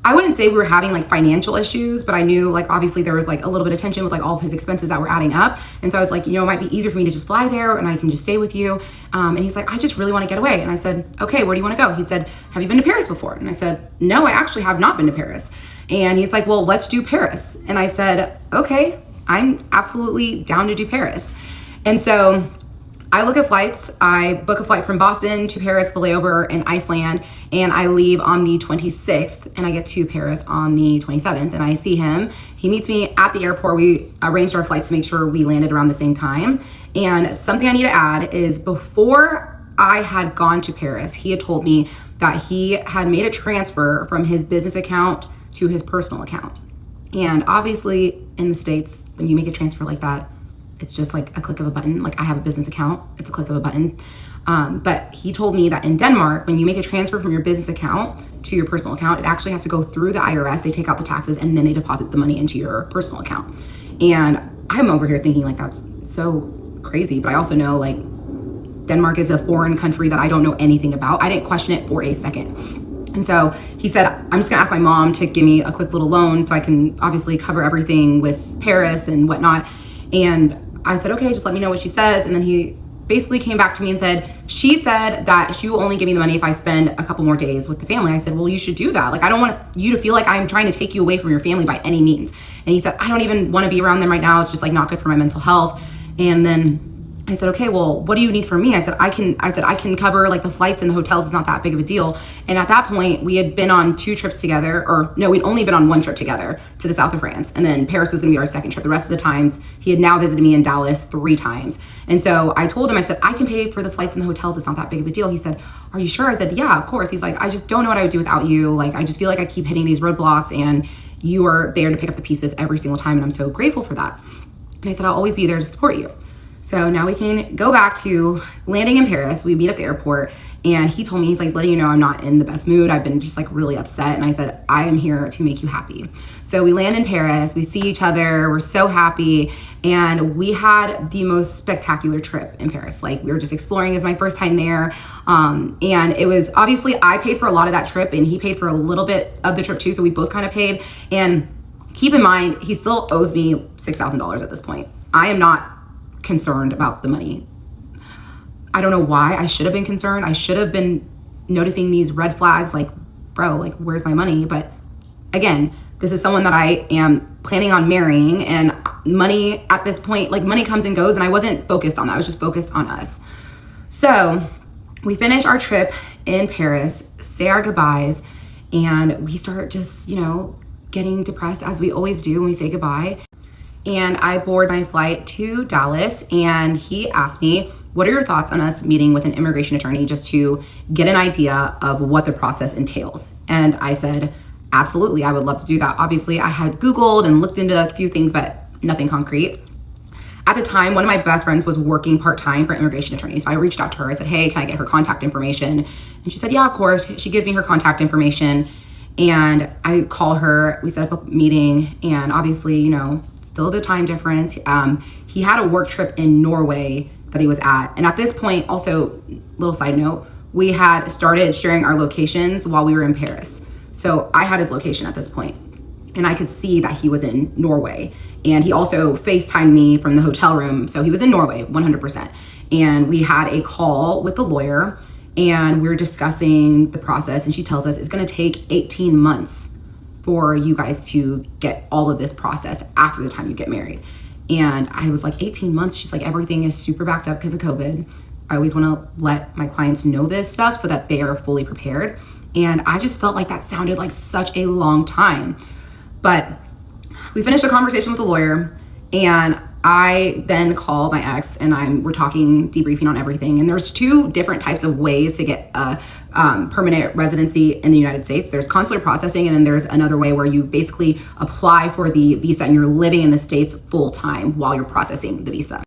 I wouldn't say we were having like financial issues, but I knew like obviously there was like a little bit of tension with like all of his expenses that were adding up. And so I was like, it might be easier for me to just fly there and I can just stay with you. And he's like, I just really want to get away. And I said, okay, where do you want to go? He said, have you been to Paris before? And I said, no, I actually have not been to Paris. And he's like, well, let's do Paris. And I said, okay, I'm absolutely down to do Paris. And so I look at flights. I book a flight from Boston to Paris, for layover in Iceland, and I leave on the 26th, and I get to Paris on the 27th, and I see him. He meets me at the airport. We arranged our flights to make sure we landed around the same time. And something I need to add is before I had gone to Paris, he had told me that he had made a transfer from his business account to his personal account. And obviously in the States, when you make a transfer like that, it's just like a click of a button. Like I have a business account, it's a click of a button. But he told me that in Denmark, when you make a transfer from your business account to your personal account, it actually has to go through the IRS. They take out the taxes and then they deposit the money into your personal account. And I'm over here thinking like that's so crazy. But I also know like Denmark is a foreign country that I don't know anything about. I didn't question it for a second. And so he said, I'm just gonna ask my mom to give me a quick little loan so I can obviously cover everything with Paris and whatnot. And I said, okay, just let me know what she says. And then he basically came back to me and said, she said that she will only give me the money if I spend a couple more days with the family. I said, well, you should do that. Like, I don't want you to feel like I'm trying to take you away from your family by any means. And he said, I don't even want to be around them right now. It's just like not good for my mental health. And then I said, okay, well, what do you need from me? I said, I can cover like the flights and the hotels. It's not that big of a deal. And at that point we had been on 2 trips together, or no, we'd only been on 1 trip together to the south of France. And then Paris was gonna be our 2nd trip. The rest of the times he had now visited me in Dallas 3 times. And so I told him, I said, I can pay for the flights and the hotels. It's not that big of a deal. He said, are you sure? I said, yeah, of course. He's like, I just don't know what I would do without you. Like, I just feel like I keep hitting these roadblocks and you are there to pick up the pieces every single time. And I'm so grateful for that. And I said, I'll always be there to support you. So now we can go back to landing in Paris. We meet at the airport and he told me, he's like, letting you know I'm not in the best mood. I've been just like really upset. And I said, I am here to make you happy. So we land in Paris, we see each other, we're so happy. And we had the most spectacular trip in Paris. Like we were just exploring. It was my first time there. And it was obviously, I paid for a lot of that trip and he paid for a little bit of the trip too. So we both kind of paid. And keep in mind, he still owes me $6,000 at this point. I am not concerned about the money. I don't know why I should have been concerned. I should have been noticing these red flags like, bro, like where's my money? But again, this is someone that I am planning on marrying, and money at this point, like money comes and goes, and I wasn't focused on that. I was just focused on us. So we finish our trip in Paris, say our goodbyes, and we start just, getting depressed as we always do when we say goodbye. And I board my flight to Dallas, and he asked me, what are your thoughts on us meeting with an immigration attorney just to get an idea of what the process entails? And I said, absolutely, I would love to do that. Obviously, I had Googled and looked into a few things, but nothing concrete. At the time, one of my best friends was working part-time for immigration attorney. So I reached out to her. I said, hey, can I get her contact information? And she said, yeah, of course. She gives me her contact information. And I call her, we set up a meeting, and obviously, still the time difference. He had a work trip in Norway that he was at. And at this point, also, little side note, we had started sharing our locations while we were in Paris. So I had his location at this point, and I could see that he was in Norway. And he also FaceTimed me from the hotel room. So he was in Norway, 100%. And we had a call with the lawyer, and we were discussing the process, and she tells us it's gonna take 18 months for you guys to get all of this process after the time you get married. And I was like, 18 months? She's like, everything is super backed up because of COVID. I always want to let my clients know this stuff so that they are fully prepared. And I just felt like that sounded like such a long time. But we finished a conversation with the lawyer, and I then call my ex, and we're talking, debriefing on everything. And there's two different types of ways to get a permanent residency in the United States. There's consular processing, and then there's another way where you basically apply for the visa and you're living in the States full time while you're processing the visa.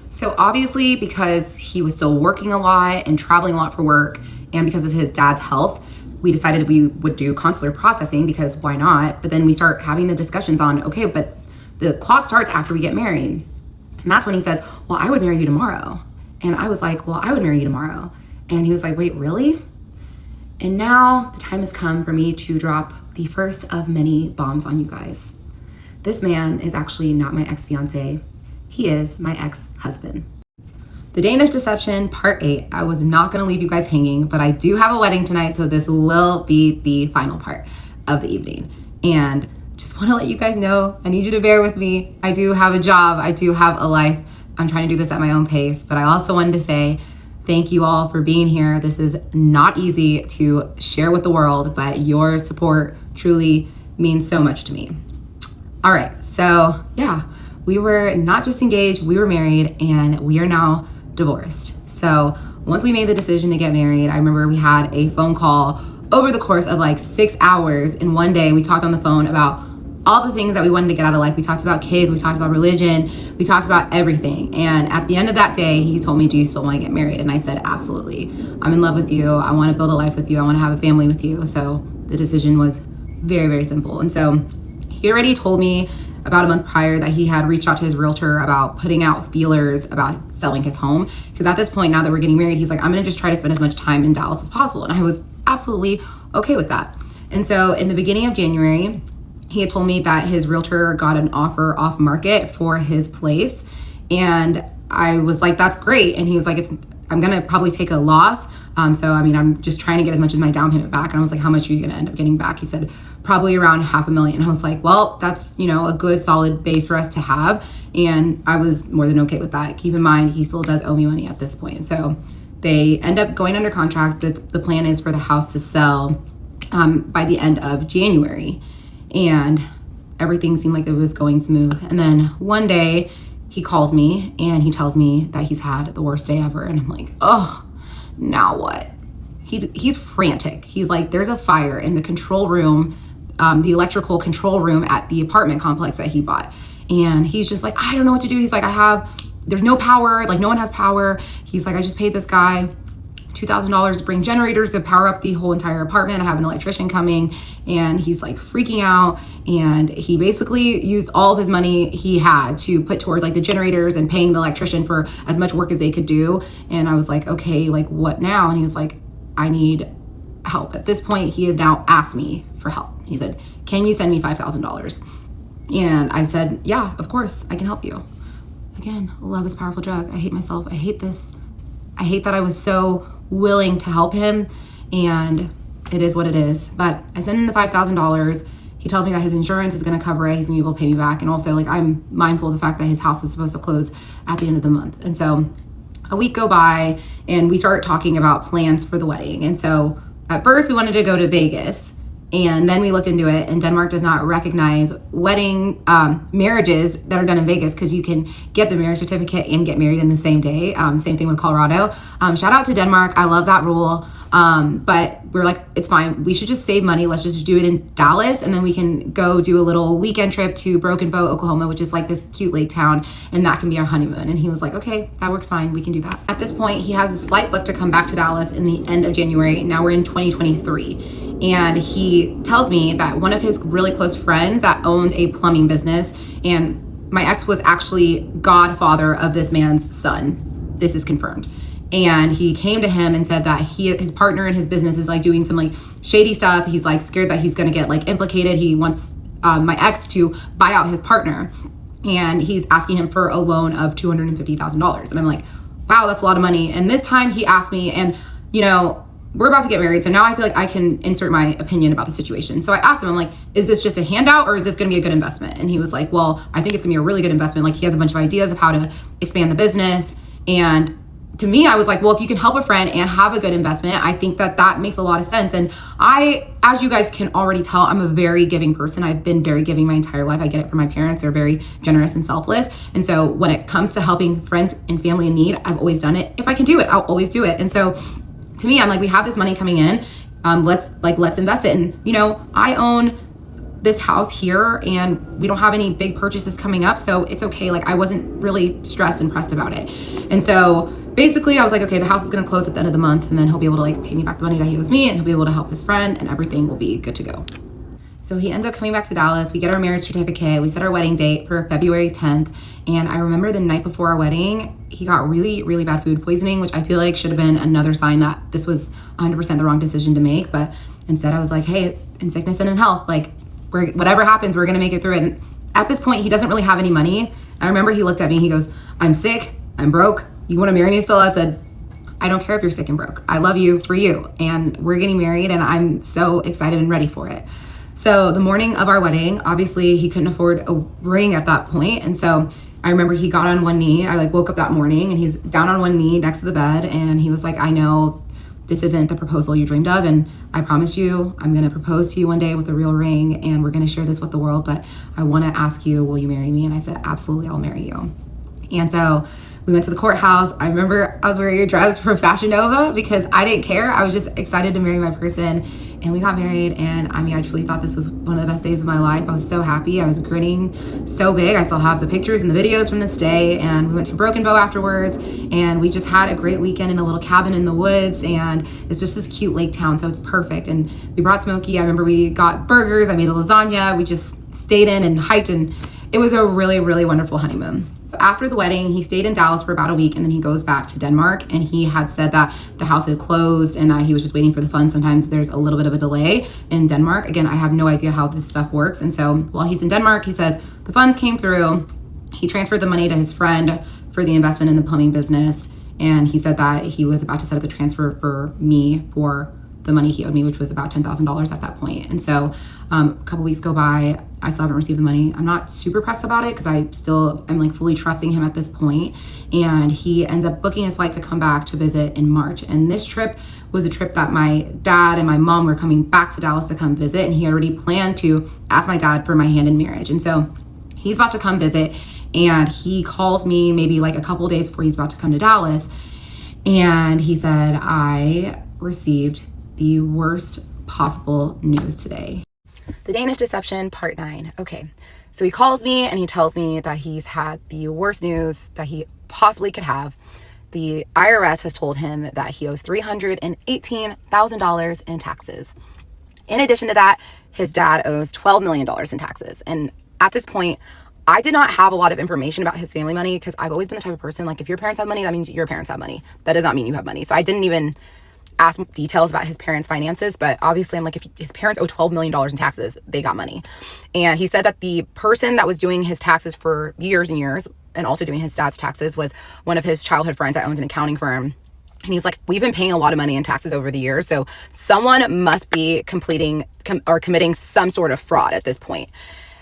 So obviously, because he was still working a lot and traveling a lot for work, and because of his dad's health, we decided we would do consular processing, because why not? But then we start having the discussions on, okay, but the clock starts after we get married. And that's when he says, well, I would marry you tomorrow. And I was like, well, I would marry you tomorrow. And he was like, wait, really? And now the time has come for me to drop the first of many bombs on you guys. This man is actually not my ex-fiance. He is my ex-husband. The Danish Deception, part 8. I was not gonna leave you guys hanging, but I do have a wedding tonight, so this will be the final part of the evening. And just wanna let you guys know, I need you to bear with me. I do have a job, I do have a life. I'm trying to do this at my own pace, but I also wanted to say thank you all for being here. This is not easy to share with the world, but your support truly means so much to me. All right, so yeah, we were not just engaged, we were married, and we are now divorced. So once we made the decision to get married, I remember we had a phone call over the course of like 6 hours. In one day, we talked on the phone about all the things that we wanted to get out of life. We talked about kids, we talked about religion, we talked about everything. And at the end of that day, he told me, do you still want to get married? And I said, absolutely. I'm in love with you. I want to build a life with you. I want to have a family with you. So the decision was very, very simple. And so he already told me about a month prior that he had reached out to his realtor about putting out feelers about selling his home. Because at this point, now that we're getting married, he's like, I'm gonna just try to spend as much time in Dallas as possible. And I was absolutely okay with that. And so in the beginning of January, he had told me that his realtor got an offer off market for his place. And I was like, that's great. And he was like, I'm gonna probably take a loss. So I mean, I'm just trying to get as much as my down payment back. And I was like, how much are you gonna end up getting back? He said, probably around $500,000. I was like, well, that's, a good solid base for us to have. And I was more than okay with that. Keep in mind, he still does owe me money at this point. So they end up going under contract. The plan is for the house to sell by the end of January. And everything seemed like it was going smooth. And then one day he calls me and he tells me that he's had the worst day ever. And I'm like, oh, now what? He's frantic. He's like, there's a fire in the control room, the electrical control room at the apartment complex that he bought. And he's just like, I don't know what to do. He's like, there's no power. Like, no one has power. He's like, I just paid this guy $2,000 to bring generators to power up the whole entire apartment. I have an electrician coming. And he's like freaking out. And he basically used all of his money he had to put towards like the generators and paying the electrician for as much work as they could do. And I was like, okay, like what now? And he was like, I need help. At this point, he has now asked me for help. He said, can you send me $5,000? And I said, yeah, of course, I can help you. Again, love is a powerful drug. I hate myself. I hate this. I hate that I was so willing to help him, and it is what it is. But I sent him the $5,000. He tells me that his insurance is going to cover it. He's going to be able to pay me back. And also, like, I'm mindful of the fact that his house is supposed to close at the end of the month. And so a week go by and we start talking about plans for the wedding. And so at first we wanted to go to Vegas, and then we looked into it, and Denmark does not recognize wedding marriages that are done in Vegas, because you can get the marriage certificate and get married in the same day. Same thing with Colorado. Shout out to Denmark. I love that rule. But we're like, it's fine. We should just save money. Let's just do it in Dallas. And then we can go do a little weekend trip to Broken Bow, Oklahoma, which is like this cute lake town. And that can be our honeymoon. And he was like, okay, that works fine. We can do that. At this point, he has his flight booked to come back to Dallas in the end of January. Now we're in 2023. And he tells me that one of his really close friends that owns a plumbing business, and my ex was actually godfather of this man's son. This is confirmed. And he came to him and said that his partner in his business is like doing some like shady stuff. He's like scared that he's gonna get like implicated. He wants my ex to buy out his partner, and he's asking him for a loan of $250,000. And I'm like, wow, that's a lot of money. And this time he asked me, and we're about to get married. So now I feel like I can insert my opinion about the situation. So I asked him, I'm like, is this just a handout or is this going to be a good investment? And he was like, well, I think it's gonna be a really good investment. Like he has a bunch of ideas of how to expand the business. And to me, I was like, well, if you can help a friend and have a good investment, I think that makes a lot of sense. And as you guys can already tell, I'm a very giving person. I've been very giving my entire life. I get it from my parents. They're very generous and selfless. And so when it comes to helping friends and family in need, I've always done it. If I can do it, I'll always do it. And so to me, I'm like, we have this money coming in. Let's invest it. And I own this house here and we don't have any big purchases coming up. So it's okay. Like I wasn't really stressed and pressed about it. And so basically I was like, okay, the house is going to close at the end of the month and then he'll be able to like pay me back the money that he owes me and he'll be able to help his friend and everything will be good to go. So he ends up coming back to Dallas. We get our marriage certificate. We set our wedding date for February 10th. And I remember the night before our wedding, he got really, really bad food poisoning, which I feel like should have been another sign that this was 100% the wrong decision to make. But instead I was like, hey, in sickness and in health, like whatever happens, we're going to make it through it. And at this point, he doesn't really have any money. I remember he looked at me, he goes, I'm sick, I'm broke. You want to marry me still? I said, I don't care if you're sick and broke. I love you for you. And we're getting married and I'm so excited and ready for it. So the morning of our wedding, obviously he couldn't afford a ring at that point. And so I remember he got on one knee. I like woke up that morning and he's down on one knee next to the bed. And he was like, I know this isn't the proposal you dreamed of. And I promise you, I'm going to propose to you one day with a real ring and we're going to share this with the world. But I want to ask you, will you marry me? And I said, absolutely, I'll marry you. And so we went to the courthouse. I remember I was wearing a dress from Fashion Nova because I didn't care. I was just excited to marry my person. And we got married. And I mean, I truly thought this was one of the best days of my life. I was so happy. I was grinning so big. I still have the pictures and the videos from this day. And we went to Broken Bow afterwards. And we just had a great weekend in a little cabin in the woods. And it's just this cute lake town. So it's perfect. And we brought Smokey. I remember we got burgers. I made a lasagna. We just stayed in and hiked. And it was a really, really wonderful honeymoon. After the wedding, he stayed in Dallas for about a week and then he goes back to Denmark, and he had said that the house had closed and that he was just waiting for the funds. Sometimes there's a little bit of a delay in Denmark. Again, I have no idea how this stuff works. And so while he's in Denmark, he says the funds came through. He transferred the money to his friend for the investment in the plumbing business. And he said that he was about to set up a transfer for me for the money he owed me, which was about $10,000 at that point. And so a couple weeks go by, I still haven't received the money. I'm not super pressed about it because I still am like fully trusting him at this point. And he ends up booking his flight to come back to visit in March. And this trip was a trip that my dad and my mom were coming back to Dallas to come visit. And he already planned to ask my dad for my hand in marriage. And so he's about to come visit and he calls me maybe like a couple days before he's about to come to Dallas. And he said, I received the worst possible news today. The Danish Deception, part 9. Okay, so he calls me and he tells me that he's had the worst news that he possibly could have. The IRS has told him that he owes $318,000 in taxes. In addition to that, his dad owes $12 million in taxes. And at this point, I did not have a lot of information about his family money because I've always been the type of person, like if your parents have money, that means your parents have money. That does not mean you have money. So I didn't even ask details about his parents' finances, but obviously I'm like, if his parents owe $12 million in taxes, they got money. And he said that the person that was doing his taxes for years and years and also doing his dad's taxes was one of his childhood friends that owns an accounting firm. And he's like, we've been paying a lot of money in taxes over the years, so someone must be committing some sort of fraud at this point.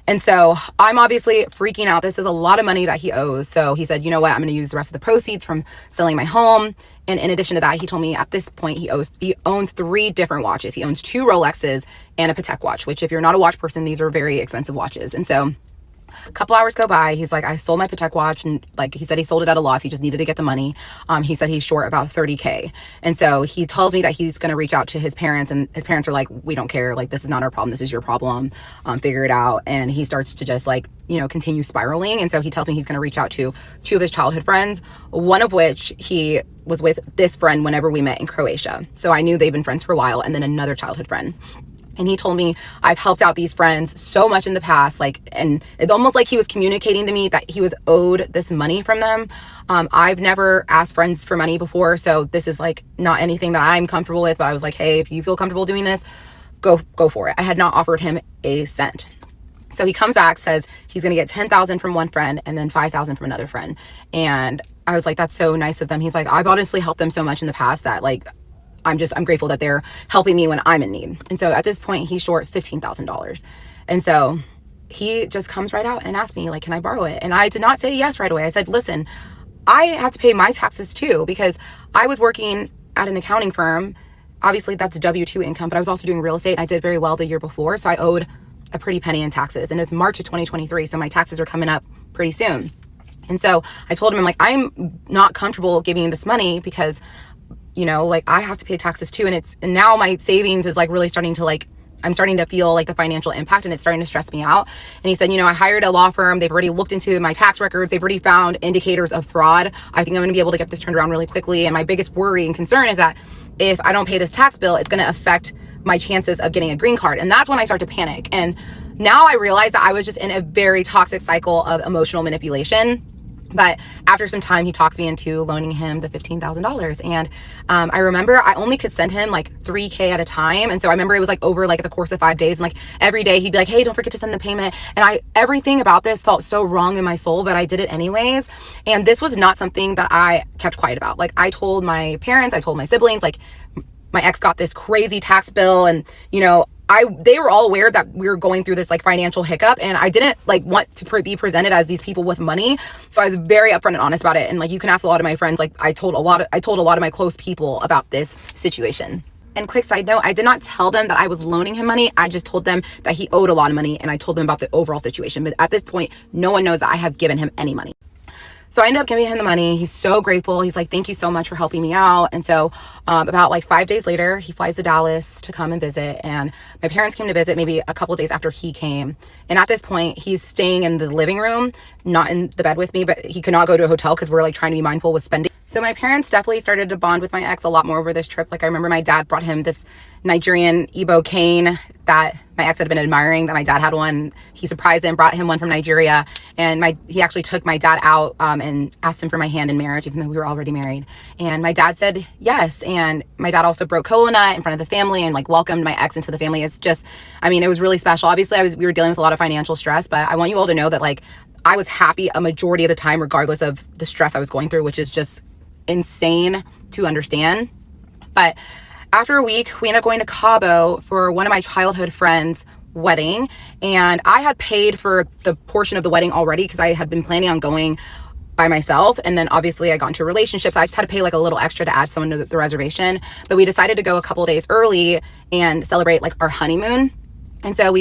And so I'm obviously freaking out. This is a lot of money that he owes. So he said, you know what, I'm going to use the rest of the proceeds from selling my home. And in addition to that, he told me at this point, he owns 3 different watches. He owns 2 Rolexes and a Patek watch, which if you're not a watch person, these are very expensive watches. And so a couple hours go by. He's like, I sold my Patek watch. And like he said, he sold it at a loss. He just needed to get the money. He said he's short about $30K. And so he tells me that he's going to reach out to his parents, and his parents are like, we don't care. Like, this is not our problem. This is your problem. Figure it out. And he starts to just like, continue spiraling. And so he tells me he's going to reach out to 2 of his childhood friends, one of which he was with this friend whenever we met in Croatia. So I knew they've been friends for a while, and then another childhood friend. And he told me, I've helped out these friends so much in the past, and it's almost like he was communicating to me that he was owed this money from them. I've never asked friends for money before, so this is like not anything that I'm comfortable with, but I was like, hey, if you feel comfortable doing this, go for it. I had not offered him a cent. So he comes back, says he's going to get $10,000 from one friend and then $5,000 from another friend. And I was like, that's so nice of them. He's like, I've honestly helped them so much in the past that like, I'm grateful that they're helping me when I'm in need. And so at this point, he's short $15,000. And so he just comes right out and asks me, like, can I borrow it? And I did not say yes right away. I said, listen, I have to pay my taxes too, because I was working at an accounting firm. Obviously that's W-2 income, but I was also doing real estate. And I did very well the year before. So I owed a pretty penny in taxes, and it's March of 2023. So my taxes are coming up pretty soon. And so I told him, I'm like, I'm not comfortable giving you this money because, you know, like I have to pay taxes too. And now my savings is like really starting to like, I'm starting to feel like the financial impact, and it's starting to stress me out. And he said, you know, I hired a law firm. They've already looked into my tax records. They've already found indicators of fraud. I think I'm going to be able to get this turned around really quickly. And my biggest worry and concern is that if I don't pay this tax bill, it's going to affect my chances of getting a green card. And that's when I start to panic. And now I realize that I was just in a very toxic cycle of emotional manipulation. But after some time, he talks me into loaning him the $15,000. And I remember I only could send him like $3K at a time. And so I remember it was like over like the course of 5 days. And like every day he'd be like, hey, don't forget to send the payment. And everything about this felt so wrong in my soul, but I did it anyways. And this was not something that I kept quiet about. Like I told my parents, I told my siblings, like my ex got this crazy tax bill, and you know, they were all aware that we were going through this like financial hiccup, and I didn't like want to be presented as these people with money. So I was very upfront and honest about it. And like, you can ask a lot of my friends, like I told a lot of my close people about this situation. And quick side note, I did not tell them that I was loaning him money. I just told them that he owed a lot of money, and I told them about the overall situation. But at this point, no one knows that I have given him any money. So I ended up giving him the money. He's so grateful. He's like, thank you so much for helping me out. And so about like 5 days later, he flies to Dallas to come and visit. And my parents came to visit maybe a couple of days after he came. And at this point, he's staying in the living room, not in the bed with me, but he could not go to a hotel because we're like trying to be mindful with spending. So my parents definitely started to bond with my ex a lot more over this trip. Like I remember my dad brought him this Nigerian Igbo cane that my ex had been admiring, that my dad had one. He surprised him, brought him one from Nigeria. And he actually took my dad out and asked him for my hand in marriage, even though we were already married. And my dad said yes. And my dad also broke coconut in front of the family and like welcomed my ex into the family. It's just, I mean, it was really special. Obviously we were dealing with a lot of financial stress, but I want you all to know that like I was happy a majority of the time, regardless of the stress I was going through, which is just insane to understand. But after a week, we ended up going to Cabo for one of my childhood friends' wedding. And I had paid for the portion of the wedding already because I had been planning on going by myself. And then obviously I got into a relationship, so I just had to pay like a little extra to add someone to the reservation. But we decided to go a couple of days early and celebrate like our honeymoon. And so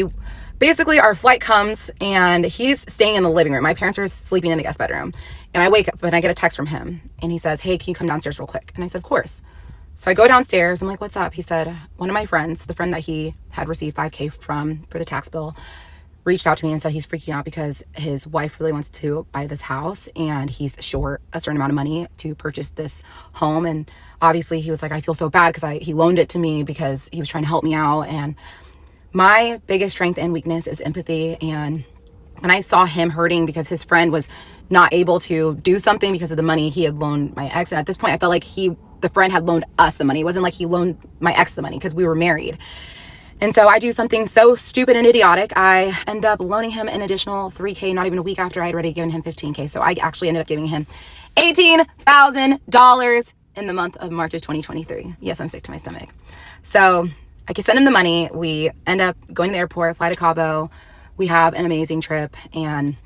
basically our flight comes and he's staying in the living room. My parents are sleeping in the guest bedroom. And I wake up and I get a text from him. And he says, hey, can you come downstairs real quick? And I said, of course. So I go downstairs. I'm like, what's up? He said, one of my friends, the friend that he had received $5K from for the tax bill, reached out to me and said he's freaking out because his wife really wants to buy this house and he's short a certain amount of money to purchase this home. And obviously he was like, I feel so bad because he loaned it to me because he was trying to help me out. And my biggest strength and weakness is empathy. And when I saw him hurting because his friend was not able to do something because of the money he had loaned my ex, and at this point I felt like the friend had loaned us the money. It wasn't like he loaned my ex the money because we were married. And so I do something so stupid and idiotic. I end up loaning him an additional $3K, not even a week after I had already given him $15K. So I actually ended up giving him $18,000 in the month of March of 2023. Yes, I'm sick to my stomach. So I can send him the money. We end up going to the airport, fly to Cabo. We have an amazing trip. And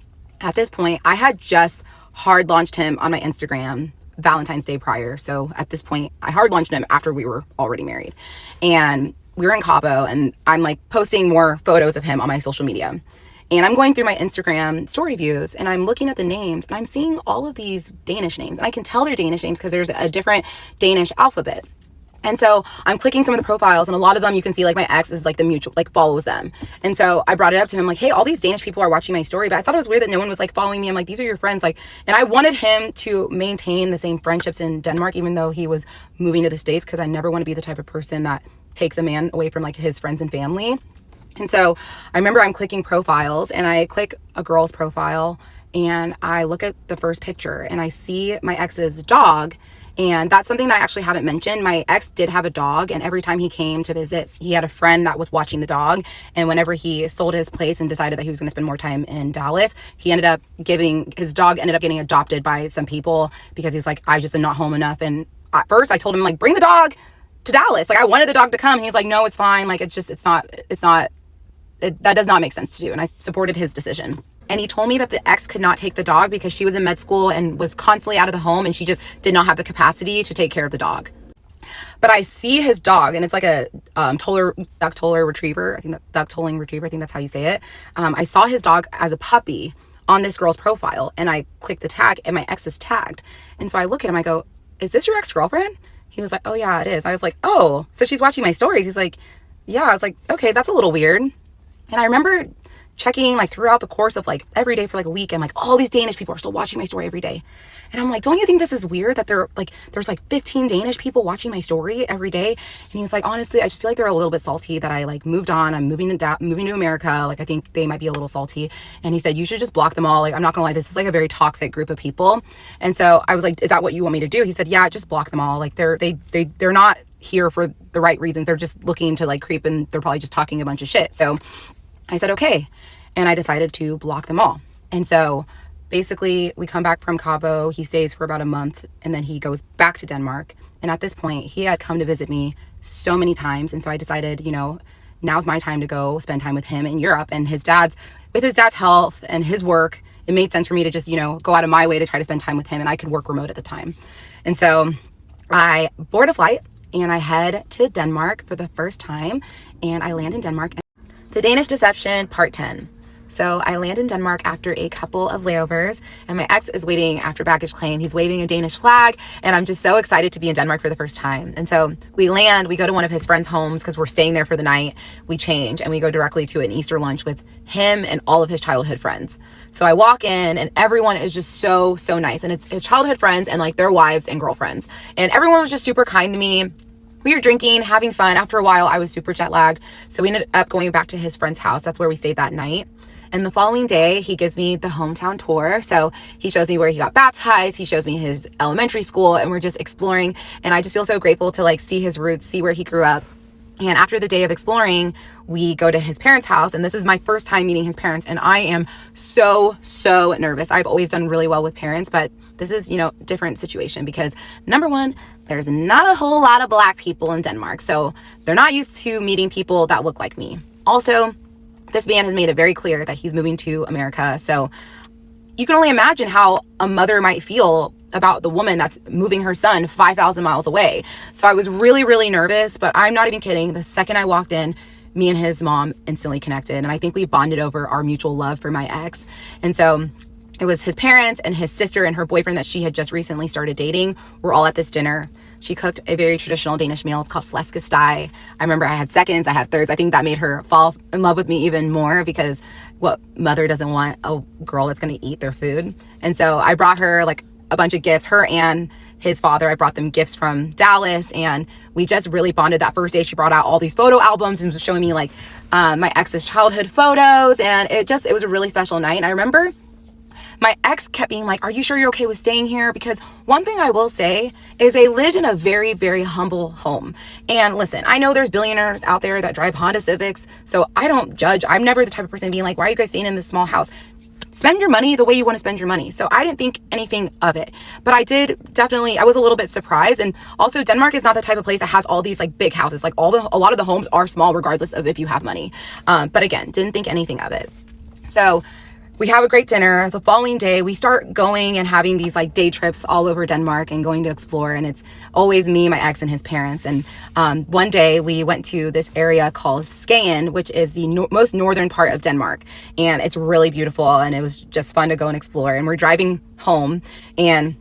at this point, I had just hard launched him on my Instagram Valentine's Day prior. So at this point, I hard launched him after we were already married. And we were in Cabo and I'm like posting more photos of him on my social media. And I'm going through my Instagram story views and I'm looking at the names and I'm seeing all of these Danish names. And I can tell they're Danish names because there's a different Danish alphabet. And so I'm clicking some of the profiles and a lot of them you can see like my ex is like the mutual, like follows them. And so I brought it up to him like, hey, all these Danish people are watching my story, but I thought it was weird that no one was like following me. I'm like, these are your friends. Like, and I wanted him to maintain the same friendships in Denmark, even though he was moving to the States, because I never want to be the type of person that takes a man away from like his friends and family. And so I remember I'm clicking profiles and I click a girl's profile and I look at the first picture and I see my ex's dog. And that's something that I actually haven't mentioned. My ex did have a dog, and every time he came to visit, he had a friend that was watching the dog. And whenever he sold his place and decided that he was going to spend more time in Dallas, his dog ended up getting adopted by some people because he's like, I just am not home enough. And at first I told him like, bring the dog, to Dallas. Like, I wanted the dog to come. He's like, no, it's fine. Like, that does not make sense to do. And I supported his decision. And he told me that the ex could not take the dog because she was in med school and was constantly out of the home, and she just did not have the capacity to take care of the dog. But I see his dog, and it's like a duck-tolling retriever. I think that's how you say it. I saw his dog as a puppy on this girl's profile, and I clicked the tag, and my ex is tagged. And so I look at him, I go, is this your ex-girlfriend? He was like, oh yeah, it is. I was like, oh, so she's watching my stories. He's like, yeah. I was like, okay, that's a little weird. And I remember checking like throughout the course of like every day for like a week, and like all these Danish people are still watching my story every day. And I'm like, don't you think this is weird that there's like 15 Danish people watching my story every day? And he was like, honestly, I just feel like they're a little bit salty that I like moved on. I'm moving to America. Like, I think they might be a little salty. And he said, you should just block them all. Like, I'm not gonna lie, this is like a very toxic group of people. And so I was like, is that what you want me to do? He said, yeah, just block them all. Like, they're not here for the right reasons. They're just looking to like creep, and they're probably just talking a bunch of shit. So I said, okay. And I decided to block them all. And so basically we come back from Cabo, he stays for about a month, and then he goes back to Denmark. And at this point he had come to visit me so many times. And so I decided, you know, now's my time to go spend time with him in Europe. And with his dad's health and his work, it made sense for me to just, you know, go out of my way to try to spend time with him. And I could work remote at the time. And so I board a flight and I head to Denmark for the first time, and I land in Denmark. The Danish Deception, part 10. So I land in Denmark after a couple of layovers, and my ex is waiting after baggage claim. He's waving a Danish flag, and I'm just so excited to be in Denmark for the first time. And so we land, we go to one of his friends' homes because we're staying there for the night. We change and we go directly to an Easter lunch with him and all of his childhood friends. So I walk in and everyone is just so nice. And it's his childhood friends and like their wives and girlfriends. And everyone was just super kind to me. We were drinking, having fun. After a while, I was super jet lagged. So we ended up going back to his friend's house. That's where we stayed that night. And the following day, he gives me the hometown tour. So he shows me where he got baptized. He shows me his elementary school, and we're just exploring. And I just feel so grateful to like see his roots, see where he grew up. And after the day of exploring, we go to his parents' house. And this is my first time meeting his parents. And I am so nervous. I've always done really well with parents, but this is, you know, different situation because number one, there's not a whole lot of Black people in Denmark. So they're not used to meeting people that look like me. Also, this man has made it very clear that he's moving to America. So you can only imagine how a mother might feel about the woman that's moving her son 5,000 miles away. So I was really nervous, but I'm not even kidding. The second I walked in, me and his mom instantly connected. And I think we bonded over our mutual love for my ex. And so it was his parents and his sister and her boyfriend that she had just recently started dating were all at this dinner. She cooked a very traditional Danish meal. It's called flæskesteg. I remember I had seconds, I had thirds. I think that made her fall in love with me even more because what mother doesn't want a girl that's going to eat their food? And so I brought her like a bunch of gifts, her and his father. I brought them gifts from Dallas, and we just really bonded that first day. She brought out all these photo albums and was showing me like my ex's childhood photos. And it was a really special night. And I remember my ex kept being like, are you sure you're okay with staying here? Because one thing I will say is they lived in a very humble home. And listen, I know there's billionaires out there that drive Honda Civics, so I don't judge. I'm never the type of person being like, why are you guys staying in this small house? Spend your money the way you want to spend your money. So I didn't think anything of it. But I was a little bit surprised. And also Denmark is not the type of place that has all these like big houses. Like a lot of the homes are small regardless of if you have money. But again, didn't think anything of it. So we have a great dinner. The following day, we start going and having these like day trips all over Denmark and going to explore. And it's always me, my ex, and his parents. And one day we went to this area called Skagen, which is the most northern part of Denmark. And it's really beautiful. And it was just fun to go and explore. And we're driving home, and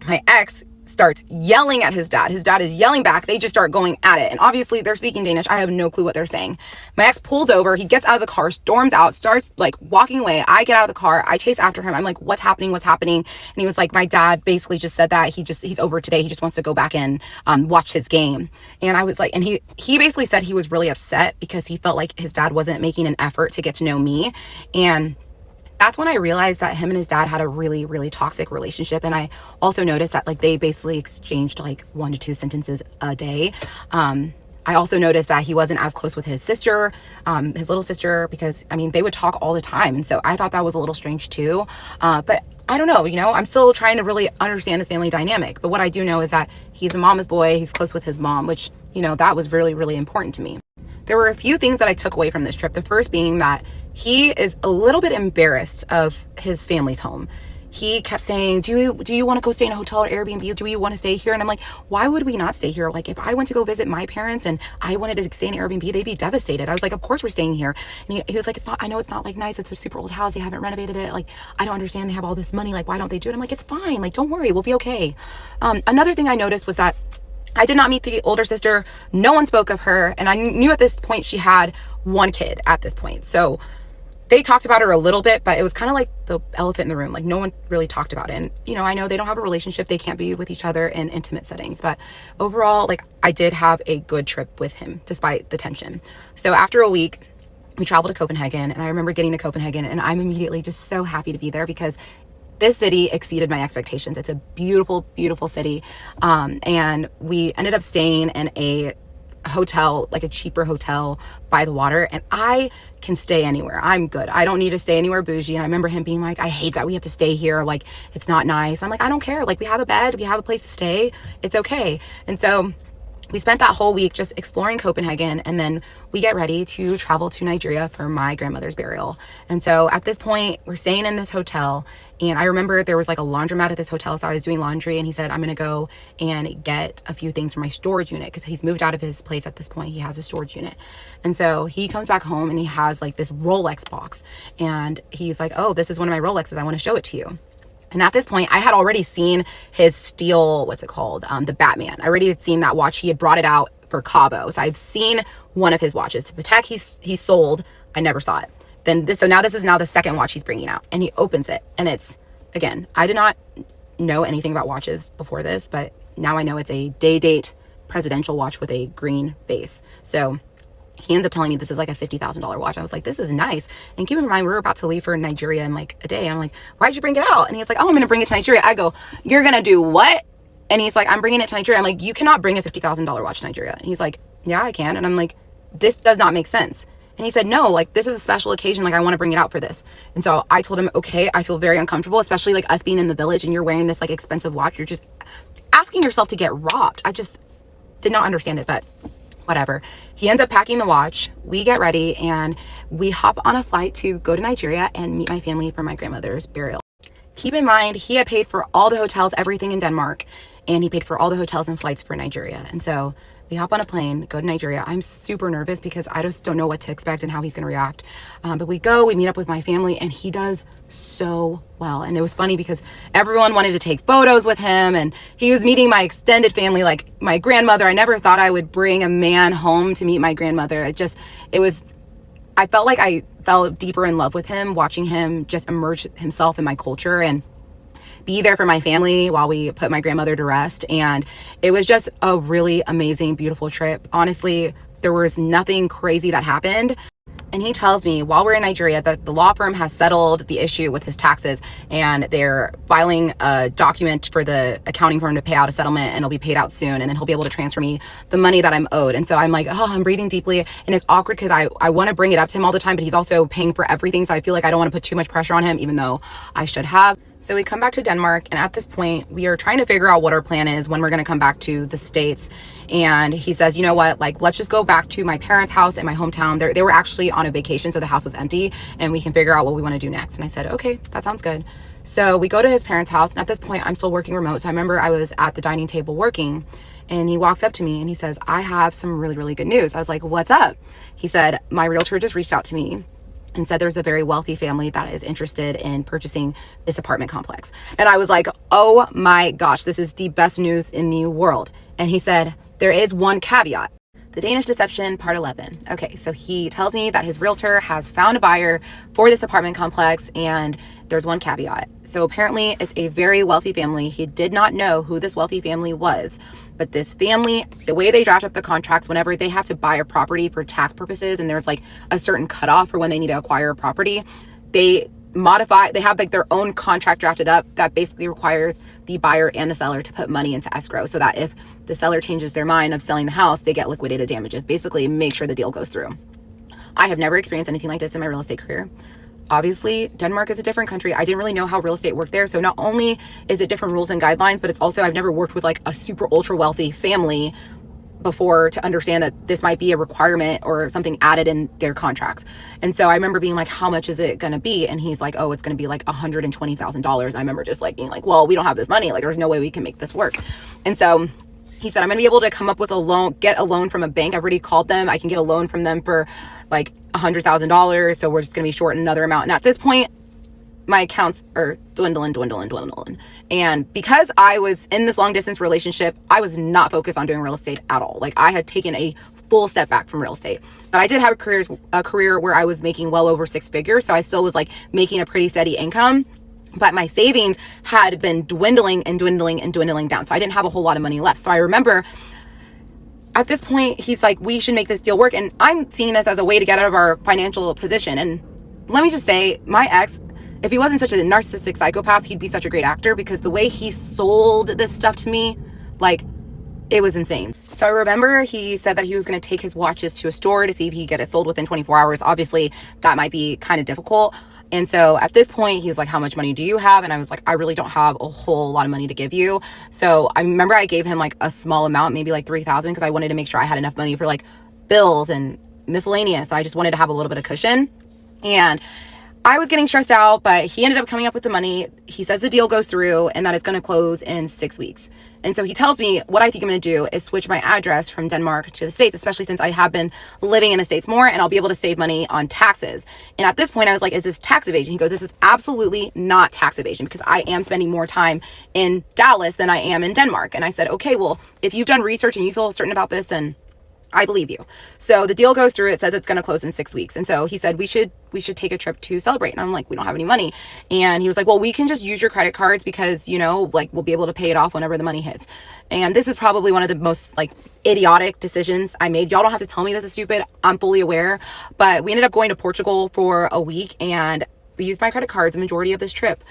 my ex starts yelling at his dad. His dad is yelling back. They just start going at it. And obviously they're speaking Danish. I have no clue what they're saying. My ex pulls over. He gets out of the car, storms out, starts like walking away. I get out of the car. I chase after him. I'm like, what's happening? And he was like, my dad basically just said that he's over today. He just wants to go back and watch his game. And I was like, and he basically said he was really upset because he felt like his dad wasn't making an effort to get to know me. And that's when I realized that him and his dad had a really toxic relationship. And I also noticed that like they basically exchanged like 1 to 2 sentences a day. I also noticed that he wasn't as close with his sister, his little sister, because I mean, they would talk all the time. And so I thought that was a little strange too. But I don't know, I'm still trying to really understand this family dynamic. But what I do know is that he's a mama's boy. He's close with his mom, which, that was really, really important to me. There were a few things that I took away from this trip. The first being that he is a little bit embarrassed of his family's home. He kept saying, do you want to go stay in a hotel or Airbnb? Do you want to stay here? And I'm like, why would we not stay here? Like, if I went to go visit my parents and I wanted to stay in Airbnb, they'd be devastated. I was like, of course we're staying here. And he was like, I know it's not like nice. It's a super old house. They haven't renovated it. Like, I don't understand. They have all this money. Like, why don't they do it? I'm like, it's fine. Like, don't worry. We'll be okay. Another thing I noticed was that I did not meet the older sister. No one spoke of her. And I knew at this point she had one kid at this point. So they talked about her a little bit, but it was kind of like the elephant in the room. Like, no one really talked about it. And, I know they don't have a relationship. They can't be with each other in intimate settings. But overall, like, I did have a good trip with him, despite the tension. So after a week, we traveled to Copenhagen. And I remember getting to Copenhagen, and I'm immediately just so happy to be there because this city exceeded my expectations. It's a beautiful, beautiful city. And we ended up staying in a hotel, like a cheaper hotel by the water, and I can stay anywhere. I'm good. I don't need to stay anywhere bougie. And I remember him being like, I hate that we have to stay here. Like, it's not nice. I'm like, I don't care. Like, we have a bed, we have a place to stay. It's okay. And so we spent that whole week just exploring Copenhagen, and then we get ready to travel to Nigeria for my grandmother's burial. And so at this point, we're staying in this hotel, and I remember there was like a laundromat at this hotel, so I was doing laundry, and he said, I'm gonna go and get a few things for my storage unit, because he's moved out of his place at this point. He has a storage unit. And so he comes back home, and he has like this Rolex box, and he's like, oh, this is one of my Rolexes. I want to show it to you. And at this point, I had already seen his steel, what's it called? The Batman. I already had seen that watch. He had brought it out for Cabo. So I've seen one of his watches. To Patek, he sold. I never saw it. So now this is the second watch he's bringing out. And he opens it. And it's, again, I did not know anything about watches before this, but now I know it's a day-date presidential watch with a green base. So he ends up telling me this is like a $50,000 watch. I was like, this is nice. And keep in mind, we were about to leave for Nigeria in like a day. I'm like, why'd you bring it out? And he's like, oh, I'm going to bring it to Nigeria. I go, you're going to do what? And he's like, I'm bringing it to Nigeria. I'm like, you cannot bring a $50,000 watch to Nigeria. And he's like, yeah, I can. And I'm like, this does not make sense. And he said, no, like, this is a special occasion. Like, I want to bring it out for this. And so I told him, okay, I feel very uncomfortable, especially like us being in the village and you're wearing this like expensive watch. You're just asking yourself to get robbed. I just did not understand it, but whatever. He ends up packing the watch. We get ready and we hop on a flight to go to Nigeria and meet my family for my grandmother's burial. Keep in mind, he had paid for all the hotels, everything in Denmark, and he paid for all the hotels and flights for Nigeria. And so we hop on a plane, go to Nigeria. I'm super nervous because I just don't know what to expect and how he's going to react. But we meet up with my family, and he does so well. And it was funny because everyone wanted to take photos with him, and he was meeting my extended family, like my grandmother. I never thought I would bring a man home to meet my grandmother. I felt like I fell deeper in love with him, watching him just immerse himself in my culture and be there for my family while we put my grandmother to rest. And it was just a really amazing, beautiful trip. Honestly, there was nothing crazy that happened. And he tells me while we're in Nigeria that the law firm has settled the issue with his taxes, and they're filing a document for the accounting firm to pay out a settlement, and it'll be paid out soon. And then he'll be able to transfer me the money that I'm owed. And so I'm like, oh, I'm breathing deeply. And it's awkward because I want to bring it up to him all the time, but he's also paying for everything. So I feel like I don't want to put too much pressure on him, even though I should have. So we come back to Denmark, and at this point, we are trying to figure out what our plan is when we're going to come back to the States. And he says, you know what, like, let's just go back to my parents' house in my hometown. They were actually on a vacation, so the house was empty, and we can figure out what we want to do next. And I said, okay, that sounds good. So we go to his parents' house, and at this point, I'm still working remote. So I remember I was at the dining table working, and he walks up to me, and he says, I have some really, really good news. I was like, what's up? He said, my realtor just reached out to me and said there's a very wealthy family that is interested in purchasing this apartment complex. And I was like, oh my gosh, this is the best news in the world. And he said, there is one caveat. The Danish Deception, part 11. Okay, so he tells me that his realtor has found a buyer for this apartment complex, and there's one caveat. So apparently it's a very wealthy family. He did not know who this wealthy family was, but this family, the way they draft up the contracts, whenever they have to buy a property for tax purposes, and there's like a certain cutoff for when they need to acquire a property, they they have like their own contract drafted up that basically requires the buyer and the seller to put money into escrow so that if the seller changes their mind of selling the house, they get liquidated damages. Basically make sure the deal goes through. I have never experienced anything like this in my real estate career. Obviously, Denmark is a different country. I didn't really know how real estate worked there. So not only is it different rules and guidelines, but it's also, I've never worked with like a super ultra wealthy family before to understand that this might be a requirement or something added in their contracts. And so I remember being like, how much is it going to be? And he's like, oh, it's going to be like $120,000. I remember just like being like, well, we don't have this money. Like, there's no way we can make this work. And so he said, I'm going to be able to come up with a loan, get a loan from a bank. I've already called them. I can get a loan from them for like $100,000. So we're just going to be short another amount. And at this point, my accounts are dwindling. And because I was in this long distance relationship, I was not focused on doing real estate at all. Like, I had taken a full step back from real estate, but I did have a career where I was making well over 6 figures. So I still was like making a pretty steady income, but my savings had been dwindling down. So I didn't have a whole lot of money left. So I remember at this point, he's like, we should make this deal work. And I'm seeing this as a way to get out of our financial position. And let me just say, my ex, if he wasn't such a narcissistic psychopath, he'd be such a great actor, because the way he sold this stuff to me, like, it was insane. So I remember he said that he was going to take his watches to a store to see if he could get it sold within 24 hours. Obviously, that might be kind of difficult. And so at this point, he's like, how much money do you have? And I was like, I really don't have a whole lot of money to give you. So I remember I gave him like a small amount, maybe like $3,000, because I wanted to make sure I had enough money for like bills and miscellaneous. I just wanted to have a little bit of cushion. And I was getting stressed out, but he ended up coming up with the money. He says the deal goes through and that it's going to close in 6 weeks. And so he tells me what I think I'm going to do is switch my address from Denmark to the States, especially since I have been living in the States more, and I'll be able to save money on taxes. And at this point, I was like, is this tax evasion? He goes, this is absolutely not tax evasion, because I am spending more time in Dallas than I am in Denmark. And I said, okay, well, if you've done research and you feel certain about this, then I believe you. So the deal goes through. It says it's going to close in 6 weeks. And so he said, we should take a trip to celebrate. And I'm like, we don't have any money. And he was like, well, we can just use your credit cards because, you know, like, we'll be able to pay it off whenever the money hits. And this is probably one of the most like idiotic decisions I made. Y'all don't have to tell me this is stupid. I'm fully aware, but we ended up going to Portugal for a week, and we used my credit cards the majority of this trip.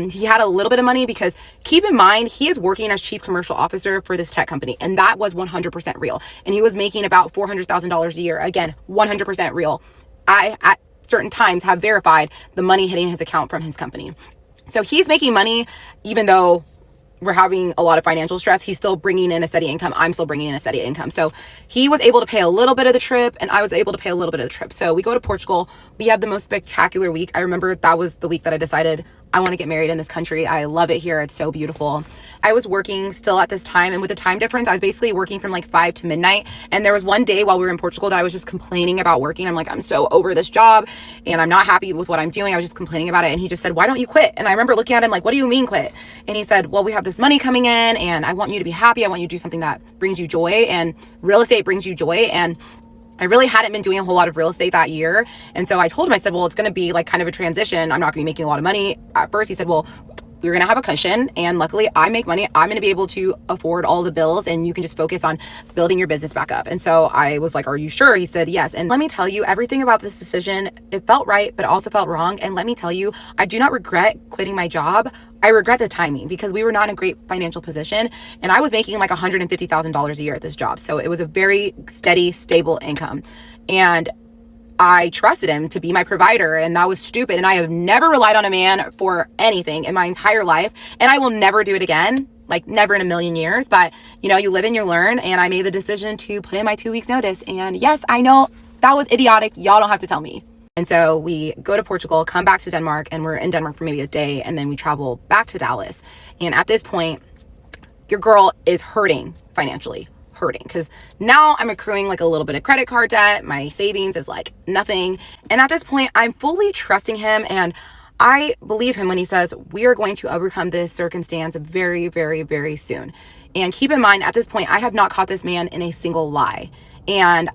He had a little bit of money because, keep in mind, he is working as chief commercial officer for this tech company, and that was 100% real. And he was making about $400,000 a year. Again, 100% real. I, at certain times, have verified the money hitting his account from his company. So he's making money, even though we're having a lot of financial stress. He's still bringing in a steady income. I'm still bringing in a steady income. So he was able to pay a little bit of the trip, and I was able to pay a little bit of the trip. So we go to Portugal. We have the most spectacular week. I remember that was the week that I decided I want to get married in this country. I love it here. It's so beautiful. I was working still at this time, and with the time difference, I was basically working from like 5 to midnight. And there was one day while we were in Portugal that I was just complaining about working. I'm like, I'm so over this job and I'm not happy with what I'm doing. I was just complaining about it. And he just said, why don't you quit? And I remember looking at him like, what do you mean quit? And he said, well, we have this money coming in and I want you to be happy. I want you to do something that brings you joy, and real estate brings you joy. And I really hadn't been doing a whole lot of real estate that year. And so I told him, I said, well, it's going to be like kind of a transition. I'm not going to be making a lot of money at first. He said, well, we're going to have a cushion, and luckily I make money. I'm going to be able to afford all the bills, and you can just focus on building your business back up. And so I was like, are you sure? He said, yes. And let me tell you, everything about this decision, it felt right, but also felt wrong. And let me tell you, I do not regret quitting my job. I regret the timing, because we were not in a great financial position, and I was making like $150,000 a year at this job. So it was a very steady, stable income. And I trusted him to be my provider, and that was stupid. And I have never relied on a man for anything in my entire life, and I will never do it again, like never in a million years. But you know, you live and you learn, and I made the decision to put in my 2 weeks notice. And yes, I know that was idiotic. Y'all don't have to tell me. And so we go to Portugal, come back to Denmark, and we're in Denmark for maybe a day, and then we travel back to Dallas. And at this point, your girl is hurting financially. Because now I'm accruing like a little bit of credit card debt. My savings is like nothing. And at this point, I'm fully trusting him, and I believe him when he says we are going to overcome this circumstance very, very, very soon. And keep in mind, at this point, I have not caught this man in a single lie. And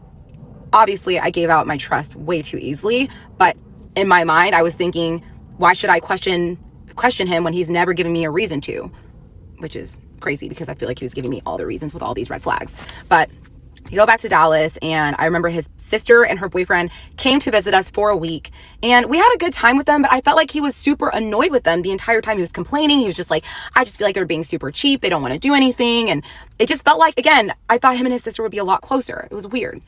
obviously, I gave out my trust way too easily. But in my mind, I was thinking, why should I question him when he's never given me a reason to? Which is crazy, because I feel like he was giving me all the reasons with all these red flags. But We go back to Dallas, and I remember his sister and her boyfriend came to visit us for a week, and we had a good time with them, but I felt like he was super annoyed with them the entire time. He was complaining. He was just like, I just feel like they're being super cheap. They don't want to do anything. And it just felt like, again, I thought him and his sister would be a lot closer. It was weird.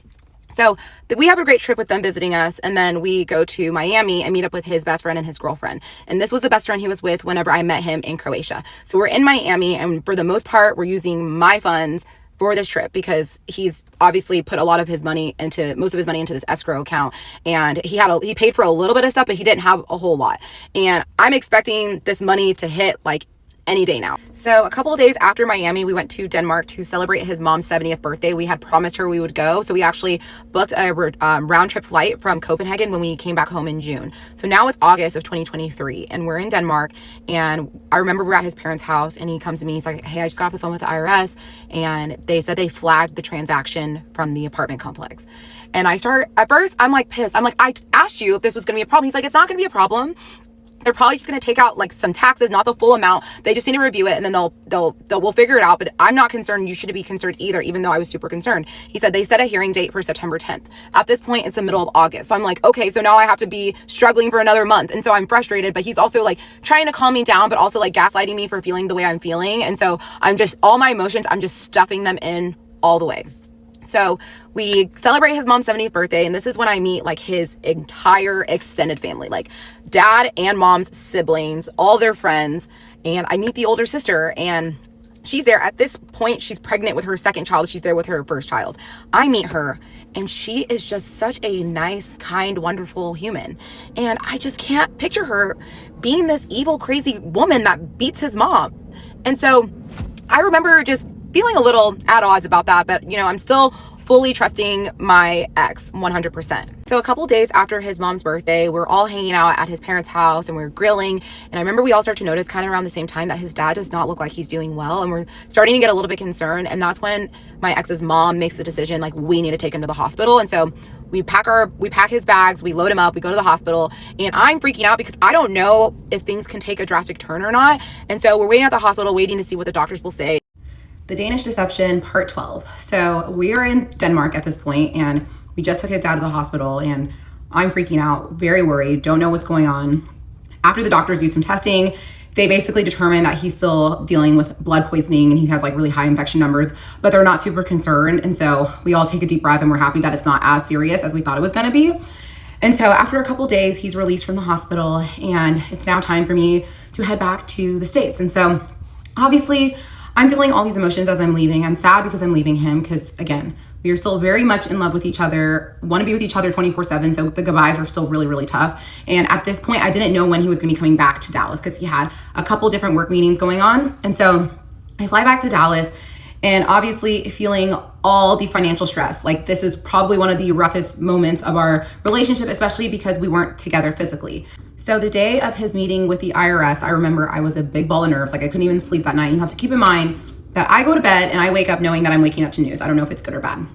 So we have a great trip with them visiting us, and then we go to Miami and meet up with his best friend and his girlfriend. And this was the best friend he was with whenever I met him in Croatia. So we're in Miami, and for the most part, we're using my funds for this trip because he's obviously put most of his money into this escrow account, and he paid for a little bit of stuff, but he didn't have a whole lot. And I'm expecting this money to hit like any day now. So a couple of days after Miami, we went to Denmark to celebrate his mom's 70th birthday. We had promised her we would go. So we actually booked a round trip flight from Copenhagen when we came back home in June. So now it's August of 2023 and we're in Denmark. And I remember we're at his parents' house and he comes to me. He's like, hey, I just got off the phone with the IRS and they said they flagged the transaction from the apartment complex. And at first I'm like pissed. I'm like, I asked you if this was going to be a problem. He's like, it's not going to be a problem. They're probably just going to take out like some taxes, not the full amount. They just need to review it and then we'll figure it out. But I'm not concerned. You shouldn't be concerned either, even though I was super concerned. He said they set a hearing date for September 10th. At this point, it's the middle of August. So I'm like, okay, so now I have to be struggling for another month. And so I'm frustrated, but he's also like trying to calm me down, but also like gaslighting me for feeling the way I'm feeling. And so all my emotions, I'm just stuffing them in all the way. So we celebrate his mom's 70th birthday, and this is when I meet like his entire extended family, like dad and mom's siblings, all their friends, and I meet the older sister, and she's there. At this point, she's pregnant with her second child. She's there with her first child. I meet her, and she is just such a nice, kind, wonderful human, and I just can't picture her being this evil, crazy woman that beats his mom. And so I remember just feeling a little at odds about that, but I'm still fully trusting my ex 100%. So a couple days after his mom's birthday, we're all hanging out at his parents' house and we're grilling. And I remember we all start to notice kind of around the same time that his dad does not look like he's doing well. And we're starting to get a little bit concerned. And that's when my ex's mom makes the decision, like, we need to take him to the hospital. And so we pack his bags, we load him up, we go to the hospital, and I'm freaking out because I don't know if things can take a drastic turn or not. And so we're waiting at the hospital, waiting to see what the doctors will say. The Danish Deception, part 12. So we are in Denmark at this point, and we just took his dad to the hospital, and I'm freaking out, very worried, don't know what's going on. After the doctors do some testing, they basically determine that he's still dealing with blood poisoning and he has like really high infection numbers, but they're not super concerned. And so we all take a deep breath and we're happy that it's not as serious as we thought it was gonna be. And so after a couple days, he's released from the hospital, and it's now time for me to head back to the States. And so obviously, I'm feeling all these emotions as I'm leaving. I'm sad because I'm leaving him because, again, we are still very much in love with each other, want to be with each other 24/7. So the goodbyes are still really, really tough. And at this point, I didn't know when he was going to be coming back to Dallas because he had a couple different work meetings going on. And so I fly back to Dallas, and obviously feeling all the financial stress. Like, this is probably one of the roughest moments of our relationship, especially because we weren't together physically. So the day of his meeting with the IRS, I remember I was a big ball of nerves. Like, I couldn't even sleep that night. You have to keep in mind that I go to bed and I wake up knowing that I'm waking up to news. I don't know if it's good or bad.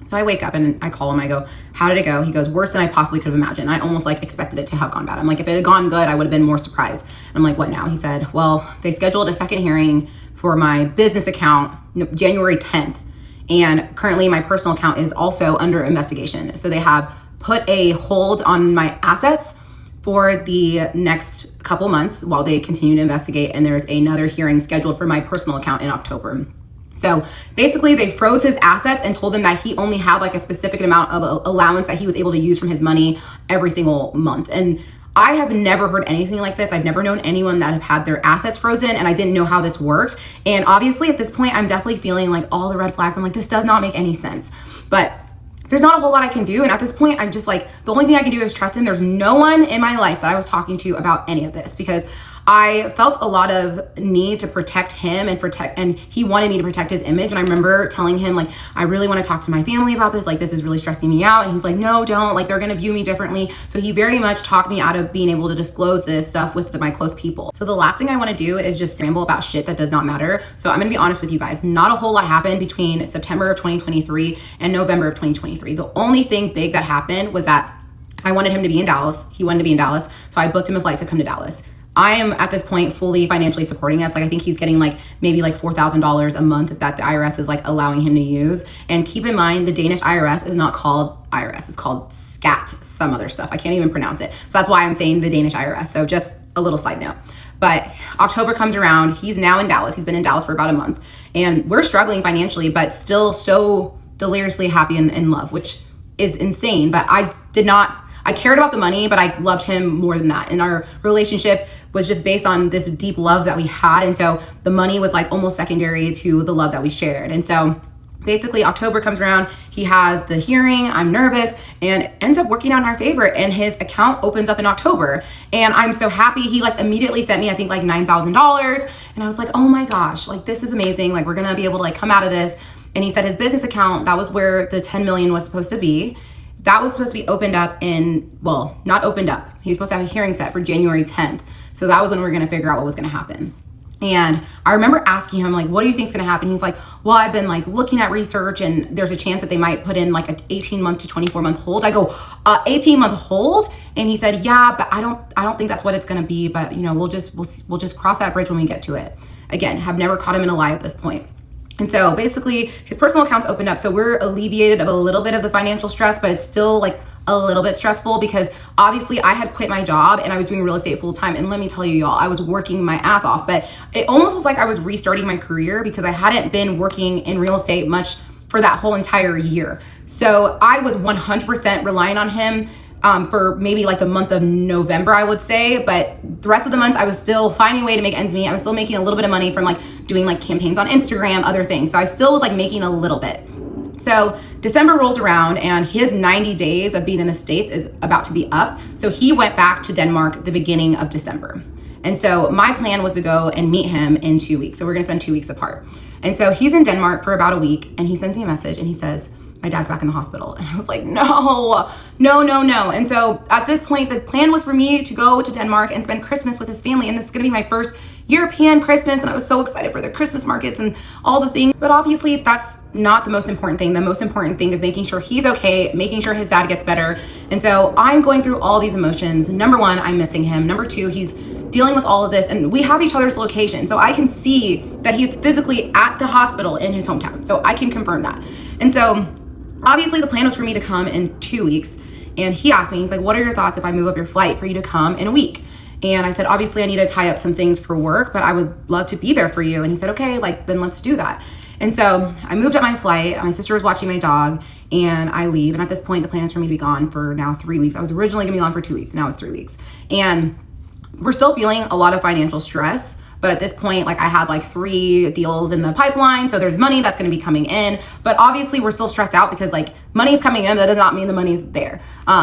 So I wake up and I call him. I go, how did it go? He goes, worse than I possibly could have imagined. I almost like expected it to have gone bad. I'm like, if it had gone good, I would have been more surprised. And I'm like, what now? He said, well, they scheduled a second hearing for my business account January 10th. And currently my personal account is also under investigation. So they have put a hold on my assets for the next couple months while they continue to investigate. And there's another hearing scheduled for my personal account in October. So basically they froze his assets and told him that he only had like a specific amount of allowance that he was able to use from his money every single month. And I have never heard anything like this. I've never known anyone that have had their assets frozen, and I didn't know how this worked. And obviously at this point, I'm definitely feeling like all the red flags. I'm like, this does not make any sense. But there's not a whole lot I can do. And at this point, I'm just like, the only thing I can do is trust him. There's no one in my life that I was talking to about any of this because I felt a lot of need to protect him and he wanted me to protect his image. And I remember telling him, like, I really want to talk to my family about this. Like, this is really stressing me out. And he's like, no, don't. Like, they're going to view me differently. So he very much talked me out of being able to disclose this stuff with my close people. So the last thing I want to do is just ramble about shit that does not matter. So I'm going to be honest with you guys. Not a whole lot happened between September of 2023 and November of 2023. The only thing big that happened was that I wanted him to be in Dallas. He wanted to be in Dallas. So I booked him a flight to come to Dallas. I am at this point fully financially supporting us. Like I think he's getting like maybe like $4,000 a month that the IRS is like allowing him to use. And keep in mind, the Danish IRS is not called IRS, it's called SCAT, some other stuff. I can't even pronounce it. So that's why I'm saying the Danish IRS. So just a little side note. But October comes around, he's now in Dallas. He's been in Dallas for about a month and we're struggling financially, but still so deliriously happy and in love, which is insane. But I cared about the money, but I loved him more than that. And our relationship was just based on this deep love that we had. And so the money was like almost secondary to the love that we shared. And so basically October comes around, he has the hearing, I'm nervous, and ends up working out in our favor. And his account opens up in October. And I'm so happy. He like immediately sent me, I think like $9,000. And I was like, oh my gosh, like this is amazing. Like we're gonna be able to like come out of this. And he said his business account, that was where the 10 million was supposed to be. That was supposed to be opened up not opened up. He was supposed to have a hearing set for January 10th. So that was when we were gonna figure out what was gonna happen. And I remember asking him, like, what do you think is gonna happen? He's like, well, I've been like looking at research and there's a chance that they might put in like an 18-month to 24-month hold. I go, 18-month hold? And he said, yeah, but I don't think that's what it's gonna be, but you know, we'll just cross that bridge when we get to it. Again, have never caught him in a lie at this point. And so basically his personal accounts opened up. So we're alleviated of a little bit of the financial stress, but it's still like a little bit stressful because obviously I had quit my job and I was doing real estate full time. And let me tell you, y'all, I was working my ass off, but it almost was like I was restarting my career because I hadn't been working in real estate much for that whole entire year. So I was 100% relying on him for maybe like the month of November, I would say. But the rest of the months I was still finding a way to make ends meet. I was still making a little bit of money from like doing like campaigns on Instagram, other things. So I still was like making a little bit. So December rolls around and his 90 days of being in the States is about to be up. So he went back to Denmark the beginning of December. And so my plan was to go and meet him in 2 weeks. So we're gonna spend 2 weeks apart. And so he's in Denmark for about a week and he sends me a message and he says, my dad's back in the hospital. And I was like, no. And so at this point, the plan was for me to go to Denmark and spend Christmas with his family. And this is gonna be my first European Christmas. And I was so excited for the Christmas markets and all the things. But obviously that's not the most important thing. The most important thing is making sure he's okay, making sure his dad gets better. And so I'm going through all these emotions. Number one, I'm missing him. Number two, he's dealing with all of this and we have each other's location. So I can see that he's physically at the hospital in his hometown. So I can confirm that. And so obviously the plan was for me to come in 2 weeks. And he asked me, he's like, what are your thoughts if I move up your flight for you to come in a week? And I said, obviously I need to tie up some things for work, but I would love to be there for you. And he said, okay, like then let's do that. And so I moved up my flight. My sister was watching my dog and I leave. And at this point, the plan is for me to be gone for now 3 weeks. I was originally gonna be gone for 2 weeks. Now it's 3 weeks. And we're still feeling a lot of financial stress. But at this point, like I had like 3 deals in the pipeline. So there's money that's gonna be coming in. But obviously we're still stressed out because like money's coming in, but that does not mean the money's there.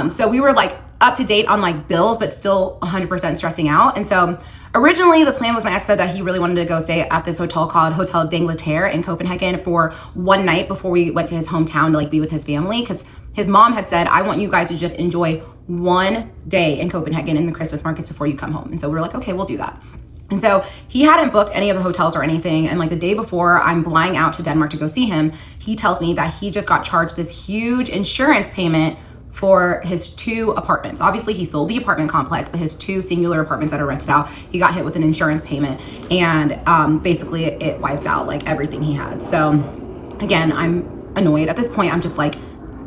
So we were like up to date on like bills, but still 100% stressing out. And so originally the plan was my ex said that he really wanted to go stay at this hotel called Hotel d'Angleterre in Copenhagen for 1 night before we went to his hometown to like be with his family. Because his mom had said, I want you guys to just enjoy 1 day in Copenhagen in the Christmas markets before you come home. And so we were like, okay, we'll do that. And so he hadn't booked any of the hotels or anything. And like the day before I'm flying out to Denmark to go see him, he tells me that he just got charged this huge insurance payment for his 2 apartments. Obviously he sold the apartment complex, but his 2 singular apartments that are rented out, he got hit with an insurance payment and basically it wiped out like everything he had. So again, I'm annoyed. At this point, I'm just like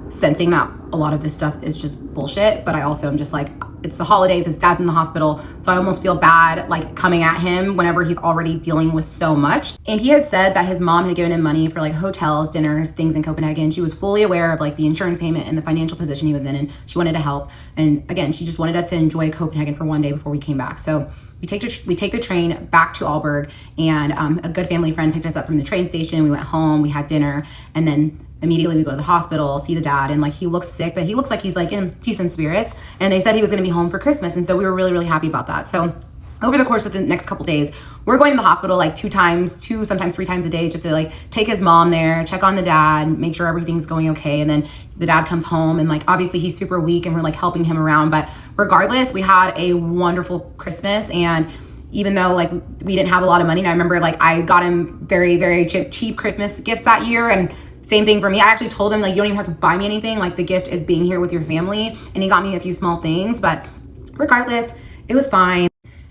sensing that a lot of this stuff is just bullshit, but I also am just like, it's the holidays, his dad's in the hospital, so I almost feel bad like coming at him whenever he's already dealing with so much. And he had said that his mom had given him money for like hotels, dinners, things in Copenhagen. She was fully aware of like the insurance payment and the financial position he was in, and she wanted to help. And again, she just wanted us to enjoy Copenhagen for 1 day before we came back. So we take the train back to Aalborg, and a good family friend picked us up from the train station. We went home, we had dinner, and then immediately we go to the hospital, see the dad, and like he looks sick, but he looks like he's like in decent spirits. And they said he was gonna be home for Christmas. And so we were really, really happy about that. So over the course of the next couple days, we're going to the hospital like 2 times, sometimes 3 times a day, just to like take his mom there, check on the dad, make sure everything's going okay. And then the dad comes home and like, obviously he's super weak and we're like helping him around. But regardless, we had a wonderful Christmas. And even though like we didn't have a lot of money, and I remember like I got him very, very cheap Christmas gifts that year. And same thing for me. I actually told him like, you don't even have to buy me anything. Like the gift is being here with your family. And he got me a few small things, but regardless, it was fine.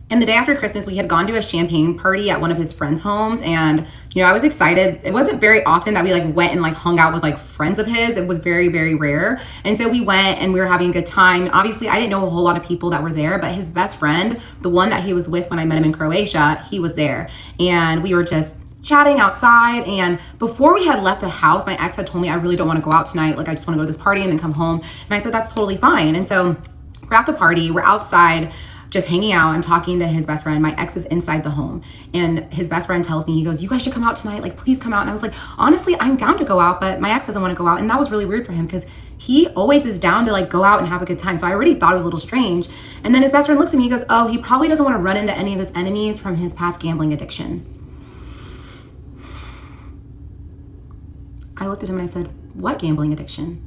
And the day after Christmas, we had gone to a champagne party at one of his friends' homes. And, I was excited. It wasn't very often that we went and hung out with friends of his. It was very, very rare. And so we went and we were having a good time. Obviously, I didn't know a whole lot of people that were there, but his best friend, the one that he was with when I met him in Croatia, he was there. And we were just chatting outside. And before we had left the house, my ex had told me, I really don't want to go out tonight. I just want to go to this party and then come home. And I said, that's totally fine. And so we're at the party, we're outside, just hanging out and talking to his best friend. My ex is inside the home, and his best friend tells me, he goes, you guys should come out tonight, please come out. And I was like, honestly, I'm down to go out, but my ex doesn't want to go out. And that was really weird for him because he always is down to go out and have a good time. So I already thought it was a little strange. And then his best friend looks at me, he goes, oh, he probably doesn't want to run into any of his enemies from his past gambling addiction. I looked at him and I said, what gambling addiction?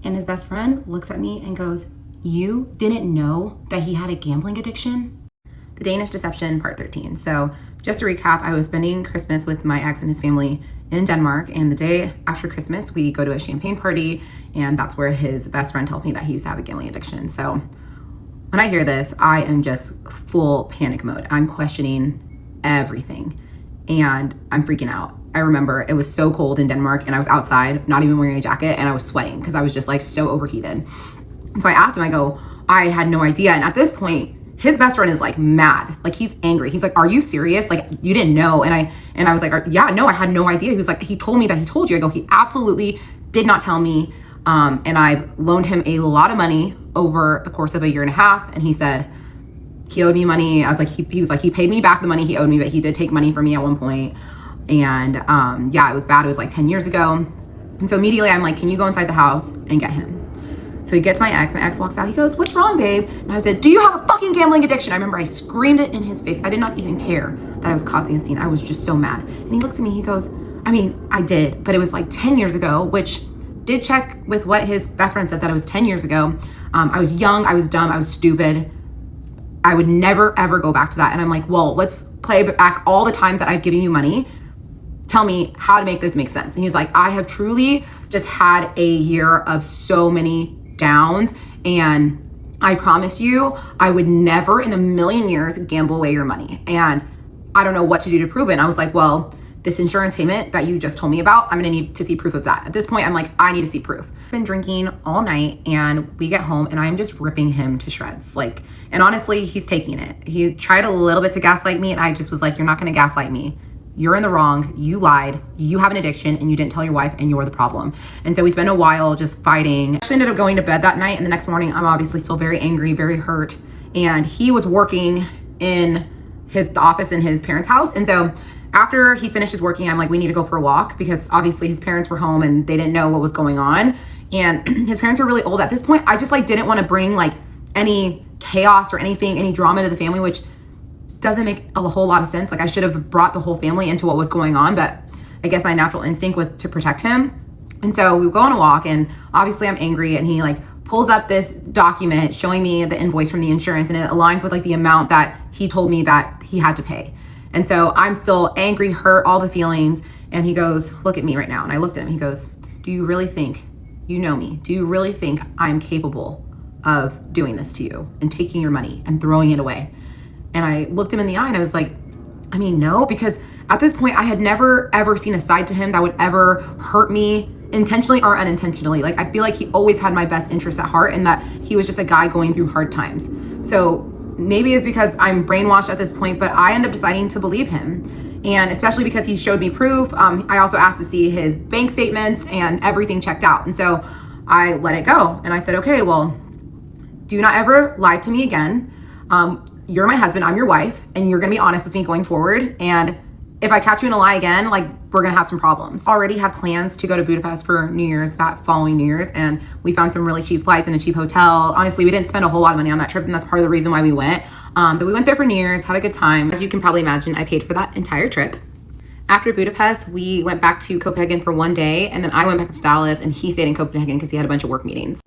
And his best friend looks at me and goes, you didn't know that he had a gambling addiction? The Danish Deception, part 13. So just to recap, I was spending Christmas with my ex and his family in Denmark. And the day after Christmas, we go to a champagne party. And that's where his best friend told me that he used to have a gambling addiction. So when I hear this, I am just full panic mode. I'm questioning everything and I'm freaking out. I remember it was so cold in Denmark and I was outside, not even wearing a jacket, and I was sweating because I was just so overheated. And so I asked him, I go, I had no idea. And at this point, his best friend is mad. He's angry. He's like, are you serious? You didn't know. And I was like, yeah, no, I had no idea. He was like, he told me that he told you. I go, he absolutely did not tell me. And I've loaned him a lot of money over the course of a year and a half. And he said he owed me money. I was like, he was like, he paid me back the money he owed me, but he did take money from me at one point. And yeah, it was bad. It was 10 years ago. And so immediately I'm like, can you go inside the house and get him? So he gets my ex walks out, he goes, what's wrong, babe? And I said, do you have a fucking gambling addiction? I remember I screamed it in his face. I did not even care that I was causing a scene. I was just so mad. And he looks at me, he goes, I mean, I did, but it was 10 years ago, which did check with what his best friend said, that it was 10 years ago. I was young, I was dumb, I was stupid. I would never, ever go back to that. And I'm like, well, let's play back all the times that I've given you money. Tell me how to make this make sense. And he's like, I have truly just had a year of so many downs, and I promise you I would never in a million years gamble away your money, and I don't know what to do to prove it. And I was like, well, this insurance payment that you just told me about, I'm gonna need to see proof of that. At this point, I'm like, I need to see proof. I've been drinking all night, and we get home and I'm just ripping him to shreds. And honestly, he's taking it. He tried a little bit to gaslight me, and I just was like, you're not gonna gaslight me. You're in the wrong, you lied, you have an addiction, and you didn't tell your wife, and you're the problem. And so we spent a while just fighting. I actually ended up going to bed that night, and the next morning I'm obviously still very angry, very hurt. And he was working in the office in his parents' house. And so after he finishes working, I'm like, we need to go for a walk, because obviously his parents were home and they didn't know what was going on. And his parents were really old at this point. I just didn't want to bring any chaos or anything, any drama to the family, which doesn't make a whole lot of sense. I should have brought the whole family into what was going on, but I guess my natural instinct was to protect him. And so we go on a walk, and obviously I'm angry, and he pulls up this document showing me the invoice from the insurance, and it aligns with the amount that he told me that he had to pay. And so I'm still angry, hurt, all the feelings. And he goes, look at me right now. And I looked at him, he goes, do you really think, you know me, do you really think I'm capable of doing this to you and taking your money and throwing it away? And I looked him in the eye and I was like, I mean, no, because at this point I had never ever seen a side to him that would ever hurt me intentionally or unintentionally. I feel like he always had my best interests at heart, and that he was just a guy going through hard times. So maybe it's because I'm brainwashed at this point, but I end up deciding to believe him. And especially because he showed me proof. I also asked to see his bank statements, and everything checked out. And so I let it go. And I said, okay, well, do not ever lie to me again. You're my husband, I'm your wife, and you're gonna be honest with me going forward. And if I catch you in a lie again, we're gonna have some problems. Already had plans to go to Budapest for New Year's, that following New Year's, and we found some really cheap flights and a cheap hotel. Honestly, we didn't spend a whole lot of money on that trip, and that's part of the reason why we went. But we went there for New Year's, had a good time. As you can probably imagine, I paid for that entire trip. After Budapest, we went back to Copenhagen for one day, and then I went back to Dallas, and he stayed in Copenhagen because he had a bunch of work meetings.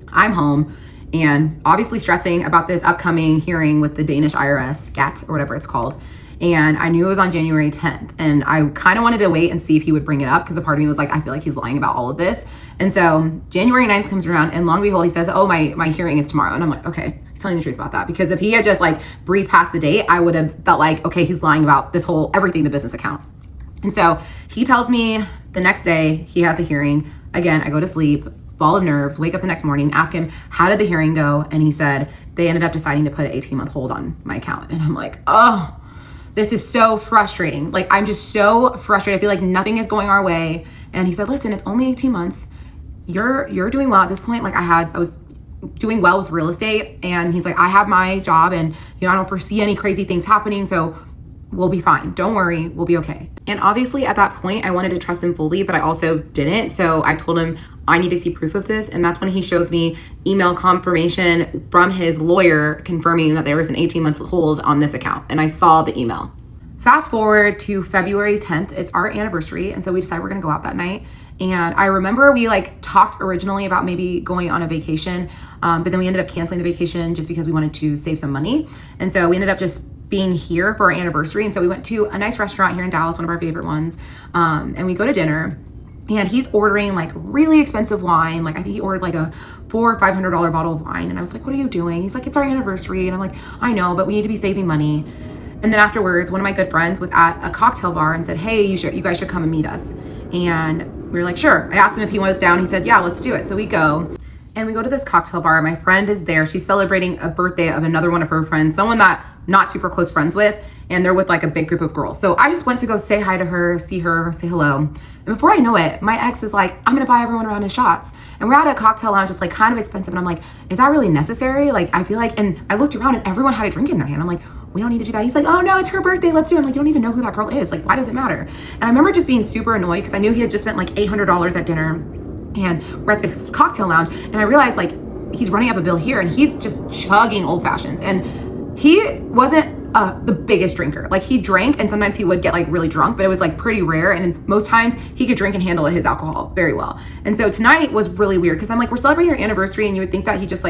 I'm home, and obviously stressing about this upcoming hearing with the Danish IRS, SCAT, or whatever it's called. And I knew it was on January 10th. And I kind of wanted to wait and see if he would bring it up, because a part of me was like, I feel like he's lying about all of this. And so January 9th comes around, and long and behold, he says, oh, my hearing is tomorrow. And I'm like, okay, he's telling the truth about that. Because if he had just like breezed past the date, I would have felt like, okay, he's lying about this whole everything, the business account. And so he tells me the next day he has a hearing. Again, I go to sleep, ball of nerves, wake up the next morning, ask him, how did the hearing go? And he said, they ended up deciding to put an 18-month hold on my account. And I'm like, oh, this is so frustrating. Like, I'm just so frustrated. I feel like nothing is going our way. And he said, listen, it's only 18 months. You're doing well at this point. Like, I was doing well with real estate. And he's like, I have my job, and, I don't foresee any crazy things happening. So we'll be fine. Don't worry. We'll be okay. And obviously at that point, I wanted to trust him fully, but I also didn't. So I told him I need to see proof of this. And that's when he shows me email confirmation from his lawyer confirming that there was an 18-month hold on this account. And I saw the email. Fast forward to February 10th. It's our anniversary. And so we decided we're going to go out that night. And I remember we talked originally about maybe going on a vacation, but then we ended up canceling the vacation just because we wanted to save some money. And so we ended up just being here for our anniversary. And so we went to a nice restaurant here in Dallas, one of our favorite ones. And we go to dinner, and he's ordering really expensive wine. I think he ordered a $400 or $500 bottle of wine. And I was like, what are you doing? He's like, it's our anniversary. And I'm like, I know, but we need to be saving money. And then afterwards, one of my good friends was at a cocktail bar and said, hey, you guys should come and meet us. And we were like, sure. I asked him if he was down. He said, yeah, let's do it. So we go. And we go to this cocktail bar. My friend is there. She's celebrating a birthday of another one of her friends, someone that not super close friends with, and they're with a big group of girls. So I just went to go say hi to her, see her, say hello. And before I know it, my ex is like, I'm gonna buy everyone around his shots. And we're at a cocktail lounge, just kind of expensive. And I'm like, is that really necessary? I feel like, and I looked around and everyone had a drink in their hand. I'm like, we don't need to do that. He's like, oh no, it's her birthday, let's do it. I'm like, you don't even know who that girl is. Why does it matter? And I remember just being super annoyed because I knew he had just spent $800 at dinner, and we're at this cocktail lounge, and I realized he's running up a bill here, and he's just chugging old fashions. And he wasn't the biggest drinker. He drank, and sometimes he would get really drunk, but it was pretty rare. And most times he could drink and handle his alcohol very well. And so tonight was really weird because I'm like, we're celebrating our anniversary, and you would think that he just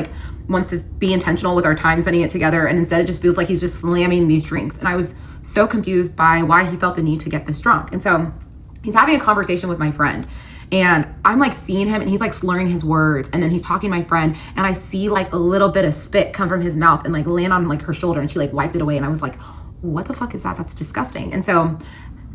wants to be intentional with our time spending it together. And instead it just feels like he's just slamming these drinks. And I was so confused by why he felt the need to get this drunk. And so he's having a conversation with my friend, and I'm seeing him, and he's slurring his words, and then he's talking to my friend, and I see a little bit of spit come from his mouth and land on her shoulder, and she wiped it away. And I was like, what the fuck is that? That's disgusting. And so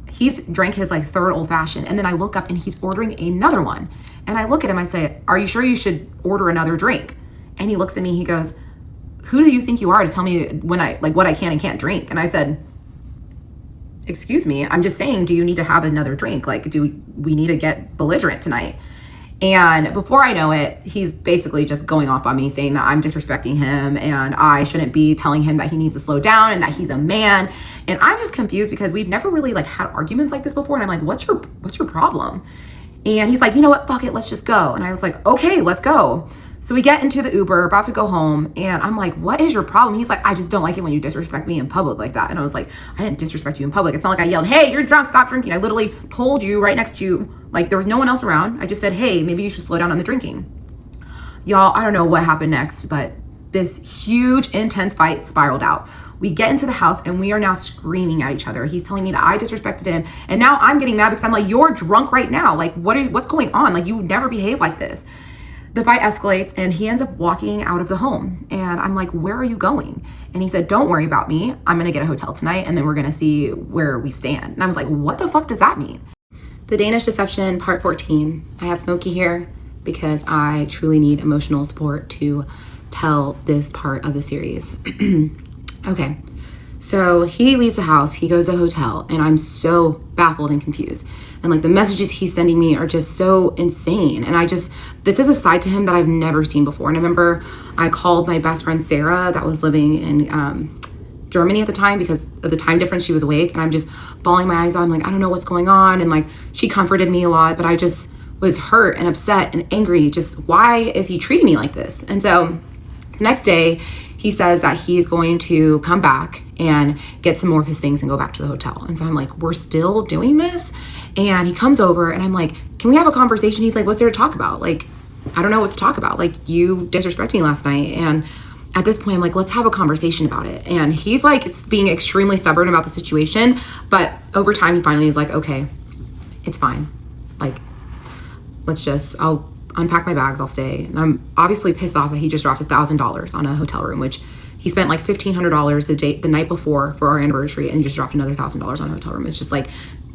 he's drank his third old fashioned, and then I look up and he's ordering another one. And I look at him, I say, are you sure you should order another drink? And he looks at me, he goes, who do you think you are to tell me when what I can and can't drink? And I said, excuse me, I'm just saying, do you need to have another drink? Do we need to get belligerent tonight? And before I know it, he's basically just going off on me, saying that I'm disrespecting him and I shouldn't be telling him that he needs to slow down and that he's a man. And I'm just confused because we've never really had arguments like this before. And I'm like, what's your problem? And he's like, you know what, fuck it, let's just go. And I was like, okay, let's go. So we get into the Uber, about to go home, and I'm like, what is your problem? He's like, I just don't like it when you disrespect me in public like that. And I was like, I didn't disrespect you in public. It's not like I yelled, hey, you're drunk, stop drinking. I literally told you right next to you, there was no one else around. I just said, hey, maybe you should slow down on the drinking. Y'all, I don't know what happened next, but this huge, intense fight spiraled out. We get into the house and we are now screaming at each other. He's telling me that I disrespected him. And now I'm getting mad because I'm like, you're drunk right now. What's going on? You never behave like this. The fight escalates and he ends up walking out of the home. And I'm like, where are you going? And he said, don't worry about me. I'm going to get a hotel tonight and then we're going to see where we stand. And I was like, what the fuck does that mean? The Danish Deception, part 14. I have Smokey here because I truly need emotional support to tell this part of the series. Okay, so he leaves the house, he goes to a hotel, and I'm so baffled and confused. And the messages he's sending me are just so insane. And this is a side to him that I've never seen before. And I remember I called my best friend Sarah that was living in Germany at the time because of the time difference. She was awake, and I'm just bawling my eyes out. I'm like, I don't know what's going on. And she comforted me a lot, but I just was hurt and upset and angry. Just why is he treating me like this? And so the next day, he says that he's going to come back and get some more of his things and go back to the hotel. And so I'm like, we're still doing this? And he comes over and I'm like, can we have a conversation? He's like, what's there to talk about? I don't know what to talk about. You disrespected me last night. And at this point, I'm like, let's have a conversation about it. And he's like, it's being extremely stubborn about the situation. But over time, he finally is like, okay, it's fine. Like, I'll unpack my bags, I'll stay. And I'm obviously pissed off that he just dropped $1,000 on a hotel room, which he spent like $1,500 the night before for our anniversary, and just dropped another $1,000 on a hotel room. It's just like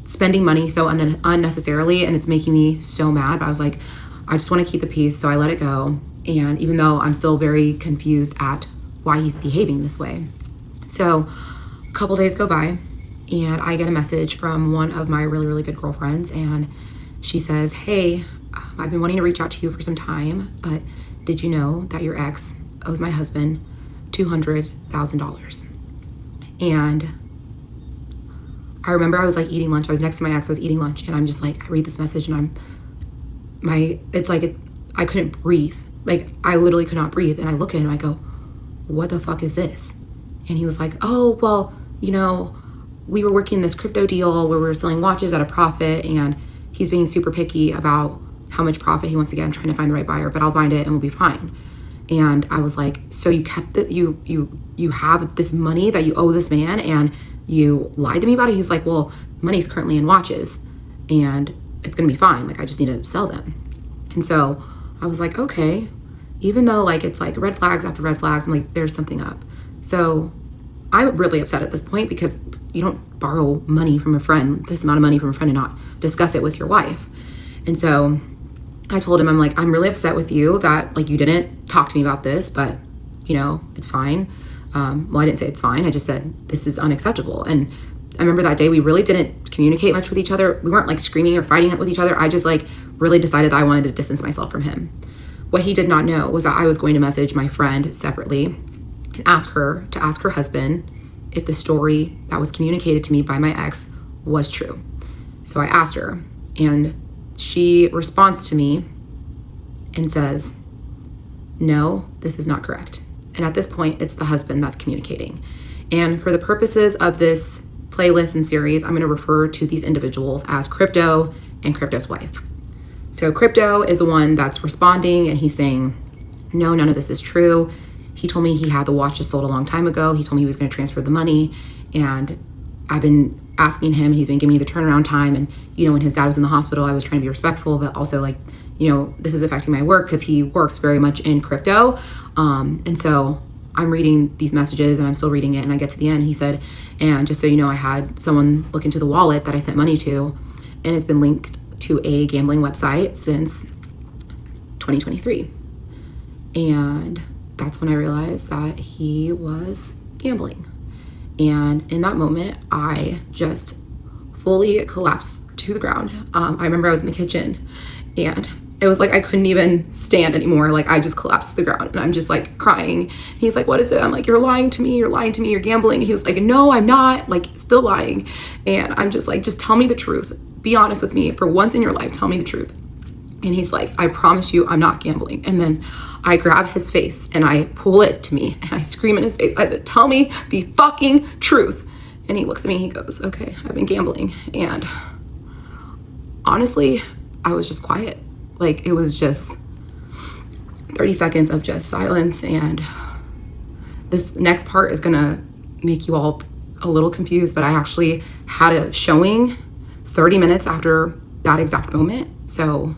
spending money so unnecessarily, and it's making me so mad. But I was like, I just want to keep the peace, so I let it go. And even though I'm still very confused at why he's behaving this way. So a couple days go by, and I get a message from one of my really, really good girlfriends, and she says, hey, I've been wanting to reach out to you for some time, but did you know that your ex owes my husband $200,000? And I remember I was like eating lunch. I was next to my ex, I was eating lunch, and I'm just like, I read this message, and I couldn't breathe. Like, I literally could not breathe. And I look at him, I go, what the fuck is this? And he was like, oh, well, you know, we were working this crypto deal where we were selling watches at a profit, and he's being super picky about how much profit he wants to get. I'm trying to find the right buyer, but I'll find it and we'll be fine. And I was like, so you kept it, you have this money that you owe this man, and you lied to me about it? He's like, well, money's currently in watches, and it's gonna be fine. Like, I just need to sell them. And so I was like, okay, even though like it's like red flags after red flags, I'm like, there's something up. So I'm really upset at this point, because you don't borrow money from a friend, this amount of money from a friend, and not discuss it with your wife. And so I told him, I'm like, I'm really upset with you that like you didn't talk to me about this, but you know, it's fine. Well, I didn't say it's fine. I just said, this is unacceptable. And I remember that day we really didn't communicate much with each other. We weren't like screaming or fighting with each other. I just like really decided that I wanted to distance myself from him. What he did not know was that I was going to message my friend separately and ask her to ask her husband if the story that was communicated to me by my ex was true. So I asked her, and she responds to me and says, no, this is not correct. And at this point, it's the husband that's communicating. And for the purposes of this playlist and series, I'm going to refer to these individuals as Crypto and Crypto's wife. So Crypto is the one that's responding, and he's saying, no, none of this is true. He told me he had the watches sold a long time ago. He told me he was going to transfer the money, and I've been asking him, he's been giving me the turnaround time. And, you know, when his dad was in the hospital, I was trying to be respectful, but also like, you know, this is affecting my work because he works very much in crypto. And so I'm reading these messages, and I'm still reading it. And I get to the end, he said, and just so you know, I had someone look into the wallet that I sent money to, and it's been linked to a gambling website since 2023. And that's when I realized that he was gambling. And in that moment, I just fully collapsed to the ground. I remember I was in the kitchen, and it was like I couldn't even stand anymore. Like, I just collapsed to the ground, and I'm just like crying. He's like, what is it? I'm like, you're lying to me, you're gambling. And he was like, no, I'm not, like, still lying. And I'm just like, just tell me the truth. Be honest with me for once in your life. Tell me the truth. And he's like, I promise you I'm not gambling. And then I grab his face and I pull it to me, and I scream in his face. I said, tell me the fucking truth. And he looks at me, he goes, okay, I've been gambling. And honestly, I was just quiet. Like, it was just 30 seconds of just silence. And this next part is gonna make you all a little confused, but I actually had a showing 30 minutes after that exact moment. So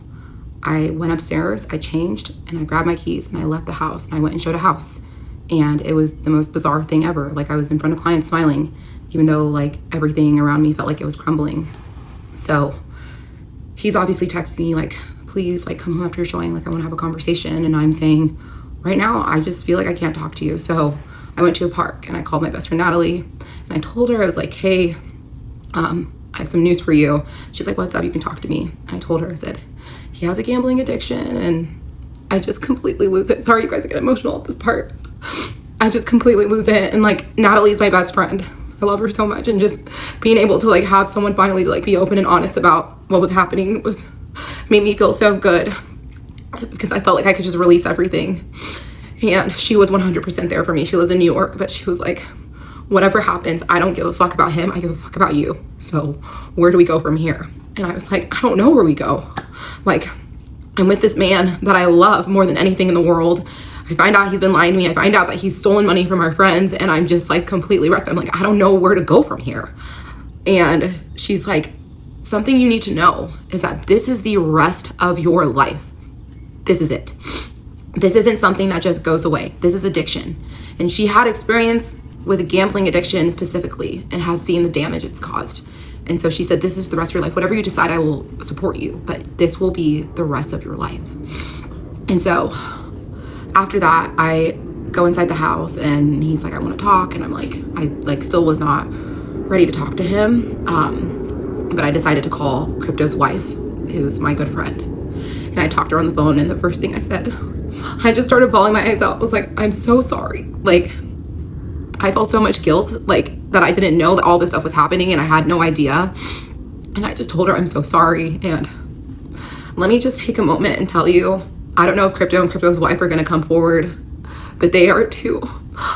I went upstairs, I changed, and I grabbed my keys, and I left the house, and I went and showed a house. And it was the most bizarre thing ever. Like, I was in front of clients smiling, even though like everything around me felt like it was crumbling. So he's obviously texting me like, please, like, come home after your showing. Like, I want to have a conversation. And I'm saying, right now, I just feel like I can't talk to you. So I went to a park, and I called my best friend Natalie, and I told her, I was like, hey, I have some news for you. She's like, what's up? You can talk to me. And I told her, I said, he has a gambling addiction, and I just completely lose it. Sorry, you guys, I get emotional at this part. I just completely lose it. And like, Natalie's my best friend. I love her so much. And just being able to like have someone finally to like be open and honest about what was happening made me feel so good, because I felt like I could just release everything. And she was 100% there for me. She lives in New York, but she was like, whatever happens, I don't give a fuck about him. I give a fuck about you. So where do we go from here? And I was like, I don't know where we go. Like, I'm with this man that I love more than anything in the world. I find out he's been lying to me. I find out that he's stolen money from our friends, and I'm just like completely wrecked. I'm like, I don't know where to go from here. And she's like, something you need to know is that this is the rest of your life. This is it. This isn't something that just goes away. This is addiction. And she had experience with a gambling addiction specifically and has seen the damage it's caused. And so she said, this is the rest of your life. Whatever you decide, I will support you, but this will be the rest of your life. And so after that, I go inside the house and he's like, I want to talk. And I'm like, I still was not ready to talk to him. But I decided to call Crypto's wife, who's my good friend. And I talked to her on the phone, and the first thing I said, I just started bawling my eyes out. I was like, I'm so sorry. Like, I felt so much guilt, like, that I didn't know that all this stuff was happening, and I had no idea. And I just told her I'm so sorry. And let me just take a moment and tell you, I don't know if Crypto and Crypto's wife are going to come forward, but they are two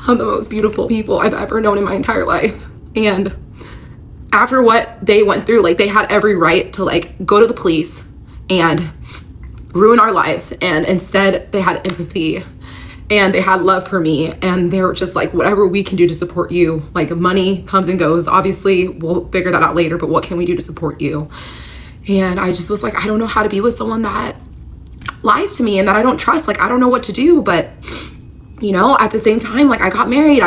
of the most beautiful people I've ever known in my entire life. And after what they went through, like, they had every right to like go to the police and ruin our lives. And instead they had empathy and they had love for me. And they were just like, whatever we can do to support you, like, money comes and goes. Obviously we'll figure that out later, but what can we do to support you? And I just was like, I don't know how to be with someone that lies to me and that I don't trust. Like, I don't know what to do. But, you know, at the same time, like, I got married.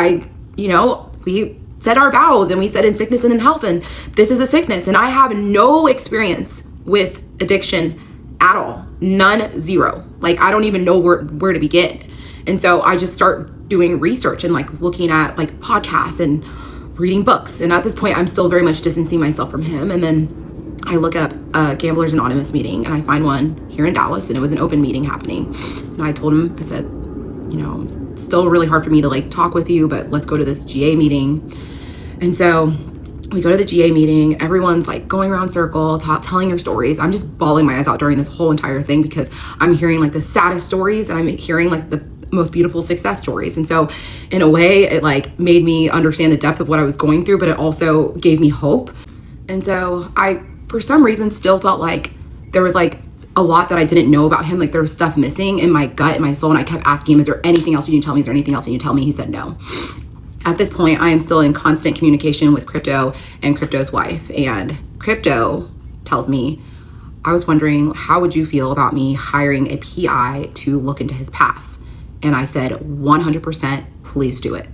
We said our vows, and we said in sickness and in health, and this is a sickness. And I have no experience with addiction at all. None, zero. Like, I don't even know where to begin. And so I just start doing research and like looking at like podcasts and reading books. And at this point, I'm still very much distancing myself from him. And then I look up a Gamblers Anonymous meeting, and I find one here in Dallas, and it was an open meeting happening. And I told him, I said, you know, it's still really hard for me to like talk with you, but let's go to this GA meeting. And so we go to the GA meeting. Everyone's like going around circle, telling their stories. I'm just bawling my eyes out during this whole entire thing because I'm hearing like the saddest stories, and I'm hearing like the most beautiful success stories. And so in a way, it like made me understand the depth of what I was going through, but it also gave me hope. And so I, for some reason, still felt like there was like a lot that I didn't know about him. Like, there was stuff missing in my gut and my soul. And I kept asking him, is there anything else you need to tell me? Is there anything else you need to tell me? He said no. At this point, I am still in constant communication with Crypto and Crypto's wife. And Crypto tells me, I was wondering, how would you feel about me hiring a PI to look into his past? And I said, 100%, please do it.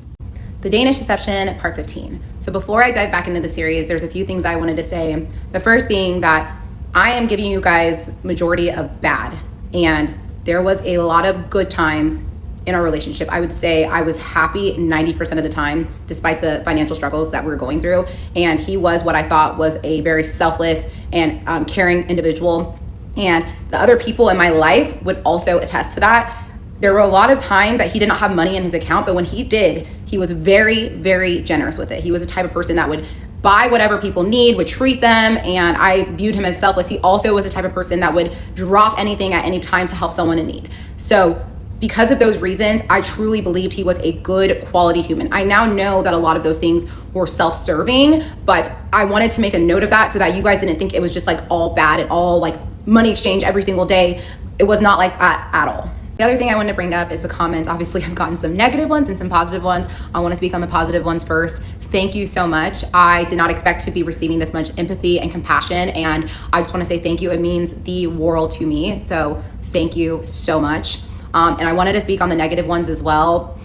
The Danish Deception, part 15. So before I dive back into the series, there's a few things I wanted to say. The first being that I am giving you guys majority of bad, and there was a lot of good times in our relationship. I would say I was happy 90% of the time, despite the financial struggles that we were going through. And he was what I thought was a very selfless and caring individual. And the other people in my life would also attest to that. There were a lot of times that he did not have money in his account, but when he did, he was very, very generous with it. He was the type of person that would buy whatever people need, would treat them, and I viewed him as selfless. He also was the type of person that would drop anything at any time to help someone in need. So because of those reasons, I truly believed he was a good quality human. I now know that a lot of those things were self-serving, but I wanted to make a note of that so that you guys didn't think it was just like all bad and all like money exchange every single day. It was not like that at all. The other thing I wanted to bring up is the comments. Obviously, I've gotten some negative ones and some positive ones. I want to speak on the positive ones first. Thank you so much. I did not expect to be receiving this much empathy and compassion, and I just want to say thank you. It means the world to me, so thank you so much. And I wanted to speak on the negative ones as well.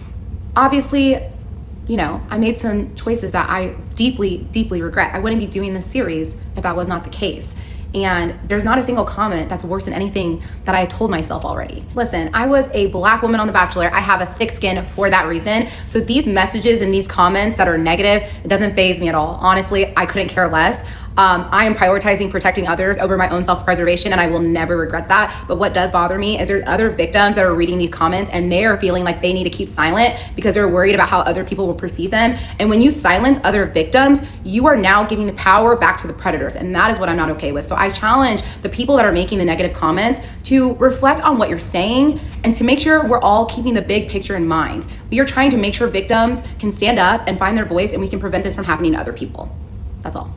Obviously, you know, I made some choices that I deeply, deeply regret. I wouldn't be doing this series if that was not the case. And there's not a single comment that's worse than anything that I told myself already. Listen, I was a Black woman on The Bachelor. I have a thick skin for that reason. So these messages and these comments that are negative, it doesn't faze me at all. Honestly, I couldn't care less. I am prioritizing protecting others over my own self-preservation, and I will never regret that. But what does bother me is there's other victims that are reading these comments and they are feeling like they need to keep silent because they're worried about how other people will perceive them. And when you silence other victims, you are now giving the power back to the predators. And that is what I'm not okay with. So I challenge the people that are making the negative comments to reflect on what you're saying and to make sure we're all keeping the big picture in mind. We are trying to make sure victims can stand up and find their voice, and we can prevent this from happening to other people. That's all.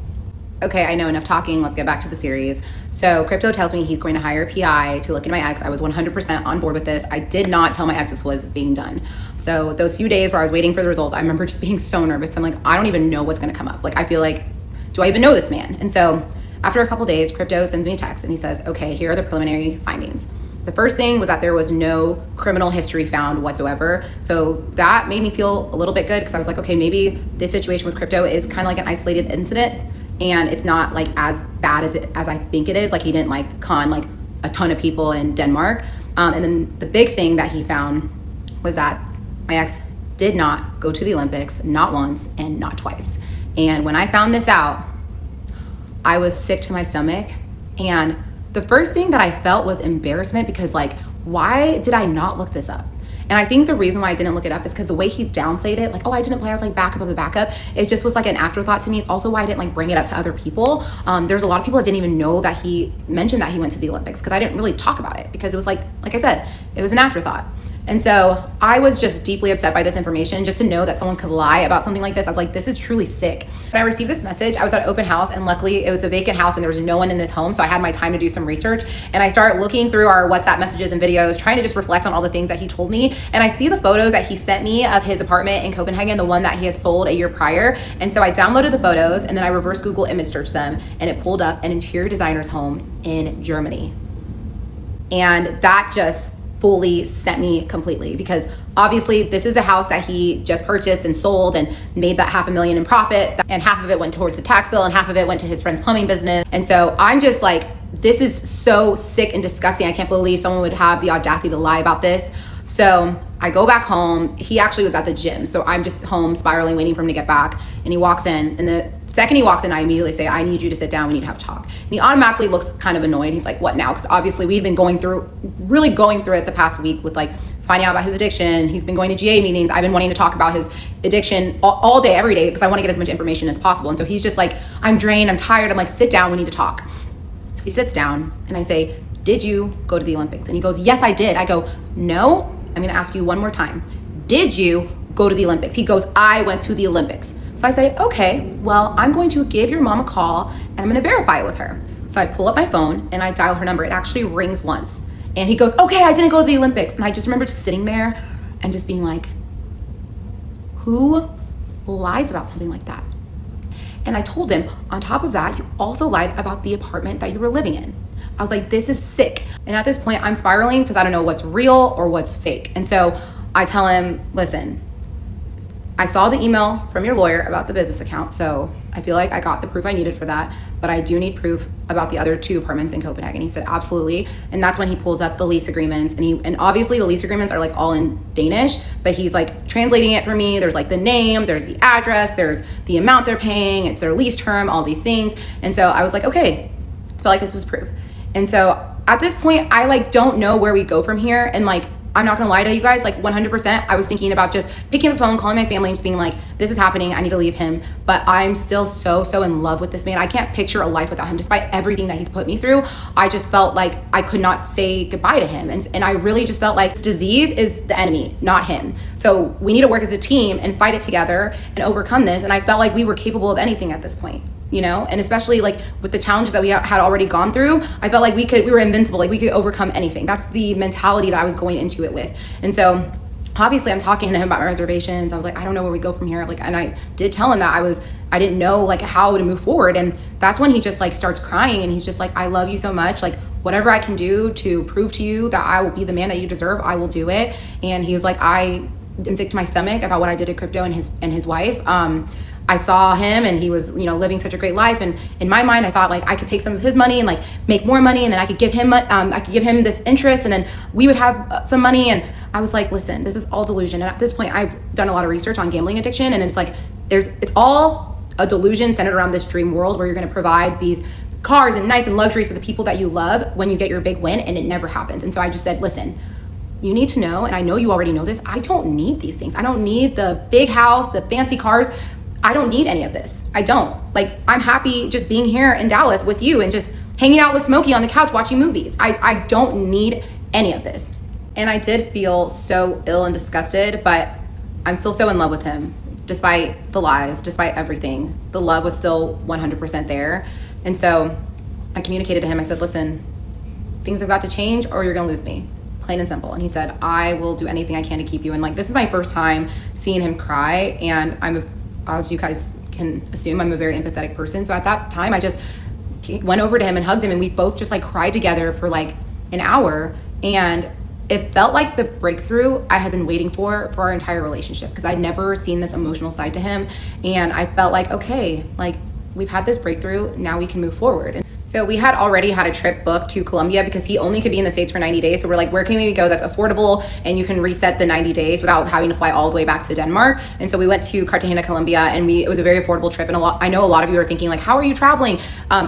okay, I know enough talking. Let's get back to the series. So Crypto tells me he's going to hire a PI to look into my ex. I was 100% on board with this. I did not tell my ex this was being done. So those few days where I was waiting for the results, I remember just being so nervous. I'm like, I don't even know what's going to come up. Like, I feel like, do I even know this man? And so after a couple days, Crypto sends me a text and he says, okay, here are the preliminary findings. The first thing was that there was no criminal history found whatsoever. So that made me feel a little bit good, because I was like, okay, maybe this situation with Crypto is kind of like an isolated incident and it's not like as bad as I think it is. Like, he didn't like con like a ton of people in Denmark. And then the big thing that he found was that my ex did not go to the Olympics, not once and not twice. And when I found this out, I was sick to my stomach. And the first thing that I felt was embarrassment, because like, why did I not look this up? And I think the reason why I didn't look it up is because the way he downplayed it, like, oh, I didn't play, I was like backup of the backup. It just was like an afterthought to me. It's also why I didn't like bring it up to other people. There's a lot of people that didn't even know that he mentioned that he went to the Olympics, because I didn't really talk about it, because it was like I said, it was an afterthought. And so I was just deeply upset by this information, just to know that someone could lie about something like this. I was like, this is truly sick. When I received this message, I was at an open house, and luckily it was a vacant house and there was no one in this home. So I had my time to do some research, and I start looking through our WhatsApp messages and videos, trying to just reflect on all the things that he told me. And I see the photos that he sent me of his apartment in Copenhagen, the one that he had sold a year prior. And so I downloaded the photos, and then I reverse Google image searched them, and it pulled up an interior designer's home in Germany. And that just fully sent me completely, because obviously this is a house that he just purchased and sold and made that $500,000 in profit, and half of it went towards the tax bill and half of it went to his friend's plumbing business. And so I'm just like, this is so sick and disgusting. I can't believe someone would have the audacity to lie about this. So I go back home. He actually was at the gym, so I'm just home spiraling, waiting for him to get back. And he walks in, and the second he walks in, I immediately say, I need you to sit down, we need to have a talk. And he automatically looks kind of annoyed. He's like, what now? Because obviously we'd been really going through it the past week with like finding out about his addiction. He's been going to GA meetings. I've been wanting to talk about his addiction all day, every day, because I want to get as much information as possible. And so he's just like, I'm drained, I'm tired. I'm like, sit down, we need to talk. So he sits down, and I say, did you go to the Olympics? And he goes, yes, I did. I go, no, I'm gonna ask you one more time. Did you go to the Olympics? He goes, I went to the Olympics. So I say, okay, well, I'm going to give your mom a call, and I'm gonna verify it with her. So I pull up my phone and I dial her number. It actually rings once. And he goes, okay, I didn't go to the Olympics. And I just remember just sitting there and just being like, who lies about something like that? And I told him, on top of that, you also lied about the apartment that you were living in. I was like, this is sick. And at this point, I'm spiraling, because I don't know what's real or what's fake. And so I tell him, listen, I saw the email from your lawyer about the business account, so I feel like I got the proof I needed for that, but I do need proof about the other 2 apartments in Copenhagen. He said, absolutely. And that's when he pulls up the lease agreements, and obviously the lease agreements are like all in Danish, but he's like translating it for me. There's like the name, there's the address, there's the amount they're paying, it's their lease term, all these things. And so I was like, okay, I felt like this was proof. And so at this point, I like don't know where we go from here. And like, I'm not gonna lie to you guys, like 100%, I was thinking about just picking up the phone, calling my family, and just being like, this is happening, I need to leave him. But I'm still so in love with this man. I can't picture a life without him. Despite everything that he's put me through, I just felt like I could not say goodbye to him. And I really just felt like this disease is the enemy, not him. So we need to work as a team and fight it together and overcome this. And I felt like we were capable of anything at this point. You know, and especially like with the challenges that we had already gone through, I felt like we were invincible, like we could overcome anything. That's the mentality that I was going into it with. And so obviously I'm talking to him about my reservations. I was like, I don't know where we go from here. Like, and I did tell him that I didn't know like how to move forward. And that's when he just like starts crying, and he's just like, I love you so much. Like, whatever I can do to prove to you that I will be the man that you deserve, I will do it. And he was like, I am sick to my stomach about what I did to Crypto and his wife. I saw him, and he was, you know, living such a great life. And in my mind, I thought like I could take some of his money and like make more money, and then I could give him this interest, and then we would have some money. And I was like, listen, this is all delusion. And at this point, I've done a lot of research on gambling addiction, and it's like it's all a delusion centered around this dream world where you're going to provide these cars and nice and luxuries to the people that you love when you get your big win, and it never happens. And so I just said, listen, you need to know, and I know you already know this, I don't need these things. I don't need the big house, the fancy cars. I don't need any of this. I don't. Like, I'm happy just being here in Dallas with you and just hanging out with Smokey on the couch watching movies. I don't need any of this. And I did feel so ill and disgusted, but I'm still so in love with him. despite the lies, despite everything, the love was still 100% there. And so I communicated to him, I said, listen, things have got to change or you're gonna lose me, plain and simple. And he said, I will do anything I can to keep you. And like, this is my first time seeing him cry. And as you guys can assume, I'm a very empathetic person. So at that time, I just went over to him and hugged him, and we both just like cried together for like an hour. And it felt like the breakthrough I had been waiting for our entire relationship, because I'd never seen this emotional side to him. And I felt like, okay, like we've had this breakthrough, now we can move forward. So we had already had a trip booked to Colombia because he only could be in the States for 90 days. So we're like, where can we go that's affordable and you can reset the 90 days without having to fly all the way back to Denmark? And so we went to Cartagena, Colombia, and it was a very affordable trip. And I know a lot of you are thinking like, how are you traveling?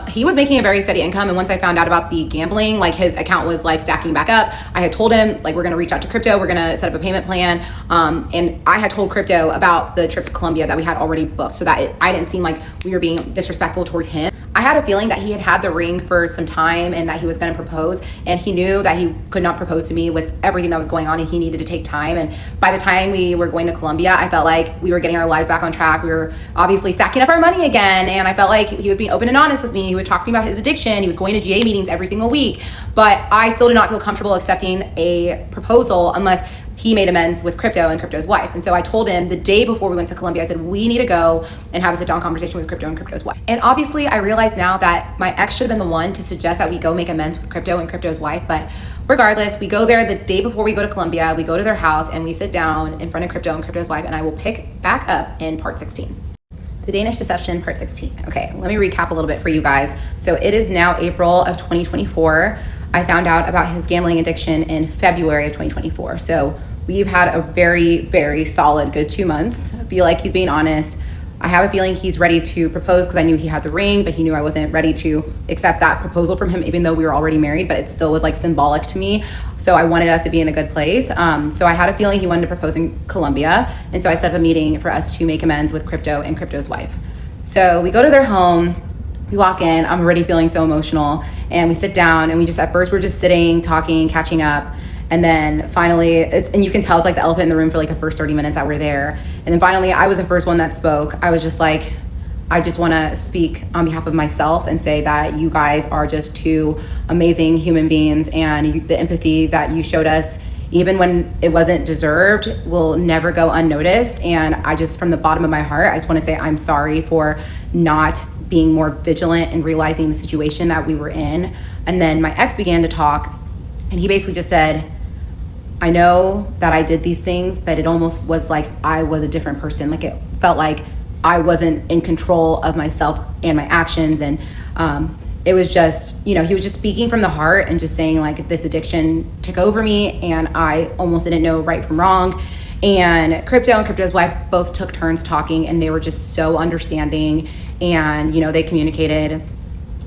He was making a very steady income. And once I found out about the gambling, like his account was like stacking back up. I had told him like, we're going to reach out to crypto. We're going to set up a payment plan. And I had told crypto about the trip to Colombia that we had already booked, so that I didn't seem like we were being disrespectful towards him. I had a feeling that he had the ring for some time and that he was going to propose, and he knew that he could not propose to me with everything that was going on, and he needed to take time. And by the time we were going to Colombia, I felt like we were getting our lives back on track. We were obviously stacking up our money again, and I felt like he was being open and honest with me. He would talk to me about his addiction. He was going to GA meetings every single week, but I still did not feel comfortable accepting a proposal unless he made amends with crypto and crypto's wife. And so I told him the day before we went to Colombia, I said, we need to go and have a sit down conversation with crypto and crypto's wife. And obviously I realize now that my ex should have been the one to suggest that we go make amends with crypto and crypto's wife. But regardless, we go there the day before we go to Colombia, we go to their house and we sit down in front of crypto and crypto's wife, and I will pick back up in part 16. The Danish Deception, part 16. Okay, let me recap a little bit for you guys. So it is now April of 2024. I found out about his gambling addiction in February of 2024. So we've had a very, very solid good 2 months. I feel like he's being honest. I have a feeling he's ready to propose because I knew he had the ring, but he knew I wasn't ready to accept that proposal from him, even though we were already married, but it still was like symbolic to me. So I wanted us to be in a good place. So I had a feeling he wanted to propose in Colombia. And so I set up a meeting for us to make amends with crypto and crypto's wife. So we go to their home, we walk in, I'm already feeling so emotional, and we sit down and at first we're just sitting, talking, catching up. And then finally, and you can tell it's like the elephant in the room for like the first 30 minutes that we're there. And then finally, I was the first one that spoke. I was just like, I just want to speak on behalf of myself and say that you guys are just two amazing human beings, and the empathy that you showed us, even when it wasn't deserved, will never go unnoticed. And I just, from the bottom of my heart, I just want to say I'm sorry for not being more vigilant and realizing the situation that we were in. And then my ex began to talk, and he basically just said, I know that I did these things, but it almost was like I was a different person. Like it felt like I wasn't in control of myself and my actions. And it was just, he was just speaking from the heart and just saying like this addiction took over me and I almost didn't know right from wrong. And crypto and crypto's wife both took turns talking, and they were just so understanding. And, they communicated,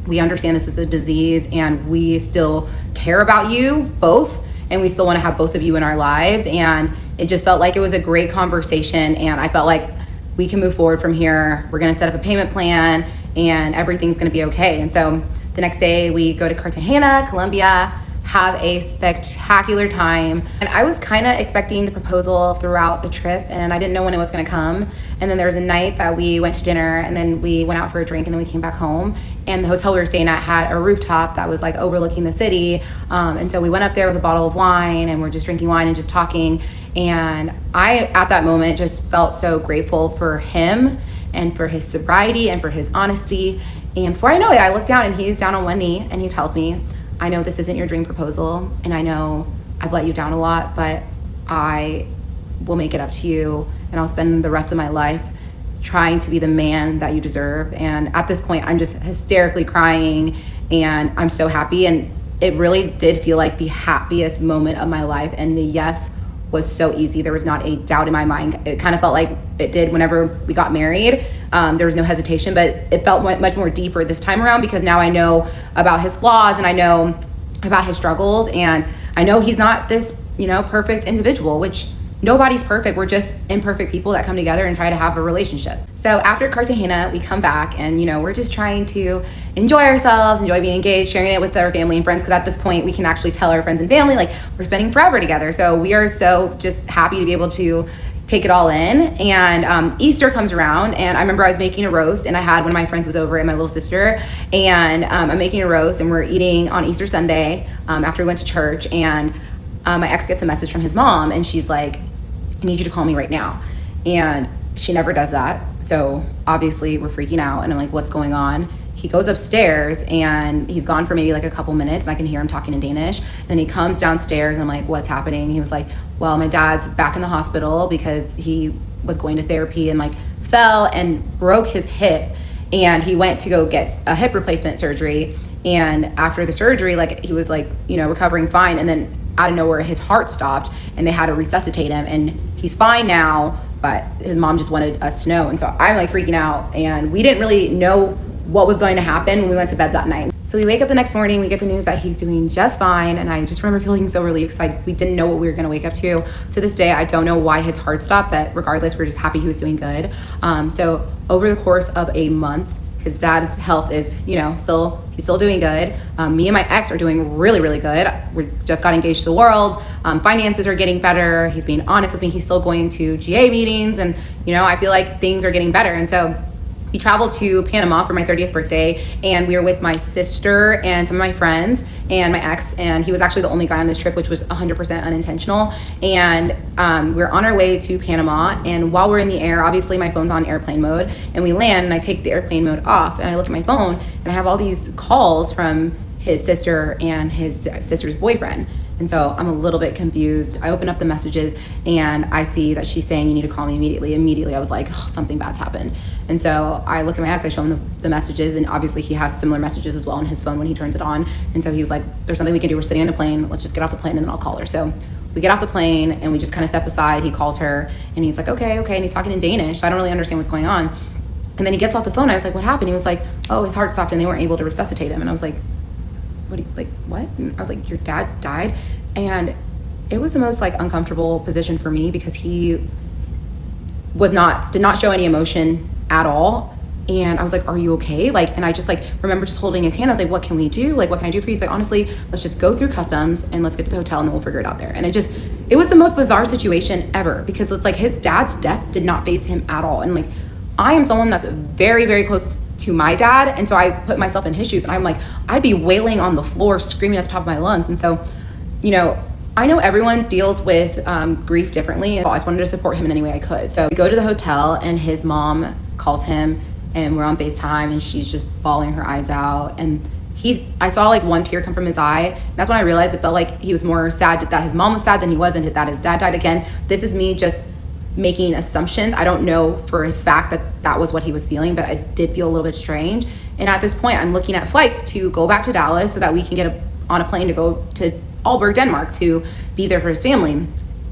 we understand this is a disease and we still care about you both, and we still want to have both of you in our lives. And it just felt like it was a great conversation, and I felt like we can move forward from here. We're going to set up a payment plan and everything's going to be okay. And so the next day we go to Cartagena, Colombia, have a spectacular time. And I was kind of expecting the proposal throughout the trip, and I didn't know when it was going to come. And then there was a night that we went to dinner, and then we went out for a drink, and then we came back home. And the hotel we were staying at had a rooftop that was like overlooking the city. And so we went up there with a bottle of wine, and we're just drinking wine and just talking. And I, at that moment, just felt so grateful for him and for his sobriety and for his honesty. And before I know it, I look down and he's down on one knee and he tells me, I know this isn't your dream proposal, and I know I've let you down a lot, but I will make it up to you, and I'll spend the rest of my life trying to be the man that you deserve. And at this point, I'm just hysterically crying, and I'm so happy. And it really did feel like the happiest moment of my life, and the yes was so easy. There was not a doubt in my mind. It kind of felt like it did whenever we got married. There was no hesitation, but it felt much more deeper this time around, because now I know about his flaws and I know about his struggles, and I know he's not this, perfect individual, which nobody's perfect. We're just imperfect people that come together and try to have a relationship. So after Cartagena, we come back and, we're just trying to enjoy ourselves, enjoy being engaged, sharing it with our family and friends. Because at this point, we can actually tell our friends and family, like, we're spending forever together. So we are so just happy to be able to take it all in. And Easter comes around, and I remember I was making a roast, and I had one of my friends was over and my little sister, and I'm making a roast, and we're eating on Easter Sunday after we went to church, and my ex gets a message from his mom, and she's like, I need you to call me right now. And she never does that. So obviously we're freaking out, and I'm like, what's going on? He goes upstairs, and he's gone for maybe like a couple minutes, and I can hear him talking in Danish. And then he comes downstairs, and I'm like, what's happening? He was like, well, my dad's back in the hospital because he was going to therapy and like fell and broke his hip, and he went to go get a hip replacement surgery. And after the surgery, like he was like, you know, recovering fine, and then out of nowhere his heart stopped, and they had to resuscitate him, and he's fine now, but his mom just wanted us to know. And so I'm like freaking out, and we didn't really know what was going to happen when we went to bed that night. So we wake up the next morning, we get the news that he's doing just fine, and I just remember feeling so relieved because we didn't know what we were gonna wake up to. To this day, I don't know why his heart stopped, but regardless, we're just happy he was doing good. So over the course of a month, his dad's health is, you know, he's still doing good. Me and my ex are doing really, really good. We just got engaged to the world. Finances are getting better. He's being honest with me. He's still going to GA meetings, and, you know, I feel like things are getting better. And so we traveled to Panama for my 30th birthday, and we were with my sister and some of my friends and my ex, and he was actually the only guy on this trip, which was 100% unintentional. And we're on our way to Panama, and while we're in the air, obviously my phone's on airplane mode, and we land, and I take the airplane mode off, and I look at my phone, and I have all these calls from his sister and his sister's boyfriend. And so I'm a little bit confused. I open up the messages, and I see that she's saying, you need to call me immediately. Immediately, I was like, oh, something bad's happened. And so I look at my ex, I show him the messages, and obviously he has similar messages as well on his phone when he turns it on. And so he was like, there's nothing we can do. We're sitting on a plane. Let's just get off the plane, and then I'll call her. So we get off the plane, and we just kind of step aside. He calls her, and he's like, okay. And he's talking in Danish, so I don't really understand what's going on. And then he gets off the phone. I was like, what happened? He was like, oh, his heart stopped, and they weren't able to resuscitate him. And I was like, what? And I was like, your dad died? And it was the most like uncomfortable position for me because he did not show any emotion at all. And I was like, are you okay? Like, and I just like remember just holding his hand. I was like, what can we do? Like, what can I do for you? He's like, honestly, let's just go through customs and let's get to the hotel, and then we'll figure it out there. And it was the most bizarre situation ever because it's like his dad's death did not faze him at all. And like, I am someone that's very, very close to my dad. And so I put myself in his shoes, and I'm like, I'd be wailing on the floor, screaming at the top of my lungs. And so, you know, I know everyone deals with grief differently. And I just wanted to support him in any way I could. So we go to the hotel, and his mom calls him, and we're on FaceTime, and she's just bawling her eyes out. And I saw like one tear come from his eye. And that's when I realized it felt like he was more sad that his mom was sad than he was, and that his dad died. Again, this is me just making assumptions. I don't know for a fact that was what he was feeling, but I did feel a little bit strange. And at this point, I'm looking at flights to go back to Dallas so that we can get on a plane to go to Aalborg, Denmark, to be there for his family.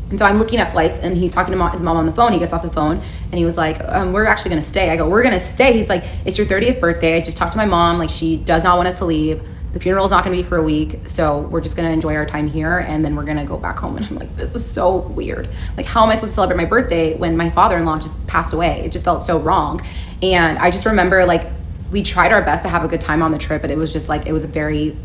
And so I'm looking at flights, and he's talking to his mom on the phone. He gets off the phone, and he was like, we're actually gonna stay. I go, we're gonna stay? He's like, it's your 30th birthday. I just talked to my mom. Like, she does not want us to leave. The funeral's not gonna be for a week, so we're just gonna enjoy our time here, and then we're gonna go back home. And I'm like, this is so weird. Like, how am I supposed to celebrate my birthday when my father-in-law just passed away? It just felt so wrong. And I just remember, like, we tried our best to have a good time on the trip, but it was just like, we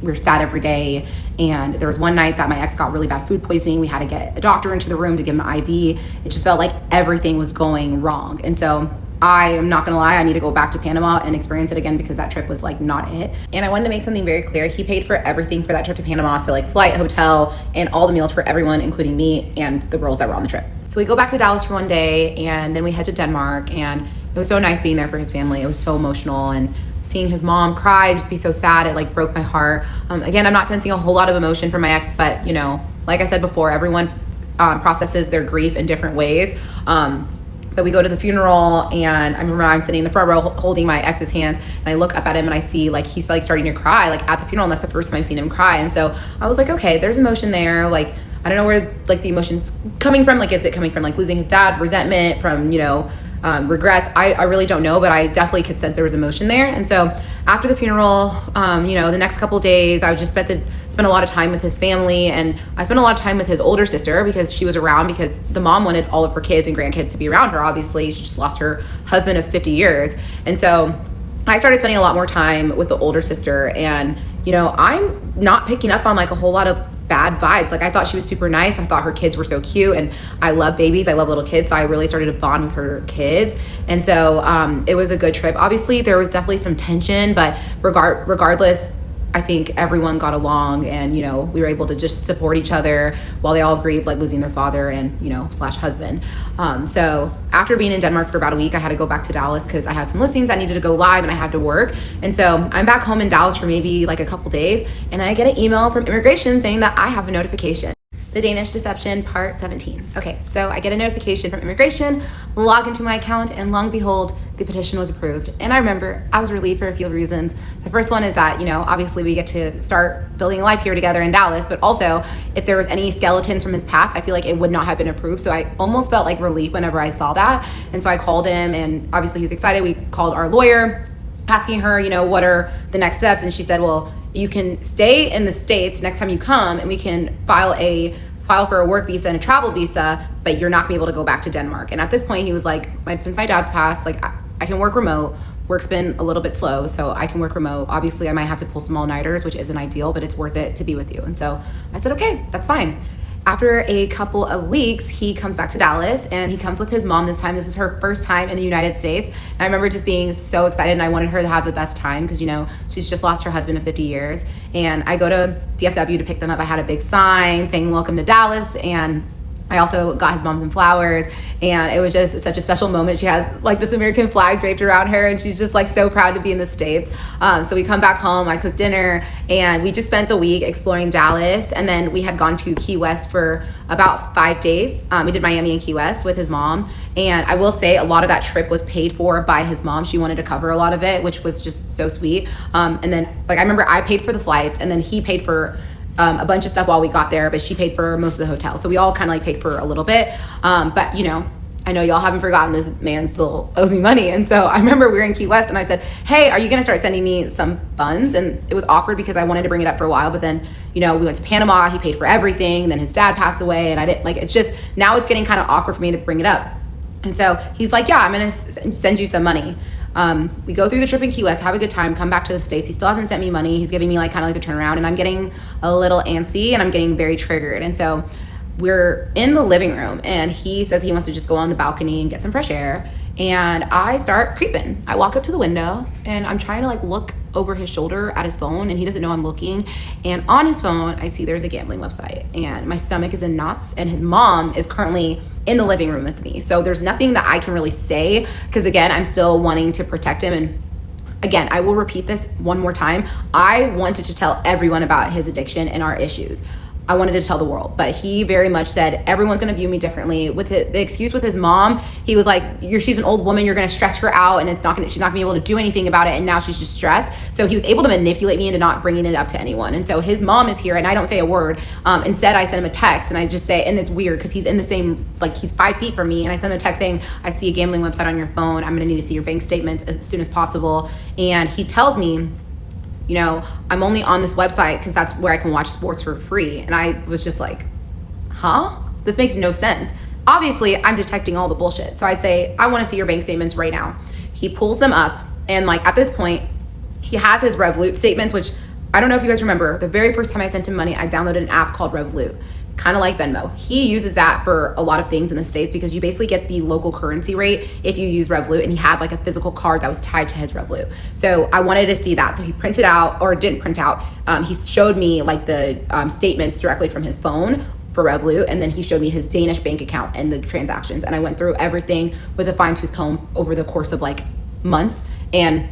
were sad every day. And there was one night that my ex got really bad food poisoning. We had to get a doctor into the room to give him an IV. It just felt like everything was going wrong. And so I am not gonna lie, I need to go back to Panama and experience it again because that trip was like not it. And I wanted to make something very clear. He paid for everything for that trip to Panama. So like flight, hotel, and all the meals for everyone, including me and the girls that were on the trip. So we go back to Dallas for one day, and then we head to Denmark, and it was so nice being there for his family. It was so emotional, and seeing his mom cry, just be so sad, it like broke my heart. Again, I'm not sensing a whole lot of emotion from my ex, but you know, like I said before, everyone processes their grief in different ways. But we go to the funeral, and I remember I'm sitting in the front row holding my ex's hands, and I look up at him, and I see like he's like starting to cry like at the funeral, and that's the first time I've seen him cry. And so I was like, okay, there's emotion there. Like, I don't know where like the emotion's coming from. Like, is it coming from like losing his dad, resentment, from, you know, regrets? I really don't know, but I definitely could sense there was emotion there. And so after the funeral, you know, the next couple of days, I was just spent a lot of time with his family, and I spent a lot of time with his older sister because she was around, because the mom wanted all of her kids and grandkids to be around her. Obviously, she just lost her husband of 50 years. And so I started spending a lot more time with the older sister, and, you know, I'm not picking up on like a whole lot of bad vibes. Like I thought she was super nice. I thought her kids were so cute, and I love babies. I love little kids. So I really started to bond with her kids. And so it was a good trip. Obviously there was definitely some tension, but regardless, I think everyone got along, and we were able to just support each other while they all grieved like losing their father and slash husband. So after being in Denmark for about a week, I had to go back to Dallas because I had some listings I needed to go live and I had to work. And so I'm back home in Dallas for maybe like a couple days, and I get an email from immigration saying that I have a notification. The Danish Deception Part 17. Okay, so I get a notification from immigration, log into my account, and lo and behold, the petition was approved. And I remember I was relieved for a few reasons. The first one is that, obviously we get to start building a life here together in Dallas, but also if there was any skeletons from his past, I feel like it would not have been approved. So I almost felt like relief whenever I saw that. And so I called him, and obviously he was excited. We called our lawyer, asking her, what are the next steps? And she said, well, you can stay in the States next time you come, and we can file for a work visa and a travel visa, but you're not gonna be able to go back to Denmark. And at this point he was like, since my dad's passed, like I can work remote. Work's been a little bit slow, so I can work remote. Obviously I might have to pull some all-nighters, which isn't ideal, but it's worth it to be with you. And so I said, okay, that's fine. After a couple of weeks, he comes back to Dallas, and he comes with his mom this time. This is her first time in the United States. And I remember just being so excited, and I wanted her to have the best time because, she's just lost her husband of 50 years. And I go to DFW to pick them up. I had a big sign saying, welcome to Dallas. And I also got his mom some flowers, and it was just such a special moment. She had like this American flag draped around her, and she's just like so proud to be in the States. So we come back home, I cooked dinner, and we just spent the week exploring Dallas. And then we had gone to Key West for about 5 days. We did Miami and Key West with his mom. And I will say a lot of that trip was paid for by his mom. She wanted to cover a lot of it, which was just so sweet. And then like I remember I paid for the flights, and then he paid for a bunch of stuff while we got there, but she paid for most of the hotel. So we all kind of like paid for a little bit. But I know y'all haven't forgotten this man still owes me money. And so I remember we were in Key West, and I said, hey, are you gonna start sending me some funds? And it was awkward because I wanted to bring it up for a while, but then, we went to Panama, he paid for everything. Then his dad passed away, and I didn't it's just, now it's getting kind of awkward for me to bring it up. And so he's like, yeah, I'm gonna send you some money. We go through the trip in Key West, have a good time, come back to the States. He still hasn't sent me money. He's giving me like kind of like the turnaround, and I'm getting a little antsy, and I'm getting very triggered. And so we're in the living room, and he says he wants to just go on the balcony and get some fresh air. And I start creeping. I walk up to the window, and I'm trying to like look over his shoulder at his phone, and he doesn't know I'm looking. And on his phone, I see there's a gambling website, and my stomach is in knots, and his mom is currently in the living room with me. So there's nothing that I can really say, because again, I'm still wanting to protect him. And again, I will repeat this one more time. I wanted to tell everyone about his addiction and our issues. I wanted to tell the world, but he very much said everyone's going to view me differently. With the excuse with his mom, he was like, she's an old woman, you're going to stress her out, and she's not going to be able to do anything about it, and now she's just stressed. So he was able to manipulate me into not bringing it up to anyone. And so his mom is here, and I don't say a word. Instead, I send him a text, and I just say, and it's weird because he's in the same, like he's 5 feet from me, and I send him a text saying, I see a gambling website on your phone. I'm going to need to see your bank statements as soon as possible. And he tells me, I'm only on this website because that's where I can watch sports for free. And I was just like, huh? This makes no sense. Obviously, I'm detecting all the bullshit. So I say, I want to see your bank statements right now. He pulls them up. And like at this point, he has his Revolut statements, which I don't know if you guys remember, the very first time I sent him money, I downloaded an app called Revolut. Kind of like Venmo. He uses that for a lot of things in the States because you basically get the local currency rate if you use Revolut, and he had like a physical card that was tied to his Revolut. So I wanted to see that. So he printed out, or didn't print out, he showed me like the statements directly from his phone for Revolut, and then he showed me his Danish bank account and the transactions. And I went through everything with a fine-tooth comb over the course of like months and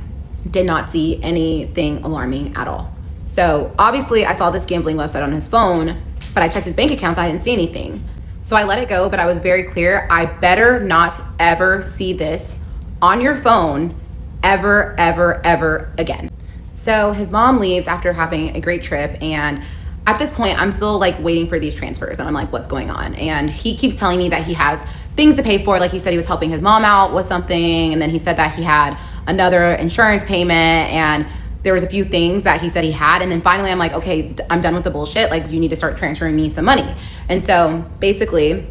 did not see anything alarming at all. So obviously I saw this gambling website on his phone, but I checked his bank accounts, I didn't see anything. So I let it go, but I was very clear, I better not ever see this on your phone ever, ever, ever again. So his mom leaves after having a great trip, and at this point, I'm still like waiting for these transfers, and I'm like, what's going on? And he keeps telling me that he has things to pay for. Like he said he was helping his mom out with something, and then he said that he had another insurance payment, and there was a few things that he said he had. And then finally I'm like, okay, I'm done with the bullshit. Like you need to start transferring me some money. And so basically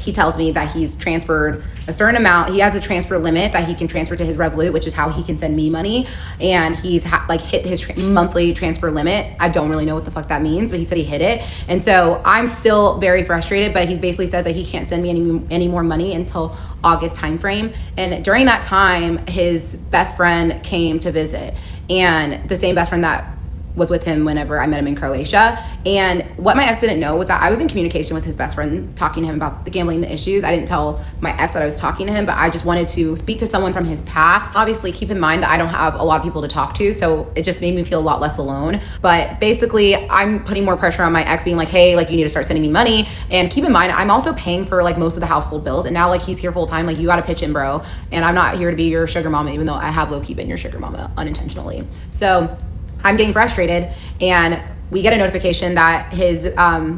he tells me that he's transferred a certain amount. He has a transfer limit that he can transfer to his Revolut, which is how he can send me money. And he's hit his monthly transfer limit. I don't really know what the fuck that means, but he said he hit it. And so I'm still very frustrated, but he basically says that he can't send me any more money until August timeframe. And during that time, his best friend came to visit, and the same best friend that was with him whenever I met him in Croatia. And what my ex didn't know was that I was in communication with his best friend, talking to him about the gambling, the issues. I didn't tell my ex that I was talking to him, but I just wanted to speak to someone from his past. Obviously, keep in mind that I don't have a lot of people to talk to, so it just made me feel a lot less alone. But basically, I'm putting more pressure on my ex, being like, hey, like, you need to start sending me money. And keep in mind, I'm also paying for like most of the household bills. And now like he's here full time, like, you gotta pitch in, bro. And I'm not here to be your sugar mama, even though I have low-key been your sugar mama unintentionally. So I'm getting frustrated, and we get a notification that his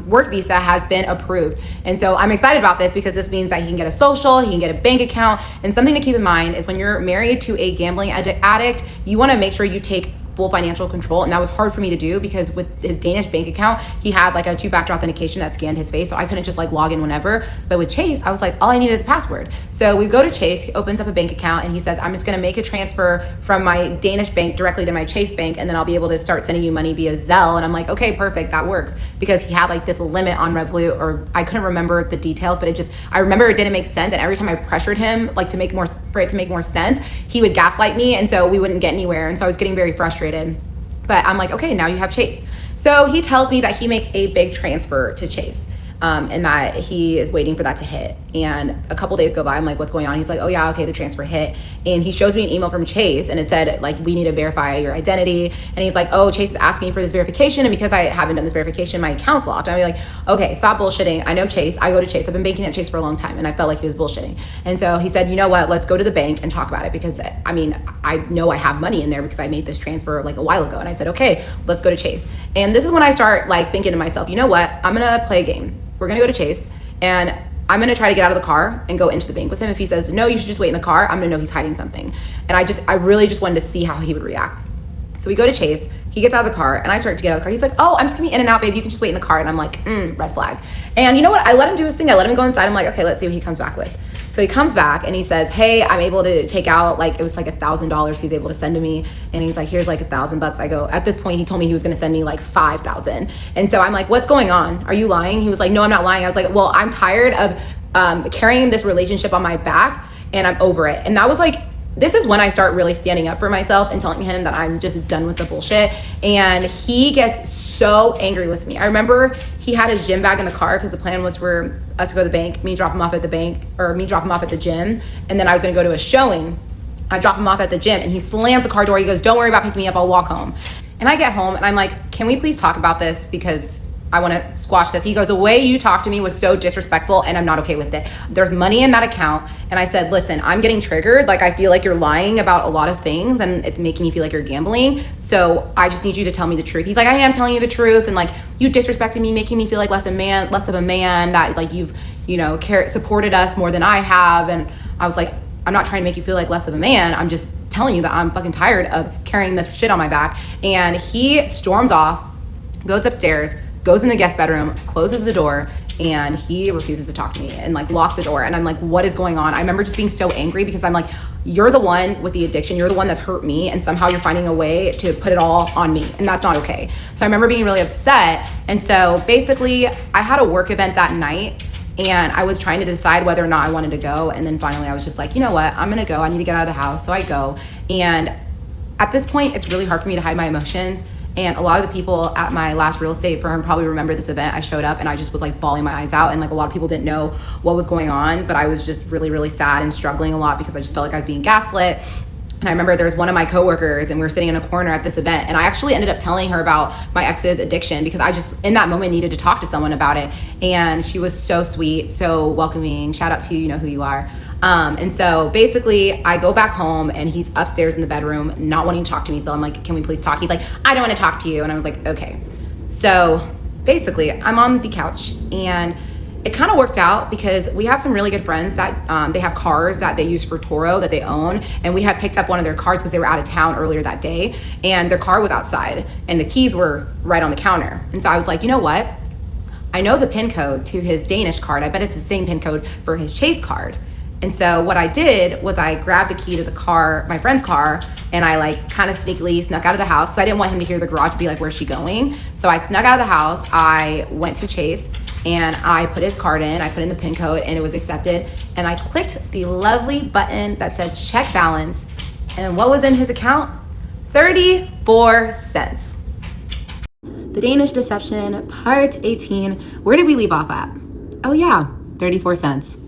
work visa has been approved. And so I'm excited about this because this means that he can get a social, he can get a bank account. And something to keep in mind is when you're married to a gambling addict, you wanna make sure you take full financial control. And that was hard for me to do because with his Danish bank account, he had like a 2-factor authentication that scanned his face. So I couldn't just like log in whenever. But with Chase, I was like, all I need is a password. So we go to Chase, he opens up a bank account, and he says, I'm just gonna make a transfer from my Danish bank directly to my Chase bank, and then I'll be able to start sending you money via Zelle. And I'm like, okay, perfect, that works. Because he had like this limit on Revolut, or I couldn't remember the details, but I remember it didn't make sense. And every time I pressured him like for it to make more sense, he would gaslight me, and so we wouldn't get anywhere. And so I was getting very frustrated. But I'm like, okay, now you have Chase. So he tells me that he makes a big transfer to Chase, and that he is waiting for that to hit. And a couple days go by, I'm like, what's going on? He's like, oh yeah, okay, the transfer hit. And he shows me an email from Chase, and it said like, we need to verify your identity. And he's like, oh, Chase is asking for this verification, and because I haven't done this verification, my account's locked. And I'm like, okay, stop bullshitting. I know Chase, I go to Chase. I've been banking at Chase for a long time, and I felt like he was bullshitting. And so he said, you know what, let's go to the bank and talk about it, because I mean, I know I have money in there because I made this transfer like a while ago. And I said, okay, let's go to Chase. And this is when I start like thinking to myself, you know what, I'm gonna play a game. We're gonna go to Chase, and I'm gonna try to get out of the car and go into the bank with him. If he says, no, you should just wait in the car, I'm gonna know he's hiding something. And I really just wanted to see how he would react. So we go to Chase, he gets out of the car, and I start to get out of the car. He's like, oh, I'm just gonna be in and out, babe, you can just wait in the car. And I'm like, red flag. And you know what, I let him do his thing. I let him go inside. I'm like, okay, let's see what he comes back with. So he comes back and he says, hey, I'm able to take out, like, it was like $1,000 he's able to send to me. And he's like, here's like $1,000. I go, at this point, he told me he was gonna send me like 5,000. And so I'm like, what's going on? Are you lying? He was like, no, I'm not lying. I was like, well, I'm tired of carrying this relationship on my back, and I'm over it. And that was like, this is when I start really standing up for myself and telling him that I'm just done with the bullshit. And he gets so angry with me. I remember he had his gym bag in the car because the plan was for us to go to the bank, me drop him off at the bank, or me drop him off at the gym, and then I was gonna go to a showing. I drop him off at the gym, and he slams the car door. He goes, don't worry about picking me up, I'll walk home. And I get home and I'm like, can we please talk about this, because I want to squash this. He goes, the way you talked to me was so disrespectful, and I'm not okay with it. There's money in that account. And I said, listen, I'm getting triggered. Like, I feel like you're lying about a lot of things, and it's making me feel like you're gambling. So I just need you to tell me the truth. He's like, I am telling you the truth. And like, you disrespected me, making me feel like less of a man, that like you've, supported us more than I have. And I was like, I'm not trying to make you feel like less of a man. I'm just telling you that I'm fucking tired of carrying this shit on my back. And he storms off, goes upstairs, goes in the guest bedroom, closes the door, and he refuses to talk to me and like locks the door. And I'm like, what is going on? I remember just being so angry because I'm like, you're the one with the addiction. You're the one that's hurt me, and somehow you're finding a way to put it all on me, and that's not okay. So I remember being really upset. And so basically I had a work event that night, and I was trying to decide whether or not I wanted to go. And then finally I was just like, you know what, I'm gonna go. I need to get out of the house. So I go. And at this point, it's really hard for me to hide my emotions. And a lot of the people at my last real estate firm probably remember this event. I showed up and I just was like bawling my eyes out, and like a lot of people didn't know what was going on, but I was just really, really sad and struggling a lot because I just felt like I was being gaslit. And I remember there was one of my coworkers, and we were sitting in a corner at this event, and I actually ended up telling her about my ex's addiction because I just in that moment needed to talk to someone about it. And she was so sweet, so welcoming. Shout out to you, you know who you are. And so basically I go back home, and he's upstairs in the bedroom not wanting to talk to me. So I'm like, can we please talk? He's like, I don't want to talk to you. And I was like, okay. So basically I'm on the couch, and it kind of worked out because we have some really good friends that they have cars that they use for Toro that they own. And we had picked up one of their cars because they were out of town earlier that day, and their car was outside and the keys were right on the counter. And so I was like, you know what? I know the PIN code to his Danish card. I bet it's the same PIN code for his Chase card. And so what I did was I grabbed the key to the car, my friend's car, and I like kind of sneakily snuck out of the house because I didn't want him to hear the garage and be like, where's she going? So I snuck out of the house, I went to Chase, and I put his card in, I put in the PIN code, and it was accepted. And I clicked the lovely button that said check balance. And what was in his account? 34 cents. The Danish Deception, part 18. Where did we leave off at? Oh yeah, 34 cents.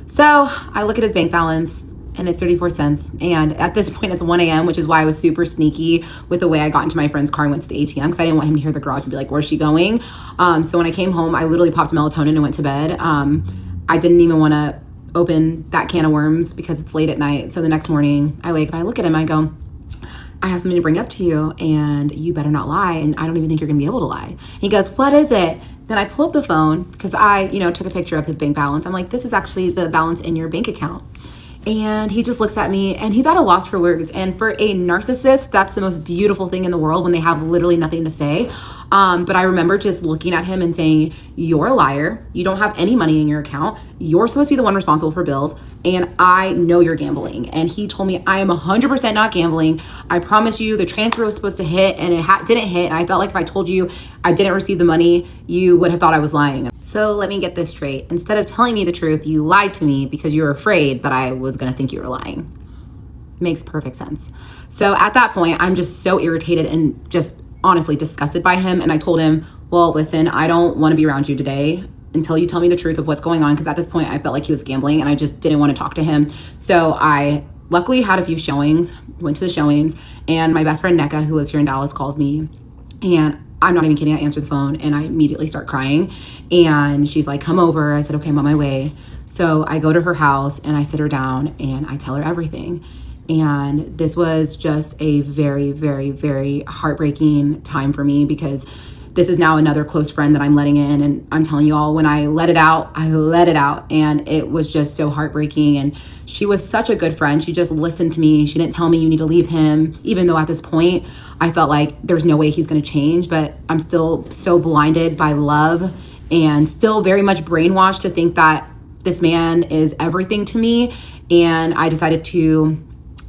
So I look at his bank balance and it's 34 cents. And at this point it's 1 a.m., which is why I was super sneaky with the way I got into my friend's car and went to the ATM because I didn't want him to hear the garage and be like, where's she going? So when I came home, I literally popped melatonin and went to bed. I didn't even want to open that can of worms because it's late at night. So the next morning I wake and I look at him, I go, I have something to bring up to you and you better not lie. And I don't even think you're gonna be able to lie. And he goes, what is it? Then I pull up the phone because I, took a picture of his bank balance. I'm like, this is actually the balance in your bank account. And he just looks at me and he's at a loss for words. And for a narcissist, that's the most beautiful thing in the world when they have literally nothing to say. But I remember just looking at him and saying, you're a liar. You don't have any money in your account. You're supposed to be the one responsible for bills. And I know you're gambling. And he told me, I am 100% not gambling. I promise you the transfer was supposed to hit and it didn't hit. And I felt like if I told you I didn't receive the money, you would have thought I was lying. So let me get this straight. Instead of telling me the truth, you lied to me because you were afraid that I was going to think you were lying. Makes perfect sense. So at that point, I'm just so irritated and just honestly disgusted by him. And I told him, well, listen, I don't want to be around you today until you tell me the truth of what's going on. Because at this point, I felt like he was gambling and I just didn't want to talk to him. So I luckily had a few showings, went to the showings, and my best friend Onyeka, who lives here in Dallas, calls me. And I'm not even kidding, I answer the phone and I immediately start crying. And she's like, come over. I said, okay, I'm on my way. So I go to her house and I sit her down and I tell her everything. And this was just a very, very, very heartbreaking time for me because this is now another close friend that I'm letting in. And I'm telling you all, when I let it out, I let it out. And it was just so heartbreaking. And she was such a good friend. She just listened to me. She didn't tell me you need to leave him, even though at this point I felt like there's no way he's going to change. But I'm still so blinded by love and still very much brainwashed to think that this man is everything to me. And I decided to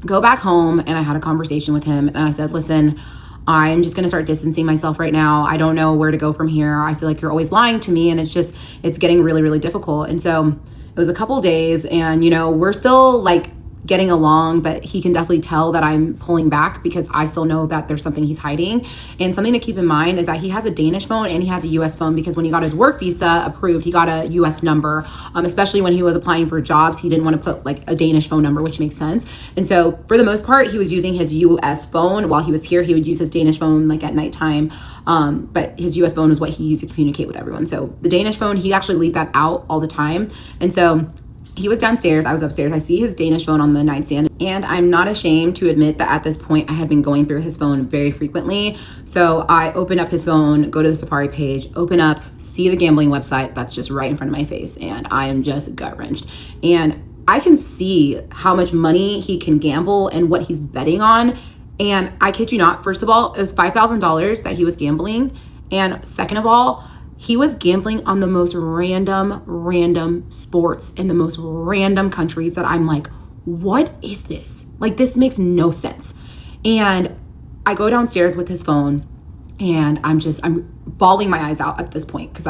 go back home and I had a conversation with him and I said, listen, I'm just going to start distancing myself right now. I don't know where to go from here. I feel like you're always lying to me and it's getting really, really difficult. And so it was a couple days and, we're still like getting along, but he can definitely tell that I'm pulling back because I still know that there's something he's hiding. And something to keep in mind is that he has a Danish phone and he has a US phone because when he got his work visa approved, he got a US number, especially when he was applying for jobs. He didn't want to put like a Danish phone number, which makes sense. And so for the most part, he was using his US phone. While he was here, he would use his Danish phone like at nighttime. But his US phone was what he used to communicate with everyone. So the Danish phone, he actually leave that out all the time. And so he was downstairs, I was upstairs. I see his Danish phone on the nightstand, and I'm not ashamed to admit that at this point I had been going through his phone very frequently. So I open up his phone, go to the Safari page, open up, see the gambling website that's just right in front of my face, and I am just gut-wrenched. And I can see how much money he can gamble and what he's betting on. And I kid you not, first of all, it was $5,000 that he was gambling. And second of all, he was gambling on the most random sports in the most random countries that I'm like, what is this? Like, this makes no sense. And I go downstairs with his phone and I'm bawling my eyes out at this point because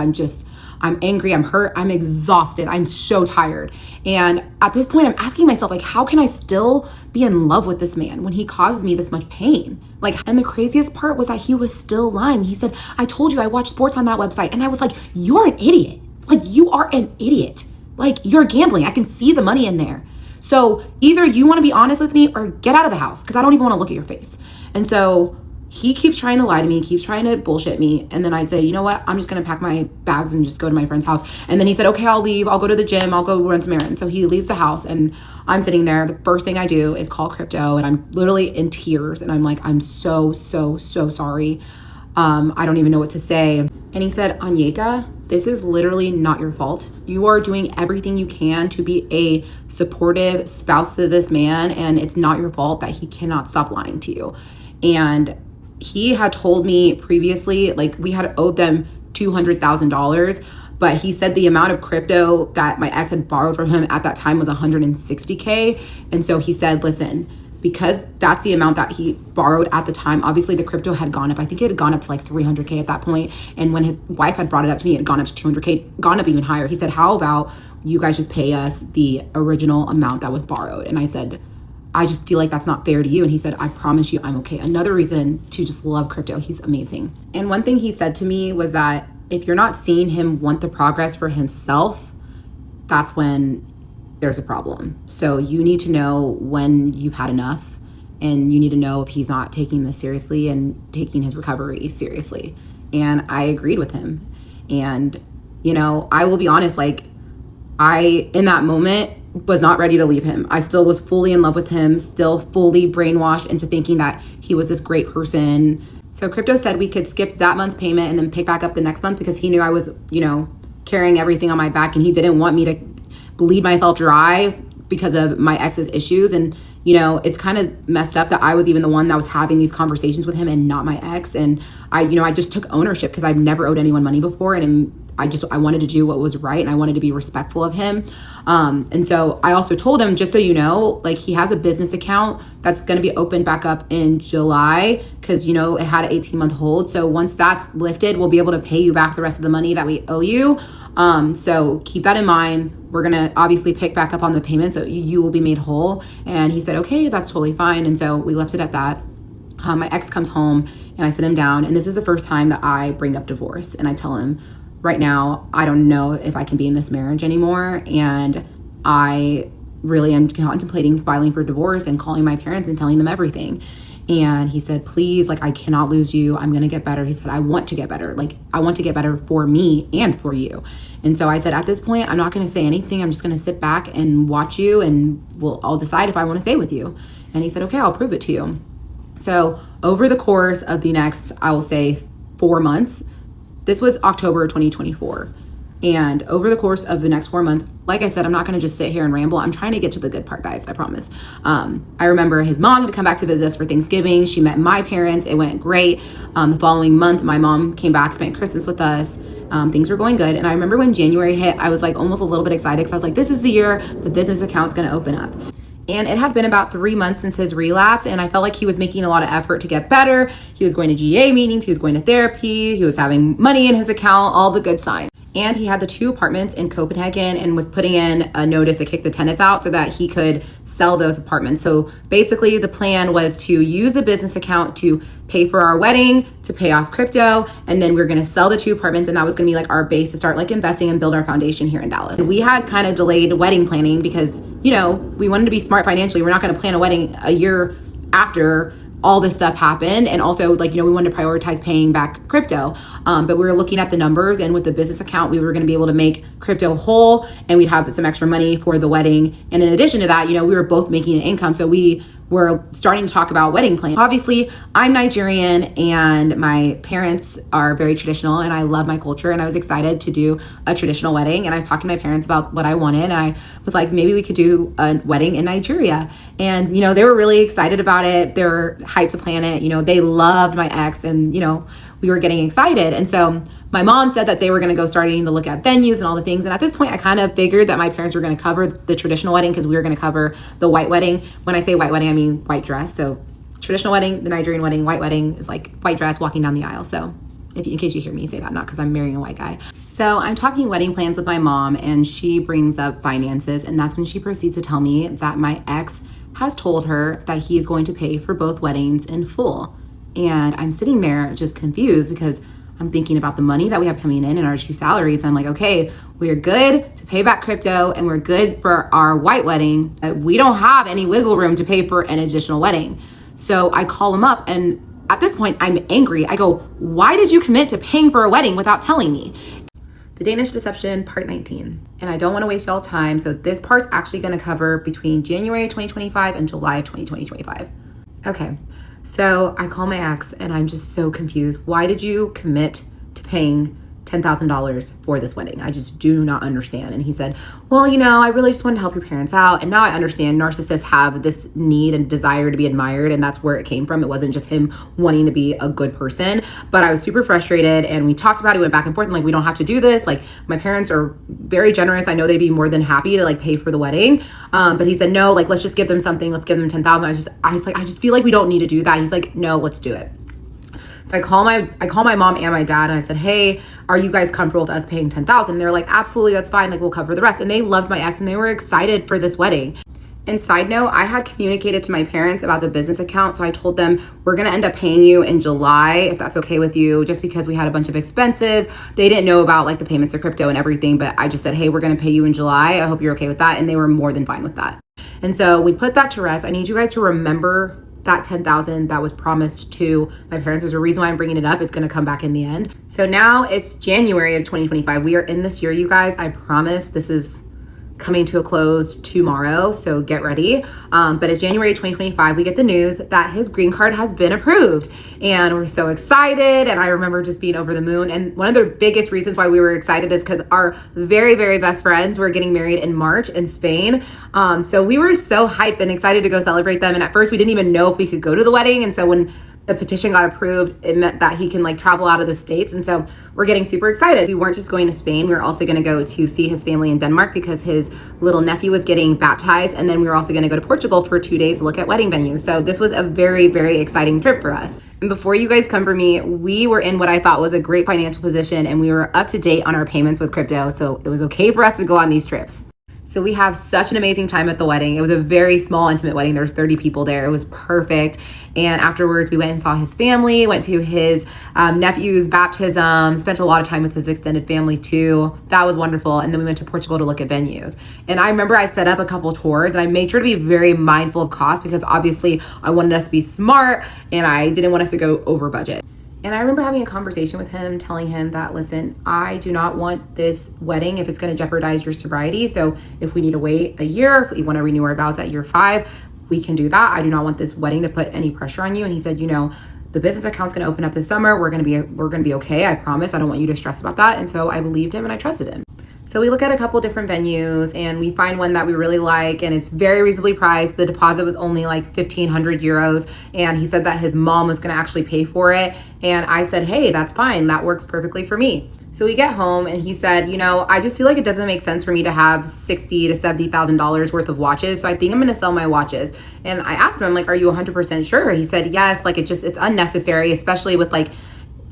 I'm angry, I'm hurt, I'm exhausted, I'm so tired. And at this point, I'm asking myself, like, how can I still be in love with this man when he causes me this much pain? Like, and the craziest part was that he was still lying. He said, I told you I watch sports on that website. And I was like, you're an idiot. Like, you are an idiot. Like, you're gambling. I can see the money in there. So either you want to be honest with me or get out of the house because I don't even want to look at your face. And so he keeps trying to lie to me, keeps trying to bullshit me. And then I'd say, you know what? I'm just going to pack my bags and just go to my friend's house. And then he said, okay, I'll leave. I'll go to the gym. I'll go run some errands. So he leaves the house and I'm sitting there. The first thing I do is call crypto and I'm literally in tears. And I'm like, I'm so sorry. I don't even know what to say. And he said, Onyeka, this is literally not your fault. You are doing everything you can to be a supportive spouse to this man. And it's not your fault that he cannot stop lying to you. And he had told me previously, like, we had owed them $200,000, but he said the amount of crypto that my ex had borrowed from him at that time was 160K. And so he said, listen, because that's the amount that he borrowed at the time, obviously the crypto had gone up. I think it had gone up to like 300K at that point. And when his wife had brought it up to me, it had gone up to 200K, gone up even higher. He said, how about you guys just pay us the original amount that was borrowed? And I said, I just feel like that's not fair to you. And he said, I promise you I'm okay. Another reason to just love crypto. He's amazing. And one thing he said to me was that if you're not seeing him want the progress for himself, that's when there's a problem. So you need to know when you've had enough, and you need to know if he's not taking this seriously and taking his recovery seriously. And I agreed with him. And, you know, I will be honest, like in that moment, was not ready to leave him. I still was fully in love with him, still fully brainwashed into thinking that he was this great person. So crypto said we could skip that month's payment and then pick back up the next month because he knew I was, you know, carrying everything on my back, and he didn't want me to bleed myself dry because of my ex's issues. And, you know, it's kind of messed up that I was even the one that was having these conversations with him and not my ex. And I just took ownership because I've never owed anyone money before. And I wanted to do what was right, and I wanted to be respectful of him. And so I also told him, just so you know, like he has a business account that's going to be opened back up in July because, you know, it had an 18-month hold. So once that's lifted, we'll be able to pay you back the rest of the money that we owe you. So keep that in mind. We're going to obviously pick back up on the payment, so you will be made whole. And he said, okay, that's totally fine. And so we left it at that. My ex comes home and I sit him down, and this is the first time that I bring up divorce. And I tell him, right now, I don't know if I can be in this marriage anymore. And I really am contemplating filing for divorce and calling my parents and telling them everything. And he said, please, like, I cannot lose you. I'm going to get better. He said, I want to get better. Like, I want to get better for me and for you. And so I said, at this point, I'm not going to say anything. I'm just going to sit back and watch you, and I'll decide if I want to stay with you. And he said, okay, I'll prove it to you. So over the course of the next, I will say 4 months, this was October 2024. And over the course of the next 4 months, like I said, I'm not going to just sit here and ramble. I'm trying to get to the good part, guys. I promise. I remember his mom had come back to visit us for Thanksgiving. She met my parents. It went great. The following month, my mom came back, spent Christmas with us. Things were going good. And I remember when January hit, I was like almost a little bit excited because I was like, this is the year the business account's going to open up. And it had been about 3 months since his relapse, and I felt like he was making a lot of effort to get better. He was going to GA meetings, he was going to therapy, he was having money in his account, all the good signs. And he had the 2 apartments in Copenhagen and was putting in a notice to kick the tenants out so that he could sell those apartments. So basically the plan was to use the business account to pay for our wedding, to pay off crypto, and then we were going to sell the 2 apartments, and that was going to be like our base to start like investing and build our foundation here in Dallas. And we had kind of delayed wedding planning because, you know, we wanted to be smart financially. We're not going to plan a wedding a year after all this stuff happened. And also, like, you know, we wanted to prioritize paying back crypto. But we were looking at the numbers, and with the business account, we were going to be able to make crypto whole, and we'd have some extra money for the wedding. And in addition to that, you know, we were both making an income. So we were starting to talk about wedding plans. Obviously, I'm Nigerian and my parents are very traditional, and I love my culture, and I was excited to do a traditional wedding. And I was talking to my parents about what I wanted, and I was like, maybe we could do a wedding in Nigeria. And, you know, they were really excited about it. They were hyped to plan it. You know, they loved my ex, and, you know, we were getting excited. And so my mom said that they were going to go starting to look at venues and all the things. And at this point, I kind of figured that my parents were going to cover the traditional wedding because we were going to cover the white wedding. When I say white wedding, I mean white dress. So traditional wedding, the Nigerian wedding, white wedding is like white dress walking down the aisle. So in case you hear me say that, not because I'm marrying a white guy. So I'm talking wedding plans with my mom, and she brings up finances. And that's when she proceeds to tell me that my ex has told her that he is going to pay for both weddings in full. And I'm sitting there just confused because I'm thinking about the money that we have coming in and our 2 salaries. I'm like, okay, we're good to pay back crypto and we're good for our white wedding. We don't have any wiggle room to pay for an additional wedding. So I call him up, and at this point I'm angry. I go, why did you commit to paying for a wedding without telling me? The Danish Deception, part 19. And I don't want to waste y'all's time. So this part's actually going to cover between January 2025 and July of 2025. Okay. So I call my ex, and I'm just so confused. Why did you commit to paying $10,000 for this wedding? I just do not understand. And he said, well, you know, I really just wanted to help your parents out. And now I understand narcissists have this need and desire to be admired. And that's where it came from. It wasn't just him wanting to be a good person. But I was super frustrated, and we talked about it, went back and forth, and like, we don't have to do this. Like, my parents are very generous. I know they'd be more than happy to like pay for the wedding. But he said, no, like, let's just give them something. Let's give them 10,000. I was like, I just feel like we don't need to do that. He's like, no, let's do it. So I call my mom and my dad, and I said, hey, are you guys comfortable with us paying 10,000? They're like, absolutely, that's fine. Like, we'll cover the rest. And they loved my ex, and they were excited for this wedding. And side note, I had communicated to my parents about the business account. So I told them, we're going to end up paying you in July, if that's okay with you, just because we had a bunch of expenses. They didn't know about like the payments of crypto and everything, but I just said, hey, we're going to pay you in July. I hope you're okay with that. And they were more than fine with that. And so we put that to rest. I need you guys to remember that 10,000 that was promised to my parents. There's a reason why I'm bringing it up. It's going to come back in the end. So now it's January of 2025. We are in this year, you guys. I promise this is coming to a close tomorrow, so get ready. But it's January 2025. We get the news that his green card has been approved, and we're so excited. And I remember just being over the moon. And one of the biggest reasons why we were excited is because our very, very best friends were getting married in March in Spain. So we were so hyped and excited to go celebrate them. And at first we didn't even know if we could go to the wedding. And so when the petition got approved, it meant that he can like travel out of the States. And so we're getting super excited. We weren't just going to Spain. We were also going to go to see his family in Denmark because his little nephew was getting baptized. And then we were also going to go to Portugal for 2 days to look at wedding venues. So this was a very, very exciting trip for us. And before you guys come for me, we were in what I thought was a great financial position, and we were up to date on our payments with crypto. So it was okay for us to go on these trips. So we have such an amazing time at the wedding. It was a very small, intimate wedding. There was 30 people there. It was perfect. And afterwards, we went and saw his family, went to his nephew's baptism, spent a lot of time with his extended family too. That was wonderful. And then we went to Portugal to look at venues. And I remember I set up a couple tours, and I made sure to be very mindful of cost because obviously I wanted us to be smart and I didn't want us to go over budget. And I remember having a conversation with him, telling him that, listen, I do not want this wedding if it's going to jeopardize your sobriety. So if we need to wait a year, if we want to renew our vows at year 5, we can do that. I do not want this wedding to put any pressure on you. And he said, you know, the business account's going to open up this summer. We're going to be okay. I promise. I don't want you to stress about that. And so I believed him and I trusted him. So we look at a couple different venues, and we find one that we really like, and it's very reasonably priced. The deposit was only like 1,500 euros. And he said that his mom was going to actually pay for it. And I said, hey, that's fine. That works perfectly for me. So we get home, and he said, you know, I just feel like it doesn't make sense for me to have $60,000 to $70,000 worth of watches. So I think I'm going to sell my watches. And I asked him, I'm like, are you 100% sure? He said, yes, like it's unnecessary, especially with like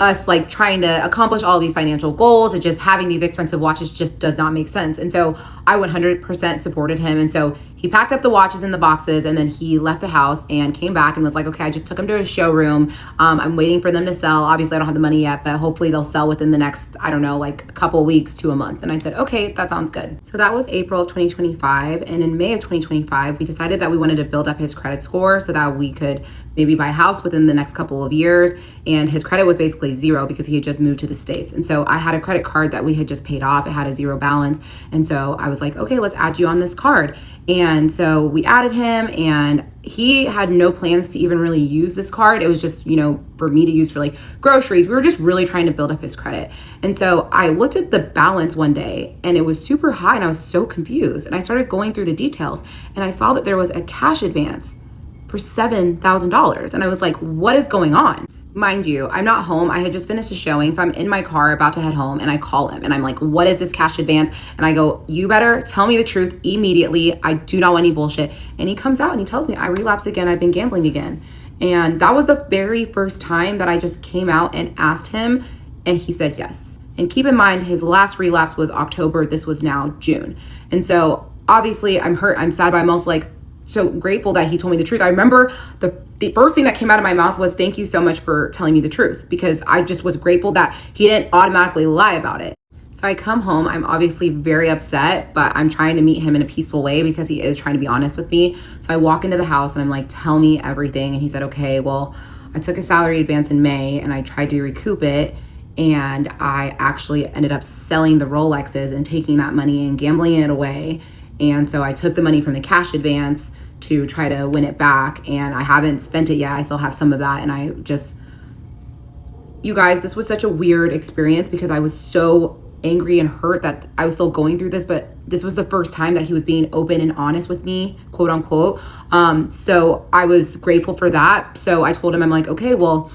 us like trying to accomplish all of these financial goals. And just having these expensive watches just does not make sense. And so I 100% supported him. And so he packed up the watches in the boxes, and then he left the house and came back and was like, okay, I just took him to a showroom. I'm waiting for them to sell. Obviously I don't have the money yet, but hopefully they'll sell within the next, I don't know, like a couple weeks to a month. And I said, okay, that sounds good. So that was April of 2025. And in May of 2025, we decided that we wanted to build up his credit score so that we could maybe buy a house within the next couple of years. And his credit was basically zero because he had just moved to the States. And so I had a credit card that we had just paid off. It had a zero balance. And so I was like, okay, let's add you on this card. And so we added him, and he had no plans to even really use this card. It was just, you know, for me to use for like groceries. We were just really trying to build up his credit. And so I looked at the balance one day, and it was super high, and I was so confused. And I started going through the details, and I saw that there was a cash advance for $7,000. And I was like, what is going on? Mind you, I'm not home. I had just finished a showing, so I'm in my car about to head home, and I call him and I'm like, what is this cash advance? And I go, you better tell me the truth immediately. I do not want any bullshit. And he comes out and he tells me, I relapsed again. I've been gambling again. And that was the very first time that I just came out and asked him, and he said yes. And keep in mind, his last relapse was October. This was now June. And so obviously I'm hurt. I'm sad, but I'm also like so grateful that he told me the truth. I remember the first thing that came out of my mouth was, thank you so much for telling me the truth, because I just was grateful that he didn't automatically lie about it. So I come home, I'm obviously very upset, but I'm trying to meet him in a peaceful way because he is trying to be honest with me. So I walk into the house and I'm like, tell me everything. And he said, okay, well, I took a salary advance in May and I tried to recoup it. And I actually ended up selling the Rolexes and taking that money and gambling it away. And so I took the money from the cash advance to try to win it back, and I haven't spent it yet. I still have some of that, and I just You guys, this was such a weird experience because I was so angry and hurt that I was still going through this, but this was the first time that he was being open and honest with me, quote unquote. So I was grateful for that. So I told him, I'm like, okay, well,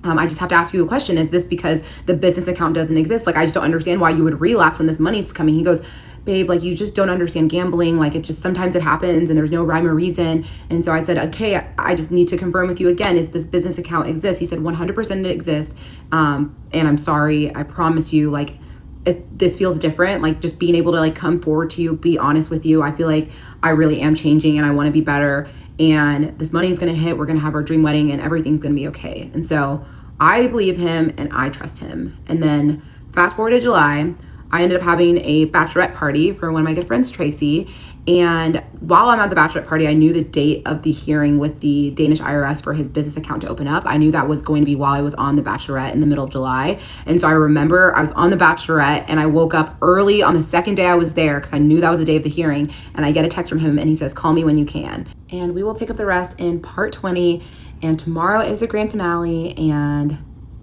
I just have to ask you a question. Is this because the business account doesn't exist? Like, I just don't understand why you would relapse when this money's coming. He goes, babe, like, you just don't understand gambling. Like, it just, sometimes it happens and there's no rhyme or reason. And so I said, okay, I just need to confirm with you again, is this business account exist? He said 100% it exists. And I'm sorry, I promise you, like, this feels different. Like, just being able to like come forward to you, be honest with you. I feel like I really am changing and I want to be better. And this money is going to hit. We're going to have our dream wedding and everything's going to be okay. And so I believe him and I trust him. And then fast forward to July, I ended up having a bachelorette party for one of my good friends, Tracy. And while I'm at the bachelorette party, I knew the date of the hearing with the Danish IRS for his business account to open up. I knew that was going to be while I was on the bachelorette in the middle of July. And so I remember I was on the bachelorette and I woke up early on the second day I was there because I knew that was the day of the hearing. And I get a text from him and he says, call me when you can. And we will pick up the rest in part 20. And tomorrow is the grand finale. And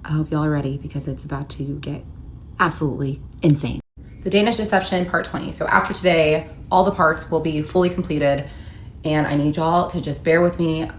I hope y'all are ready because it's about to get absolutely insane. The Danish Deception part 20. So after today, all the parts will be fully completed and I need y'all to just bear with me.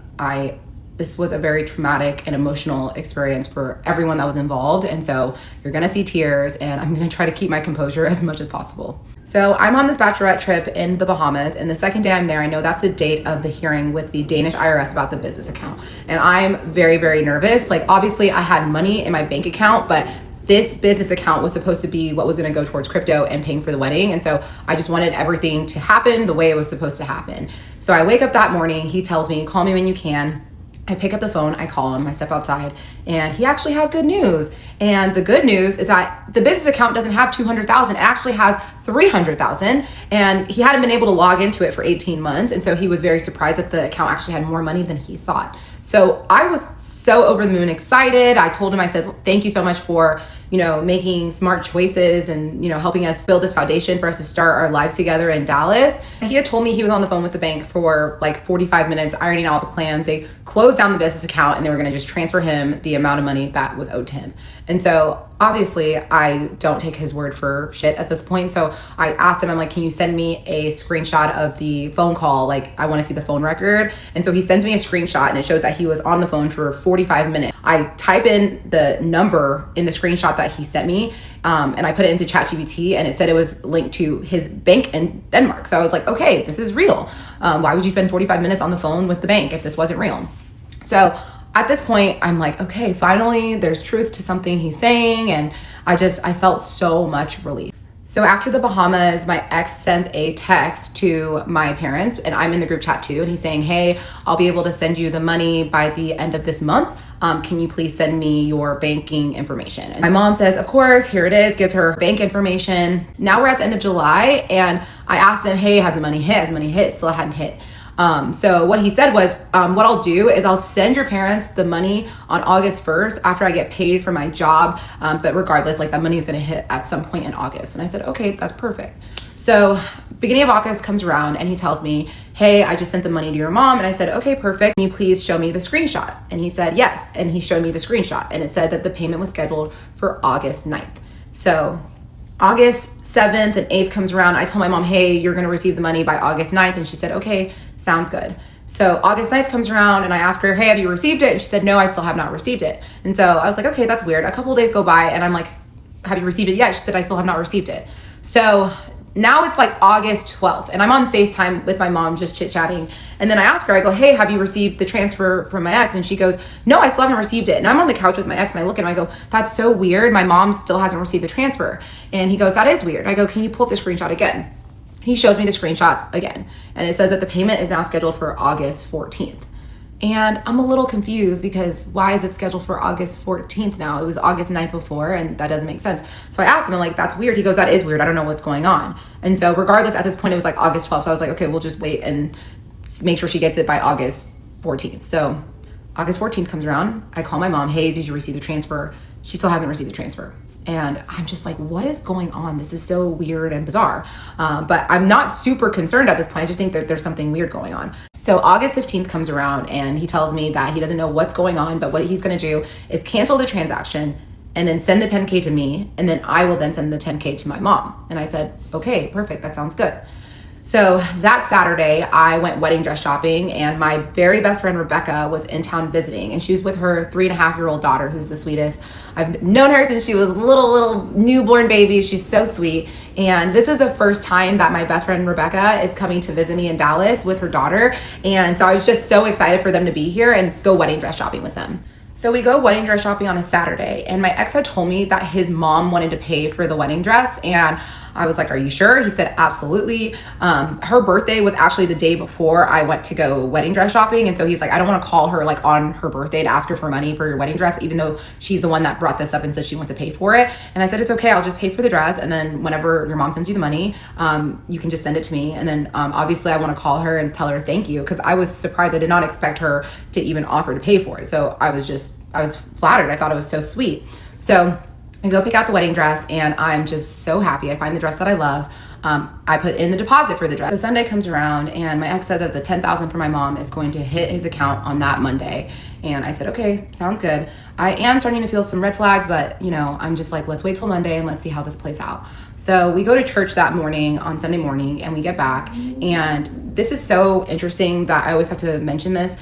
This was a very traumatic and emotional experience for everyone that was involved. And so you're gonna see tears and I'm gonna try to keep my composure as much as possible. So I'm on this bachelorette trip in the Bahamas and the second day I'm there, I know that's the date of the hearing with the Danish IRS about the business account. And I'm very, very nervous. Like, obviously I had money in my bank account, but this business account was supposed to be what was going to go towards crypto and paying for the wedding. And so I just wanted everything to happen the way it was supposed to happen. So I wake up that morning, he tells me, call me when you can. I pick up the phone, I call him, I step outside, and he actually has good news. And the good news is that the business account doesn't have 200,000, it actually has 300,000. And he hadn't been able to log into it for 18 months. And so he was very surprised that the account actually had more money than he thought. So I was so over the moon excited. I told him, I said, thank you so much for, making smart choices and, helping us build this foundation for us to start our lives together in Dallas. And he had told me he was on the phone with the bank for like 45 minutes, ironing out the plans. They closed down the business account and they were going to just transfer him the amount of money that was owed to him. And so obviously I don't take his word for shit at this point. So I asked him, I'm like, can you send me a screenshot of the phone call? Like, I want to see the phone record. And so he sends me a screenshot and it shows that he was on the phone for 45 minutes. I type in the number in the screenshot that he sent me and I put it into ChatGPT and it said it was linked to his bank in Denmark. So I was like, okay, this is real. Why would you spend 45 minutes on the phone with the bank if this wasn't real? So at this point, I'm like, okay, finally there's truth to something he's saying. And I felt so much relief. So after the Bahamas, my ex sends a text to my parents and I'm in the group chat too. And he's saying, hey, I'll be able to send you the money by the end of this month. Can you please send me your banking information? And my mom says, of course, here it is, gives her bank information. Now we're at the end of July and I asked him, hey, has the money hit? Has the money hit? Still hadn't hit. So what he said was, what I'll do is I'll send your parents the money on August 1st after I get paid for my job. But regardless, like, that money is going to hit at some point in August. And I said, okay, that's perfect. So beginning of August comes around and he tells me, hey, I just sent the money to your mom. And I said, okay, perfect. Can you please show me the screenshot? And he said, yes. And he showed me the screenshot and it said that the payment was scheduled for August 9th. So August 7th and 8th comes around. I told my mom, hey, you're going to receive the money by August 9th. And she said, okay, sounds good. So August 9th comes around and I asked her, hey, have you received it? And she said, no, I still have not received it. And so I was like, okay, that's weird. A couple of days go by and I'm like, have you received it yet? She said, I still have not received it. So now it's like August 12th and I'm on FaceTime with my mom just chit-chatting. And then I ask her, I go, hey, have you received the transfer from my ex? And she goes, no, I still haven't received it. And I'm on the couch with my ex and I look at him, I go, that's so weird. My mom still hasn't received the transfer. And he goes, that is weird. I go, can you pull up the screenshot again? He shows me the screenshot again. And it says that the payment is now scheduled for August 14th. And I'm a little confused because why is it scheduled for August 14th now? It was August 9th before and that doesn't make sense. So I asked him, I'm like, that's weird. He goes, that is weird. I don't know what's going on. And so regardless, at this point, it was like August 12th. So I was like, okay, we'll just wait and make sure she gets it by August 14th. So August 14th comes around. I call my mom, hey, did you receive the transfer? She still hasn't received the transfer. And I'm just like, what is going on? This is so weird and bizarre. But I'm not super concerned at this point. I just think that there's something weird going on. So August 15th comes around and he tells me that he doesn't know what's going on, but what he's going to do is cancel the transaction, and then send the 10K to me, and then I will then send the 10K to my mom. And I said, okay, perfect, that sounds good. So that Saturday, I went wedding dress shopping, and my very best friend Rebecca was in town visiting, and she was with her 3.5-year-old daughter, who's the sweetest. I've known her since she was a little newborn baby. She's so sweet. And this is the first time that my best friend Rebecca is coming to visit me in Dallas with her daughter. And so I was just so excited for them to be here and go wedding dress shopping with them. So we go wedding dress shopping on a Saturday, and my ex had told me that his mom wanted to pay for the wedding dress, and I was like, are you sure? He said, absolutely. Her birthday was actually the day before I went to go wedding dress shopping. And so he's like, I don't want to call her like on her birthday to ask her for money for your wedding dress, even though she's the one that brought this up and said she wants to pay for it. And I said, it's okay. I'll just pay for the dress. And then whenever your mom sends you the money, you can just send it to me. And then obviously I want to call her and tell her thank you, because I was surprised. I did not expect her to even offer to pay for it. So I was flattered. I thought it was so sweet. So I go pick out the wedding dress, and I'm just so happy. I find the dress that I love. I put in the deposit for the dress. So Sunday comes around, and my ex says that the $10,000 for my mom is going to hit his account on that Monday. And I said, okay, sounds good. I am starting to feel some red flags, but I'm just like, let's wait till Monday and let's see how this plays out. So we go to church that morning on Sunday morning, and we get back. And this is so interesting that I always have to mention this.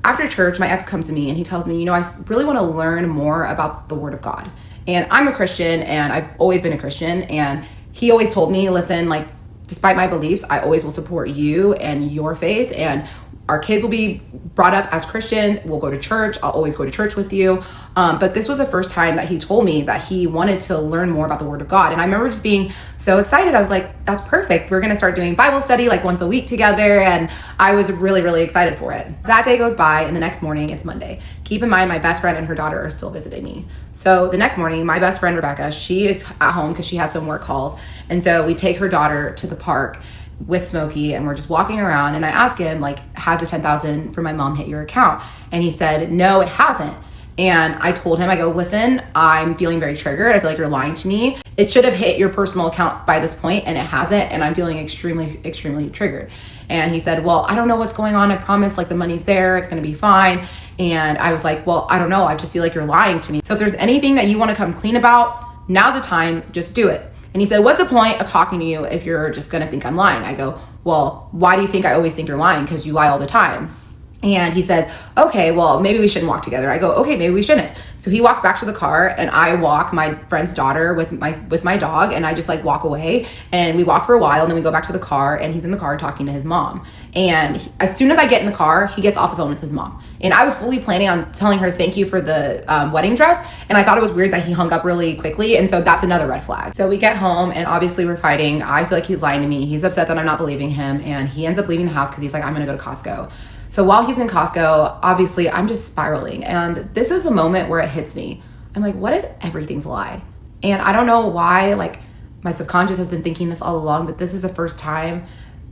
After church, my ex comes to me and he tells me, I really want to learn more about the Word of God. And I'm a Christian, and I've always been a Christian. And he always told me, listen, like, despite my beliefs, I always will support you and your faith. And our kids will be brought up as Christians. We'll go to church. I'll always go to church with you. But this was the first time that he told me that he wanted to learn more about the Word of God. And I remember just being so excited. I was like, that's perfect. We're going to start doing Bible study like once a week together. And I was really, really excited for it. That day goes by, and the next morning it's Monday. Keep in mind, my best friend and her daughter are still visiting me. So the next morning, my best friend, Rebecca, she is at home because she has some work calls. And so we take her daughter to the park with Smokey, and we're just walking around, and I ask him, like, has the $10,000 for my mom hit your account? And he said, no, it hasn't. And I told him, I go, listen, I'm feeling very triggered. I feel like you're lying to me. It should have hit your personal account by this point, and it hasn't. And I'm feeling extremely, extremely triggered. And he said, well, I don't know what's going on. I promise, like, the money's there. It's going to be fine. And I was like, well, I don't know. I just feel like you're lying to me. So if there's anything that you want to come clean about, now's the time. Just do it. And he said, what's the point of talking to you if you're just going to think I'm lying? I go, well, why do you think I always think you're lying? Because you lie all the time. And he says, okay, well, maybe we shouldn't walk together. I go, okay, maybe we shouldn't. So he walks back to the car, and I walk my friend's daughter with my dog, and I just like walk away, and we walk for a while, and then we go back to the car, and he's in the car talking to his mom. And as soon as I get in the car, he gets off the phone with his mom. And I was fully planning on telling her thank you for the wedding dress, and I thought it was weird that he hung up really quickly, and so that's another red flag. So we get home, and obviously we're fighting. I feel like he's lying to me. He's upset that I'm not believing him, and he ends up leaving the house because he's like, I'm gonna go to Costco. So while he's in Costco, obviously I'm just spiraling, and this is a moment where it hits me. I'm like, what if everything's a lie? And I don't know why, like, my subconscious has been thinking this all along, but this is the first time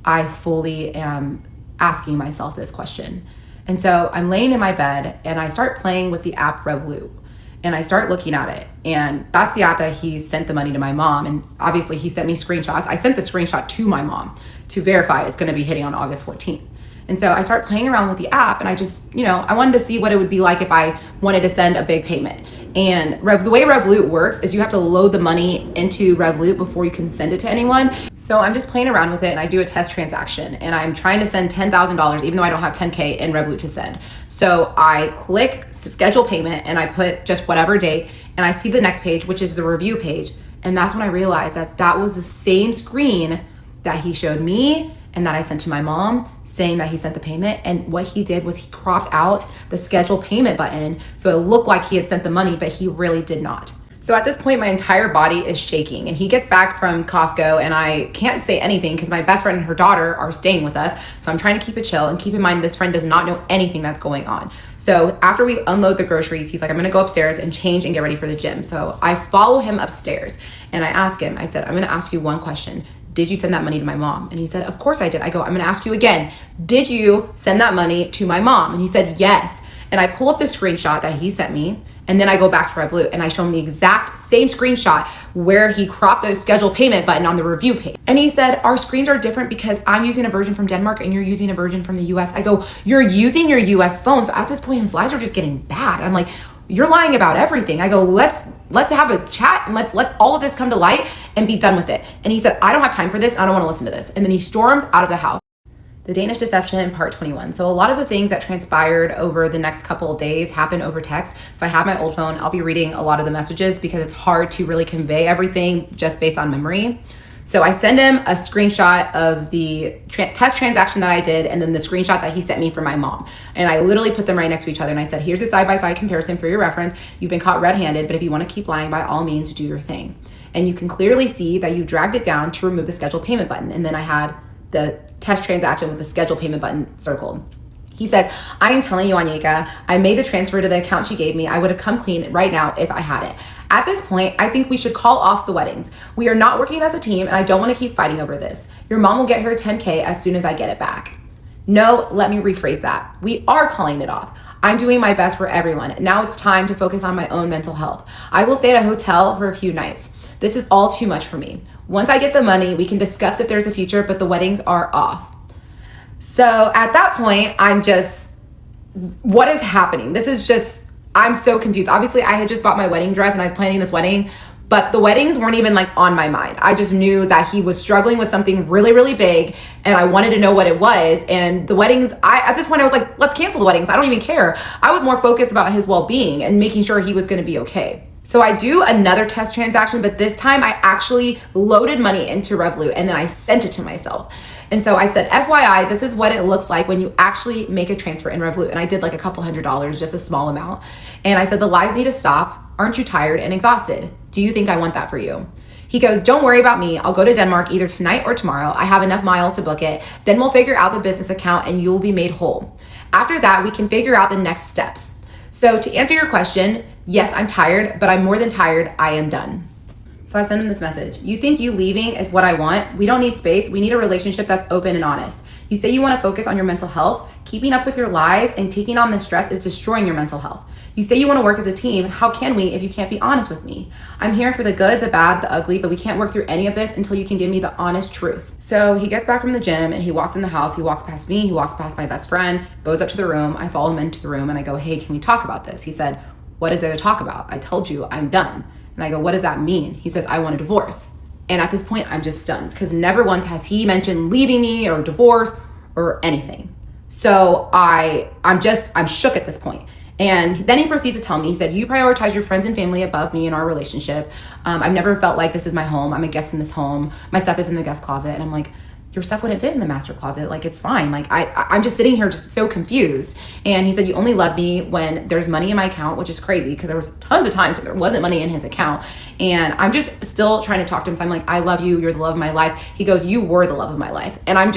I fully am asking myself this question. And so I'm laying in my bed, and I start playing with the app Revolut, and I start looking at it. And that's the app that he sent the money to my mom. And obviously he sent me screenshots. I sent the screenshot to my mom to verify it's going to be hitting on August 14th. And so I start playing around with the app, and I just, I wanted to see what it would be like if I wanted to send a big payment. And the way Revolut works is you have to load the money into Revolut before you can send it to anyone. So I'm just playing around with it, and I do a test transaction, and I'm trying to send $10,000 even though I don't have 10K in Revolut to send. So I click schedule payment, and I put just whatever date, and I see the next page, which is the review page. And that's when I realized that that was the same screen that he showed me and that I sent to my mom, saying that he sent the payment. And what he did was he cropped out the schedule payment button so it looked like he had sent the money, but he really did not. So at this point, my entire body is shaking, and he gets back from Costco, and I can't say anything because my best friend and her daughter are staying with us. So I'm trying to keep it chill, and keep in mind, this friend does not know anything that's going on. So after we unload the groceries, he's like, I'm gonna go upstairs and change and get ready for the gym. So I follow him upstairs, and I ask him, I said, I'm gonna ask you one question. Did you send that money to my mom? And he said, of course I did. I go, I'm gonna ask you again. Did you send that money to my mom? And he said, yes. And I pull up the screenshot that he sent me, and then I go back to Revolut, and I show him the exact same screenshot where he cropped the schedule payment button on the review page. And he said, our screens are different because I'm using a version from Denmark and you're using a version from the US. I go, you're using your US phone. So at this point, his lies are just getting bad. I'm like, you're lying about everything. I go, let's have a chat and let's let all of this come to light and be done with it. And he said, I don't have time for this. I don't want to listen to this. And then he storms out of the house. The Danish Deception, part 21. So a lot of the things that transpired over the next couple of days happened over text. So I have my old phone. I'll be reading a lot of the messages because it's hard to really convey everything just based on memory. So I send him a screenshot of the test transaction that I did and then the screenshot that he sent me from my mom. And I literally put them right next to each other. And I said, here's a side-by-side comparison for your reference. You've been caught red-handed, but if you want to keep lying, by all means, do your thing. And you can clearly see that you dragged it down to remove the schedule payment button. And then I had the test transaction with the schedule payment button circled. He says, I am telling you, Onyeka, I made the transfer to the account she gave me. I would have come clean right now if I had it. At this point, I think we should call off the weddings. We are not working as a team and I don't want to keep fighting over this. Your mom will get her 10K as soon as I get it back. No, let me rephrase that. We are calling it off. I'm doing my best for everyone. Now it's time to focus on my own mental health. I will stay at a hotel for a few nights. This is all too much for me. Once I get the money, we can discuss if there's a future, but the weddings are off. So at that point, I'm just, what is happening? This is just, I'm so confused. Obviously, I had just bought my wedding dress and I was planning this wedding, but the weddings weren't even like on my mind. I just knew that he was struggling with something really, really big and I wanted to know what it was. And the weddings, at this point, I was like, let's cancel the weddings. I don't even care. I was more focused about his well-being and making sure he was going to be okay. So I do another test transaction, but this time I actually loaded money into Revolut and then I sent it to myself. And so I said, FYI, this is what it looks like when you actually make a transfer in Revolut. And I did like a couple $100s, just a small amount. And I said, the lies need to stop. Aren't you tired and exhausted? Do you think I want that for you? He goes, don't worry about me. I'll go to Denmark either tonight or tomorrow. I have enough miles to book it. Then we'll figure out the business account and you will be made whole. After that, we can figure out the next steps. So to answer your question, yes, I'm tired, but I'm more than tired. I am done. So I sent him this message. You think you leaving is what I want? We don't need space. We need a relationship that's open and honest. You say you want to focus on your mental health. Keeping up with your lies and taking on the stress is destroying your mental health. You say you want to work as a team. How can we if you can't be honest with me? I'm here for the good, the bad, the ugly, but we can't work through any of this until you can give me the honest truth. So he gets back from the gym and he walks in the house. He walks past me. He walks past my best friend, goes up to the room. I follow him into the room and I go, hey, can we talk about this? He said, what is there to talk about? I told you I'm done. And I go, what does that mean? He says, I want a divorce. And at this point, I'm just stunned because never once has he mentioned leaving me or divorce or anything. So I'm shook at this point. And then he proceeds to tell me, he said, you prioritize your friends and family above me in our relationship. I've never felt like this is my home. I'm a guest in this home. My stuff is in the guest closet. And I'm like, your stuff wouldn't fit in the master closet. Like, it's fine. Like, I'm just sitting here just so confused. And he said, you only love me when there's money in my account, which is crazy because there was tons of times where there wasn't money in his account. And I'm just still trying to talk to him. So I'm like, I love you. You're the love of my life. He goes, you were the love of my life. And I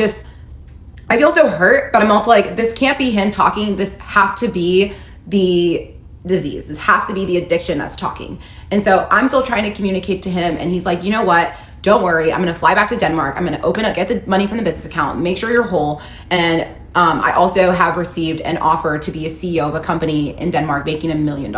feel so hurt, but I'm also like, this can't be him talking. This has to be the disease. This has to be the addiction that's talking. And so I'm still trying to communicate to him. And he's like, you know what? Don't worry. I'm going to fly back to Denmark. I'm going to get the money from the business account, make sure you're whole. And I also have received an offer to be a CEO of a company in Denmark making $1 million.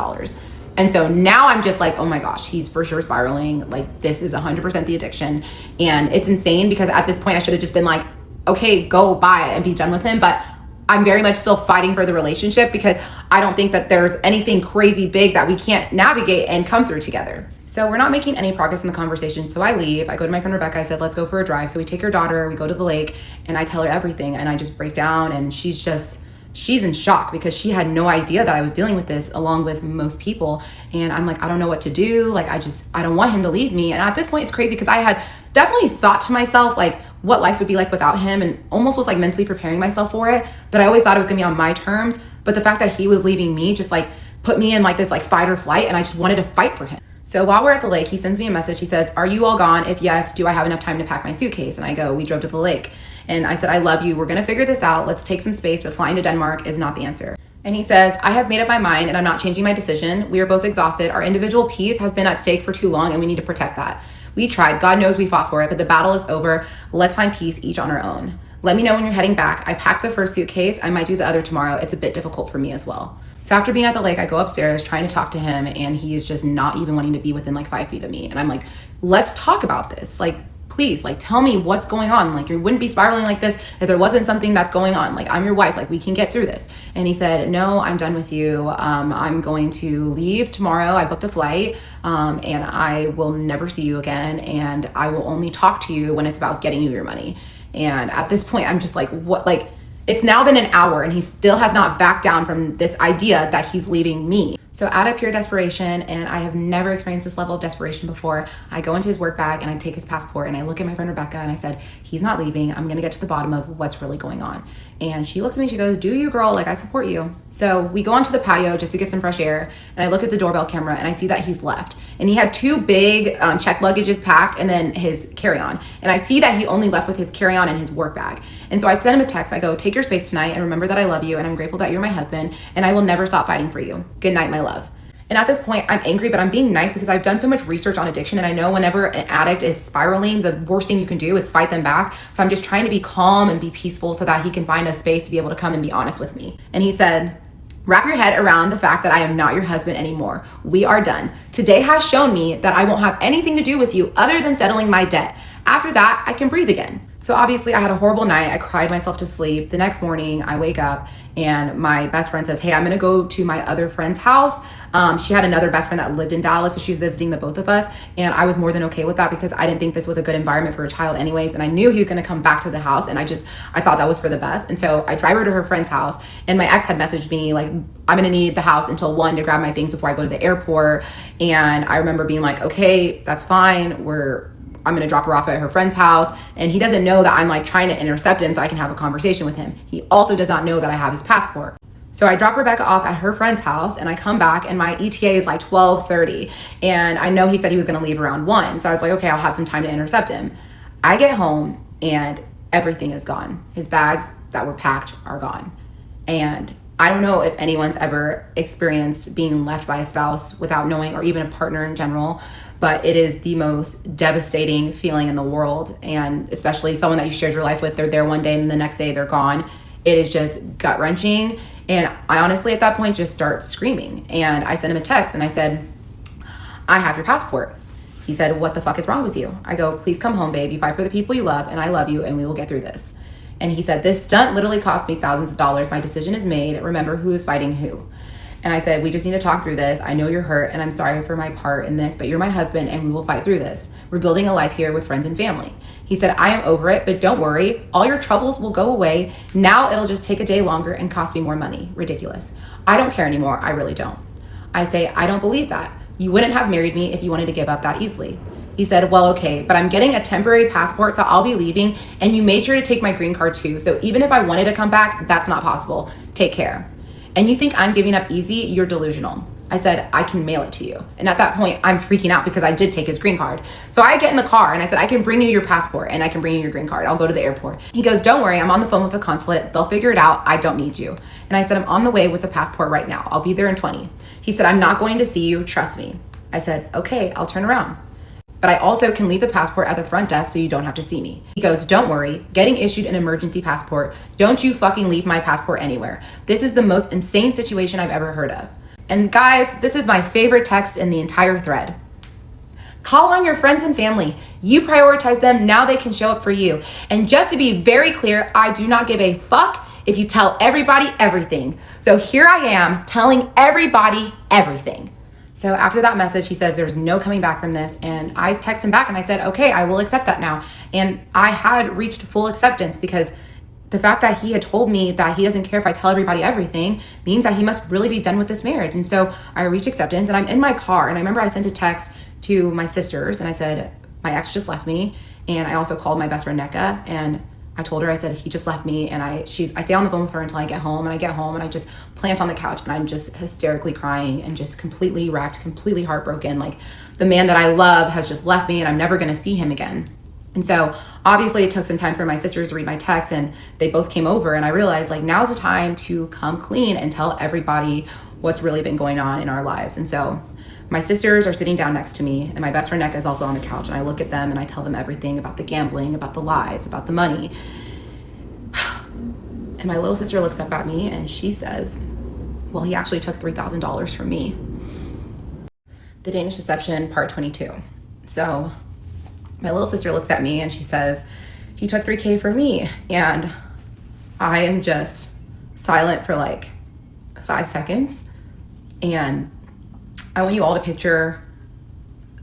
And so now I'm just like, oh my gosh, he's for sure spiraling. Like, this is 100% the addiction. And it's insane because at this point I should have just been like, okay, go buy it and be done with him. But I'm very much still fighting for the relationship because I don't think that there's anything crazy big that we can't navigate and come through together. So we're not making any progress in the conversation. So I leave. I go to my friend Rebecca. I said, let's go for a drive. So we take her daughter, we go to the lake, and I tell her everything. And I just break down, and she's in shock because she had no idea that I was dealing with this along with most people. And I'm like, I don't know what to do. Like, I don't want him to leave me. And at this point, it's crazy because I had definitely thought to myself, like, what life would be like without him, and almost was like mentally preparing myself for it. But I always thought it was gonna be on my terms. But the fact that he was leaving me just like put me in like this like fight or flight, and I just wanted to fight for him. So while we're at the lake, he sends me a message. He says, are you all gone? If yes, do I have enough time to pack my suitcase? And I go, we drove to the lake. And I said, I love you. We're going to figure this out. Let's take some space, but flying to Denmark is not the answer. And he says, I have made up my mind and I'm not changing my decision. We are both exhausted. Our individual peace has been at stake for too long and we need to protect that. We tried. God knows we fought for it, but the battle is over. Let's find peace each on our own. Let me know when you're heading back. I packed the first suitcase. I might do the other tomorrow. It's a bit difficult for me as well. So after being at the lake, I go upstairs trying to talk to him, and he is just not even wanting to be within like 5 feet of me. And I'm like, let's talk about this. Like, please please, like, tell me what's going on. Like, you wouldn't be spiraling like this if there wasn't something that's going on. Like, I'm your wife, like, we can get through this. And he said, no, I'm done with you. I'm going to leave tomorrow. I booked a flight, and I will never see you again. And I will only talk to you when it's about getting you your money. And at this point, I'm just like, what? Like, it's now been an hour and he still has not backed down from this idea that he's leaving me. So out of pure desperation, and I have never experienced this level of desperation before, I go into his work bag and I take his passport and I look at my friend Rebecca and I said, he's not leaving. I'm gonna get to the bottom of what's really going on. And she looks at me, she goes, do you, girl? Like, I support you. So we go onto the patio just to get some fresh air, and I look at the doorbell camera and I see that he's left. And he had 2 big check luggages packed and then his carry-on. And I see that he only left with his carry-on and his work bag. And so I send him a text. I go, take your space tonight and remember that I love you and I'm grateful that you're my husband and I will never stop fighting for you. Good night, my love. And at this point, I'm angry, but I'm being nice because I've done so much research on addiction, and I know whenever an addict is spiraling, the worst thing you can do is fight them back. So I'm just trying to be calm and be peaceful so that he can find a space to be able to come and be honest with me. And he said, wrap your head around the fact that I am not your husband anymore. We are done. Today has shown me that I won't have anything to do with you other than settling my debt. After that, I can breathe again. So obviously I had a horrible night. I cried myself to sleep. The next morning I wake up and my best friend says, hey, I'm gonna go to my other friend's house. She had another best friend that lived in Dallas, so she was visiting the both of us. And I was more than okay with that because I didn't think this was a good environment for a child anyways. And I knew he was gonna come back to the house, and I thought that was for the best. And so I drive her to her friend's house, and my ex had messaged me like, I'm gonna need the house until 1 to grab my things before I go to the airport. And I remember being like, okay, that's fine. I'm gonna drop her off at her friend's house. And he doesn't know that I'm like trying to intercept him so I can have a conversation with him. He also does not know that I have his passport. So I drop Rebecca off at her friend's house and I come back and my ETA is like 12:30. And I know he said he was gonna leave around 1. So I was like, okay, I'll have some time to intercept him. I get home and everything is gone. His bags that were packed are gone. And I don't know if anyone's ever experienced being left by a spouse without knowing, or even a partner in general, but it is the most devastating feeling in the world. And especially someone that you shared your life with, they're there one day and the next day they're gone. It is just gut-wrenching. And I honestly, at that point, just start screaming. And I sent him a text and I said, I have your passport. He said, what the fuck is wrong with you? I go, please come home, babe. You fight for the people you love, and I love you, and we will get through this. And he said, this stunt literally cost me thousands of dollars. My decision is made. Remember who is fighting who. And I said, we just need to talk through this. I know you're hurt, and I'm sorry for my part in this, but you're my husband, and we will fight through this. We're building a life here with friends and family. He said, I am over it, but don't worry. All your troubles will go away. Now it'll just take a day longer and cost me more money. Ridiculous. I don't care anymore. I really don't. I say, I don't believe that. You wouldn't have married me if you wanted to give up that easily. He said, well, okay, but I'm getting a temporary passport, so I'll be leaving, and you made sure to take my green card too. So even if I wanted to come back, that's not possible. Take care. And you think I'm giving up easy? You're delusional. I said, I can mail it to you. And at that point, I'm freaking out because I did take his green card. So I get in the car and I said, I can bring you your passport and I can bring you your green card. I'll go to the airport. He goes, don't worry, I'm on the phone with the consulate. They'll figure it out. I don't need you. And I said, I'm on the way with the passport right now. I'll be there in 20. He said, I'm not going to see you. Trust me. I said, okay, I'll turn around. But I also can leave the passport at the front desk so you don't have to see me. He goes, don't worry, getting issued an emergency passport. Don't you fucking leave my passport anywhere. This is the most insane situation I've ever heard of. And guys, this is my favorite text in the entire thread. Call on your friends and family. You prioritize them, now they can show up for you. And just to be very clear, I do not give a fuck if you tell everybody everything. So here I am telling everybody everything. So after that message, he says, there's no coming back from this. And I text him back and I said, okay, I will accept that now. And I had reached full acceptance because the fact that he had told me that he doesn't care if I tell everybody everything means that he must really be done with this marriage. And so I reached acceptance and I'm in my car. And I remember I sent a text to my sisters and I said, my ex just left me. And I also called my best friend Onyeka and I told her, I said, he just left me. And I stay on the phone with her until I get home. And I get home and I just plant on the couch and I'm just hysterically crying and just completely wrecked, completely heartbroken. Like the man that I love has just left me and I'm never going to see him again. And so obviously it took some time for my sisters to read my text and they both came over and I realized like now's the time to come clean and tell everybody what's really been going on in our lives. And so my sisters are sitting down next to me and my best friend Onyeka is also on the couch and I look at them and I tell them everything about the gambling, about the lies, about the money. And my little sister looks up at me and she says, well, he actually took $3,000 from me. The Danish Deception, part 22. So My little sister looks at me and she says, he took $3,000 from me. And I am just silent for like 5 seconds. And I want you all to picture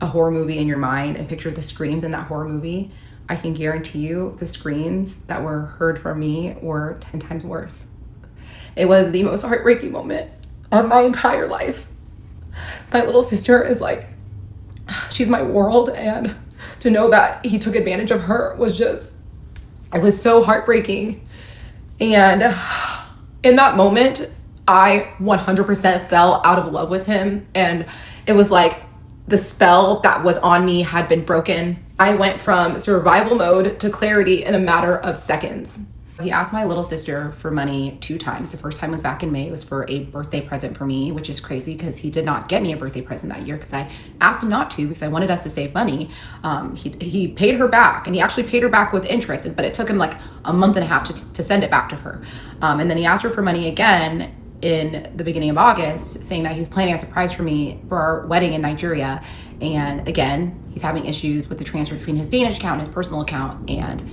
a horror movie in your mind and picture the screams in that horror movie. I can guarantee you the screams that were heard from me were 10 times worse. It was the most heartbreaking moment of my entire life. My little sister is like, she's my world, and to know that he took advantage of her was just, it was so heartbreaking. And in that moment, I 100% fell out of love with him, and it was like the spell that was on me had been broken. I went from survival mode to clarity in a matter of seconds. He asked my little sister for money 2 times. The first time was back in May. It was for a birthday present for me, which is crazy because he did not get me a birthday present that year because I asked him not to because I wanted us to save money. He paid her back, and he actually paid her back with interest, but it took him like a month and a half to send it back to her. And then he asked her for money again in the beginning of August, saying that he was planning a surprise for me for our wedding in Nigeria. And again, he's having issues with the transfer between his Danish account and his personal account, and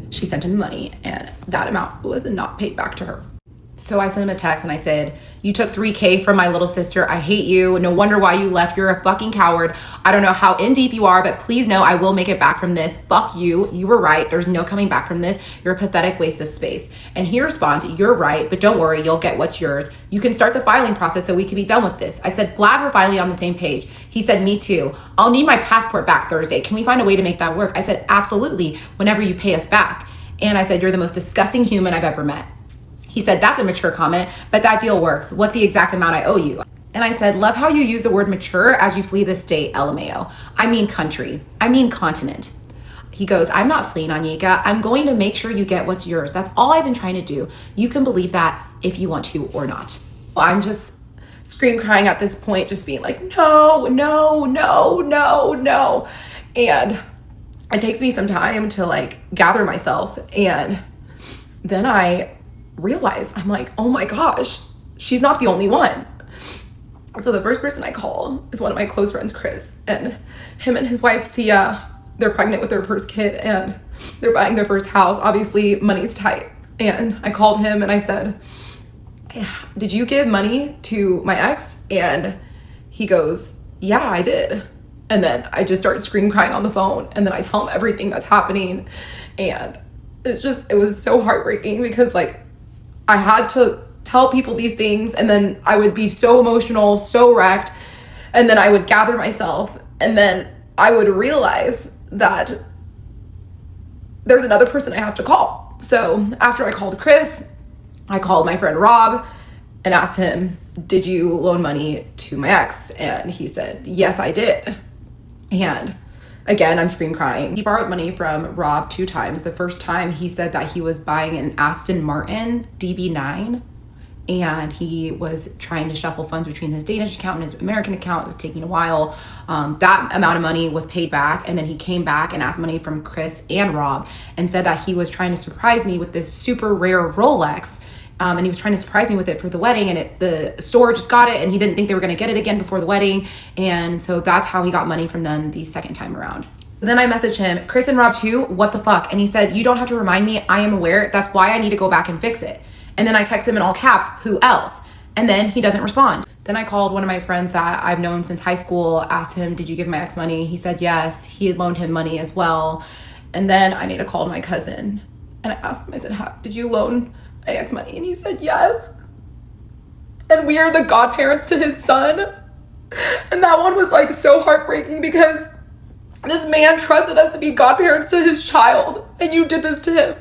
she sent him money, and that amount was not paid back to her. So I sent him a text and I said, you took $3,000 from my little sister. I hate you. No wonder why you left. You're a fucking coward. I don't know how in deep you are, but please know I will make it back from this. Fuck you. You were right. There's no coming back from this. You're a pathetic waste of space. And he responds, you're right, but don't worry. You'll get what's yours. You can start the filing process so we can be done with this. I said, glad we're finally on the same page. He said, me too. I'll need my passport back Thursday. Can we find a way to make that work? I said, absolutely, whenever you pay us back. And I said, you're the most disgusting human I've ever met. He said, that's a mature comment, but that deal works. What's the exact amount I owe you? And I said, love how you use the word mature as you flee the state, LMAO. I mean country. I mean continent. He goes, I'm not fleeing, Onyeka. I'm going to make sure you get what's yours. That's all I've been trying to do. You can believe that if you want to or not. Well, I'm just scream crying at this point, just being like, no, no, no, no, no. And it takes me some time to like gather myself. And then I realize, I'm like, oh my gosh, she's not the only one. So the first person I call is one of my close friends, Chris, and him and his wife, Thea, they're pregnant with their first kid and they're buying their first house. Obviously money's tight. And I called him and I said, did you give money to my ex? And he goes, yeah, I did. And then I just start scream crying on the phone. And then I tell him everything that's happening. And it was so heartbreaking because like I had to tell people these things, and then I would be so emotional, so wrecked. And then I would gather myself, and then I would realize that there's another person I have to call. So after I called Chris, I called my friend Rob and asked him, did you loan money to my ex? And he said, yes, I did. And again, I'm scream crying. He borrowed money from Rob 2 times. The first time he said that he was buying an Aston Martin DB9, and he was trying to shuffle funds between his Danish account and his American account. It was taking a while. That amount of money was paid back, and then he came back and asked money from Chris and Rob and said that he was trying to surprise me with this super rare Rolex. And he was trying to surprise me with it for the wedding, and the store just got it, and he didn't think they were going to get it again before the wedding. And so that's how he got money from them the second time around. Then I messaged him, Chris and Rob too, what the fuck? And he said, you don't have to remind me, I am aware. That's why I need to go back and fix it. And then I text him in all caps, who else? And then he doesn't respond. Then I called one of my friends that I've known since high school, asked him, did you give my ex money? He said yes. He had loaned him money as well. And then I made a call to my cousin, and I asked him, I said, did you loan my ex money? And he said yes. And we are the godparents to his son. And that one was like so heartbreaking because this man trusted us to be godparents to his child, and you did this to him.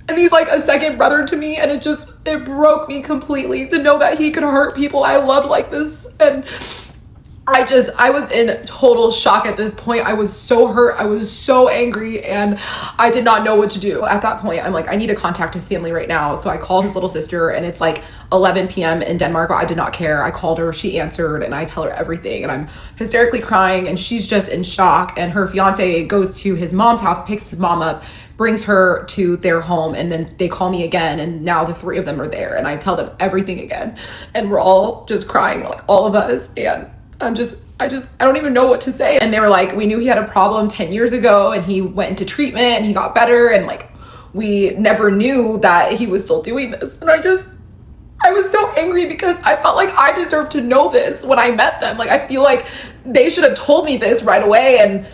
And he's like a second brother to me, and it broke me completely to know that he could hurt people I loved like this. And I was in total shock at this point. I was so hurt. I was so angry, and I did not know what to do. At that point, I'm like, I need to contact his family right now. So I called his little sister, and it's like 11 p.m. in Denmark, but I did not care. I called her, she answered, and I tell her everything, and I'm hysterically crying, and she's just in shock. And her fiance goes to his mom's house, picks his mom up, brings her to their home, and then they call me again, and now the 3 of them are there, and I tell them everything again, and we're all just crying, like all of us. And I don't even know what to say. And they were like, we knew he had a problem 10 years ago and he went into treatment and he got better. And like, we never knew that he was still doing this. And I was so angry because I felt like I deserved to know this when I met them. Like, I feel like they should have told me this right away. And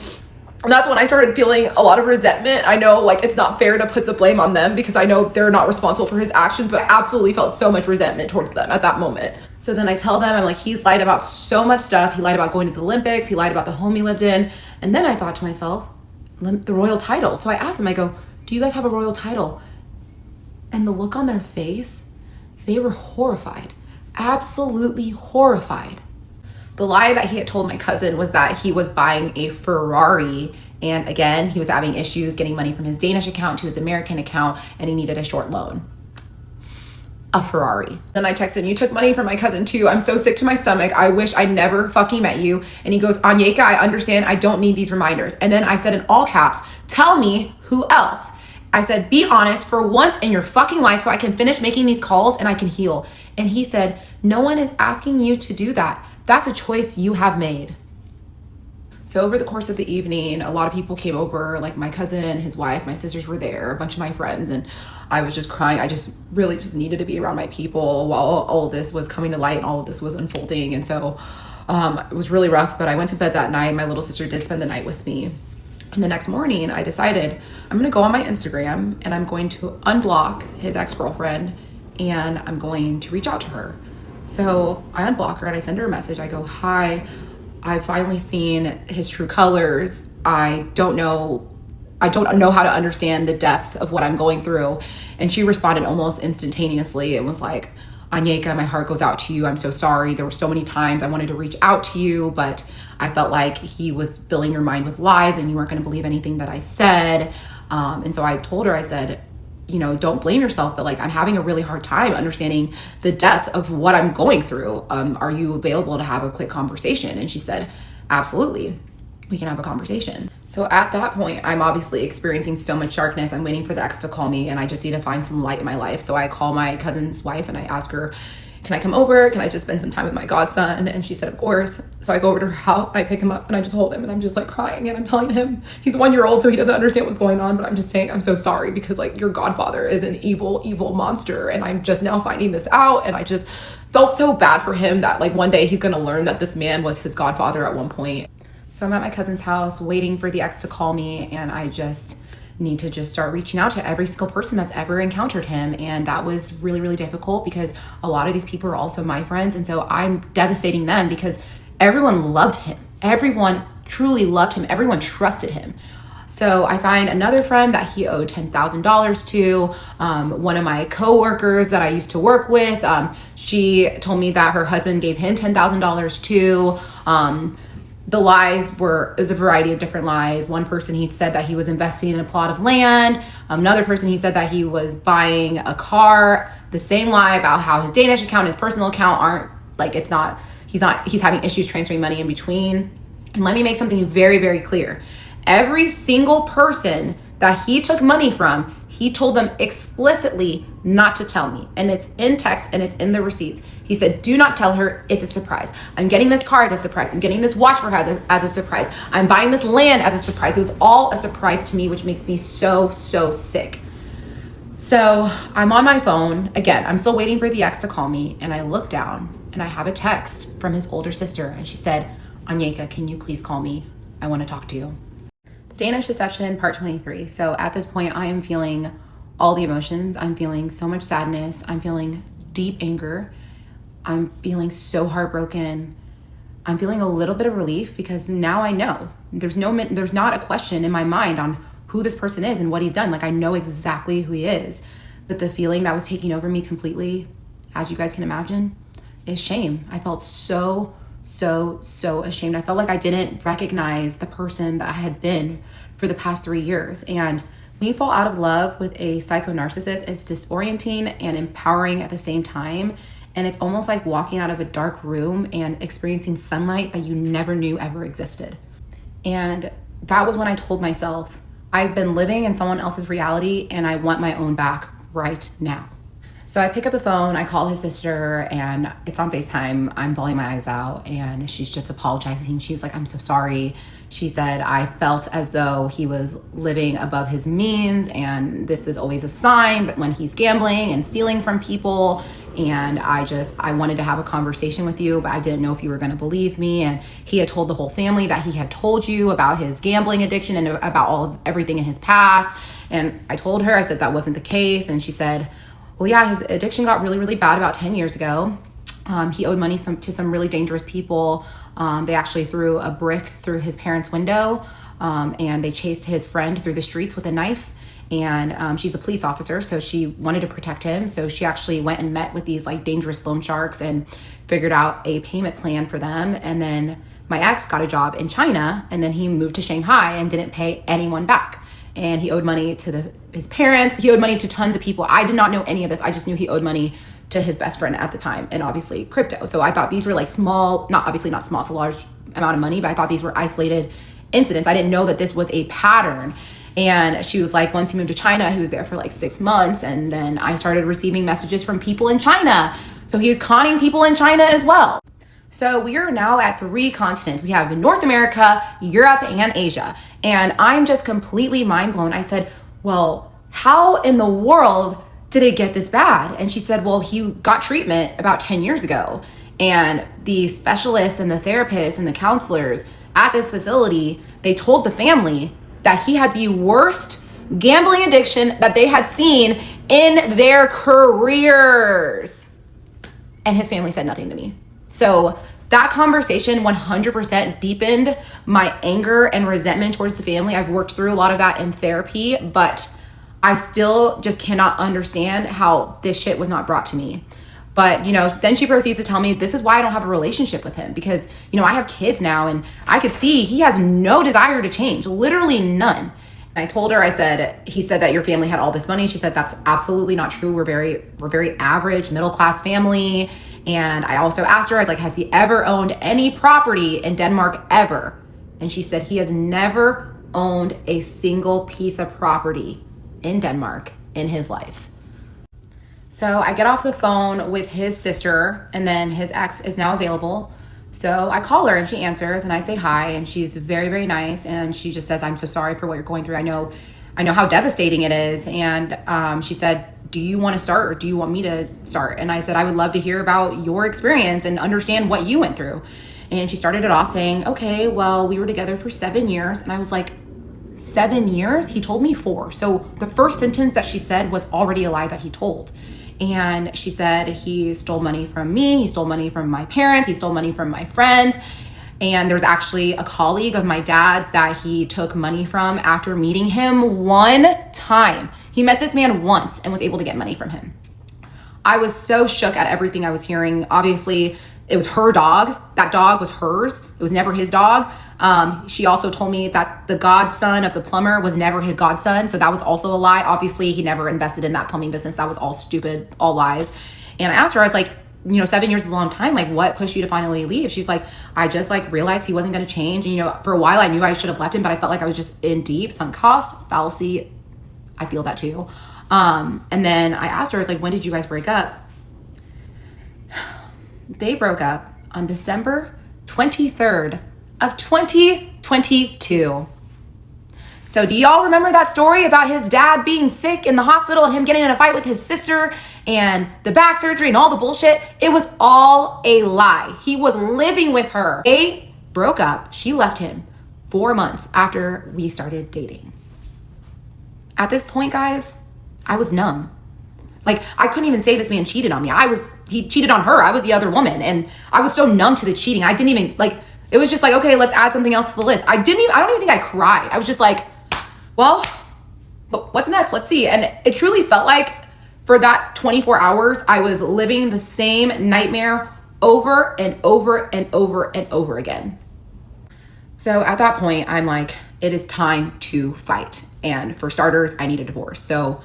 that's when I started feeling a lot of resentment. I know like it's not fair to put the blame on them because I know they're not responsible for his actions, but I absolutely felt so much resentment towards them at that moment. So then I tell them, I'm like, he's lied about so much stuff. He lied about going to the Olympics. He lied about the home he lived in. And then I thought to myself, the royal title. So I asked them, I go, do you guys have a royal title? And the look on their face, they were horrified, absolutely horrified. The lie that he had told my cousin was that he was buying a Ferrari. And again, he was having issues getting money from his Danish account to his American account, and he needed a short loan. A Ferrari. Then I texted him, you took money from my cousin too. I'm so sick to my stomach. I wish I never fucking met you. And he goes, Onyeka, I understand. I don't need these reminders. And then I said in all caps, tell me who else. I said, be honest for once in your fucking life so I can finish making these calls and I can heal. And he said, no one is asking you to do that. That's a choice you have made. So over the course of the evening, a lot of people came over, like my cousin, his wife, my sisters were there, a bunch of my friends, and I was just crying. I just really just needed to be around my people while all of this was coming to light and all of this was unfolding. And so it was really rough, but I went to bed that night. My little sister did spend the night with me. And the next morning I decided I'm gonna go on my Instagram and I'm going to unblock his ex-girlfriend and I'm going to reach out to her. So I unblock her and I send her a message. I go, hi, I've finally seen his true colors. I don't know how to understand the depth of what I'm going through. And she responded almost instantaneously. It was like, Onyeka, my heart goes out to you. I'm so sorry. There were so many times I wanted to reach out to you, but I felt like he was filling your mind with lies and you weren't going to believe anything that I said. And so I told her, I said, you know, don't blame yourself, but like, I'm having a really hard time understanding the depth of what I'm going through. Are you available to have a quick conversation? And she said, absolutely, we can have a conversation. So at that point, I'm obviously experiencing so much darkness. I'm waiting for the ex to call me and I just need to find some light in my life. So I call my cousin's wife and I ask her, can I come over? Can I just spend some time with my godson? And she said, of course. So I go over to her house and I pick him up and I just hold him and I'm just like crying and I'm telling him he's 1 year old, so he doesn't understand what's going on. But I'm just saying, I'm so sorry because like your godfather is an evil, evil monster. And I'm just now finding this out. And I just felt so bad for him that like one day he's going to learn that this man was his godfather at one point. So I'm at my cousin's house waiting for the ex to call me and I just need to just start reaching out to every single person that's ever encountered him. And that was really, really difficult because a lot of these people are also my friends. And so I'm devastating them because everyone loved him. Everyone truly loved him. Everyone trusted him. So I find another friend that he owed $10,000 to. One of my coworkers that I used to work with, she told me that her husband gave him $10,000 too. The lies it was a variety of different lies. One person, he said that he was investing in a plot of land. Another person, he said that he was buying a car. The same lie about how his Danish account, his personal account aren't like, he's having issues transferring money in between. And let me make something very, very clear. Every single person that he took money from, he told them explicitly not to tell me. And it's in text and it's in the receipts. He said, do not tell her, it's a surprise. I'm getting this car as a surprise. I'm getting this watch for her as a surprise. I'm buying this land as a surprise. It was all a surprise to me, which makes me so, so sick. So I'm on my phone. Again, I'm still waiting for the ex to call me. And I look down and I have a text from his older sister. And she said, Onyeka, can you please call me? I want to talk to you. The Danish Deception, part 23. So at this point, I am feeling all the emotions. I'm feeling so much sadness. I'm feeling deep anger. I'm feeling so heartbroken. I'm feeling a little bit of relief because now I know. There's not a question in my mind on who this person is and what he's done. Like I know exactly who he is. But the feeling that was taking over me completely, as you guys can imagine, is shame. I felt so ashamed. I felt like I didn't recognize the person that I had been for the past 3 years. And when you fall out of love with a psycho-narcissist, it's disorienting and empowering at the same time. And it's almost like walking out of a dark room and experiencing sunlight that you never knew ever existed. And that was when I told myself, I've been living in someone else's reality and I want my own back right now. So I pick up the phone, I call his sister, and it's on FaceTime. I'm bawling my eyes out, and she's just apologizing. She's like, I'm so sorry. She said, I felt as though he was living above his means, and this is always a sign that when he's gambling and stealing from people. And I wanted to have a conversation with you, but I didn't know if you were going to believe me. And he had told the whole family that he had told you about his gambling addiction and about everything in his past. And I told her, I said that wasn't the case. And she said, well, yeah, his addiction got really, really bad about 10 years ago. He owed money to some really dangerous people. They actually threw a brick through his parents' window, and they chased his friend through the streets with a knife. And she's a police officer, so she wanted to protect him. So she actually went and met with these like dangerous loan sharks and figured out a payment plan for them. And then my ex got a job in China, and then he moved to Shanghai and didn't pay anyone back. And he owed money to his parents. He owed money to tons of people. I did not know any of this. I just knew he owed money to his best friend at the time, and obviously crypto. So I thought these were like small, not small, it's a large amount of money, but I thought these were isolated incidents. I didn't know that this was a pattern. And she was like, once he moved to China, he was there for like 6 months. And then I started receiving messages from people in China. So he was conning people in China as well. So we are now at 3 continents. We have North America, Europe, and Asia. And I'm just completely mind blown. I said, well, how in the world did it get this bad? And she said, well, he got treatment about 10 years ago. And the specialists and the therapists and the counselors at this facility, they told the family that he had the worst gambling addiction that they had seen in their careers. And his family said nothing to me. So that conversation 100% deepened my anger and resentment towards the family. I've worked through a lot of that in therapy, but I still just cannot understand how this shit was not brought to me. But, then she proceeds to tell me this is why I don't have a relationship with him, because, I have kids now, and I could see he has no desire to change, literally none. And I told her, he said that your family had all this money. She said, that's absolutely not true. We're very average, middle-class family. And I also asked her, I was like, has he ever owned any property in Denmark ever? And she said he has never owned a single piece of property in Denmark in his life. So I get off the phone with his sister, and then his ex is now available. So I call her and she answers, and I say hi, and she's very, very nice. And she just says, I'm so sorry for what you're going through. I know how devastating it is. And she said, do you want to start, or do you want me to start? And I said, I would love to hear about your experience and understand what you went through. And she started it off saying, okay, well, we were together for 7 years. And I was like, 7 years? He told me 4. So the first sentence that she said was already a lie that he told. And she said he stole money from me, he stole money from my parents, he stole money from my friends. And there's actually a colleague of my dad's that he took money from after meeting him one time. He met this man once and was able to get money from him. I was so shook at everything I was hearing. Obviously, it was her dog. That dog was hers. It was never his dog. She also told me that the godson of the plumber was never his godson. So that was also a lie. Obviously, he never invested in that plumbing business. That was all stupid, all lies. And I asked her, I was like, 7 years is a long time. Like, what pushed you to finally leave? She's like, I just realized he wasn't going to change. And, for a while I knew I should have left him, but I felt like I was just in deep sunk cost fallacy. I feel that too. And then I asked her, I was like, when did you guys break up? They broke up on December 23rd of 2022. So do y'all remember that story about his dad being sick in the hospital and him getting in a fight with his sister and the back surgery and all the bullshit? It was all a lie. He was living with her. They broke up. She left him 4 months after we started dating. At this point, guys, I was numb. I couldn't even say this man cheated on me. He cheated on her. I was the other woman. And I was so numb to the cheating. I didn't even, it was just okay, let's add something else to the list. I don't even think I cried. I was just like, well, what's next? Let's see. And it truly felt like for that 24 hours, I was living the same nightmare over and over and over and over again. So at that point, I'm like, it is time to fight. And for starters, I need a divorce. So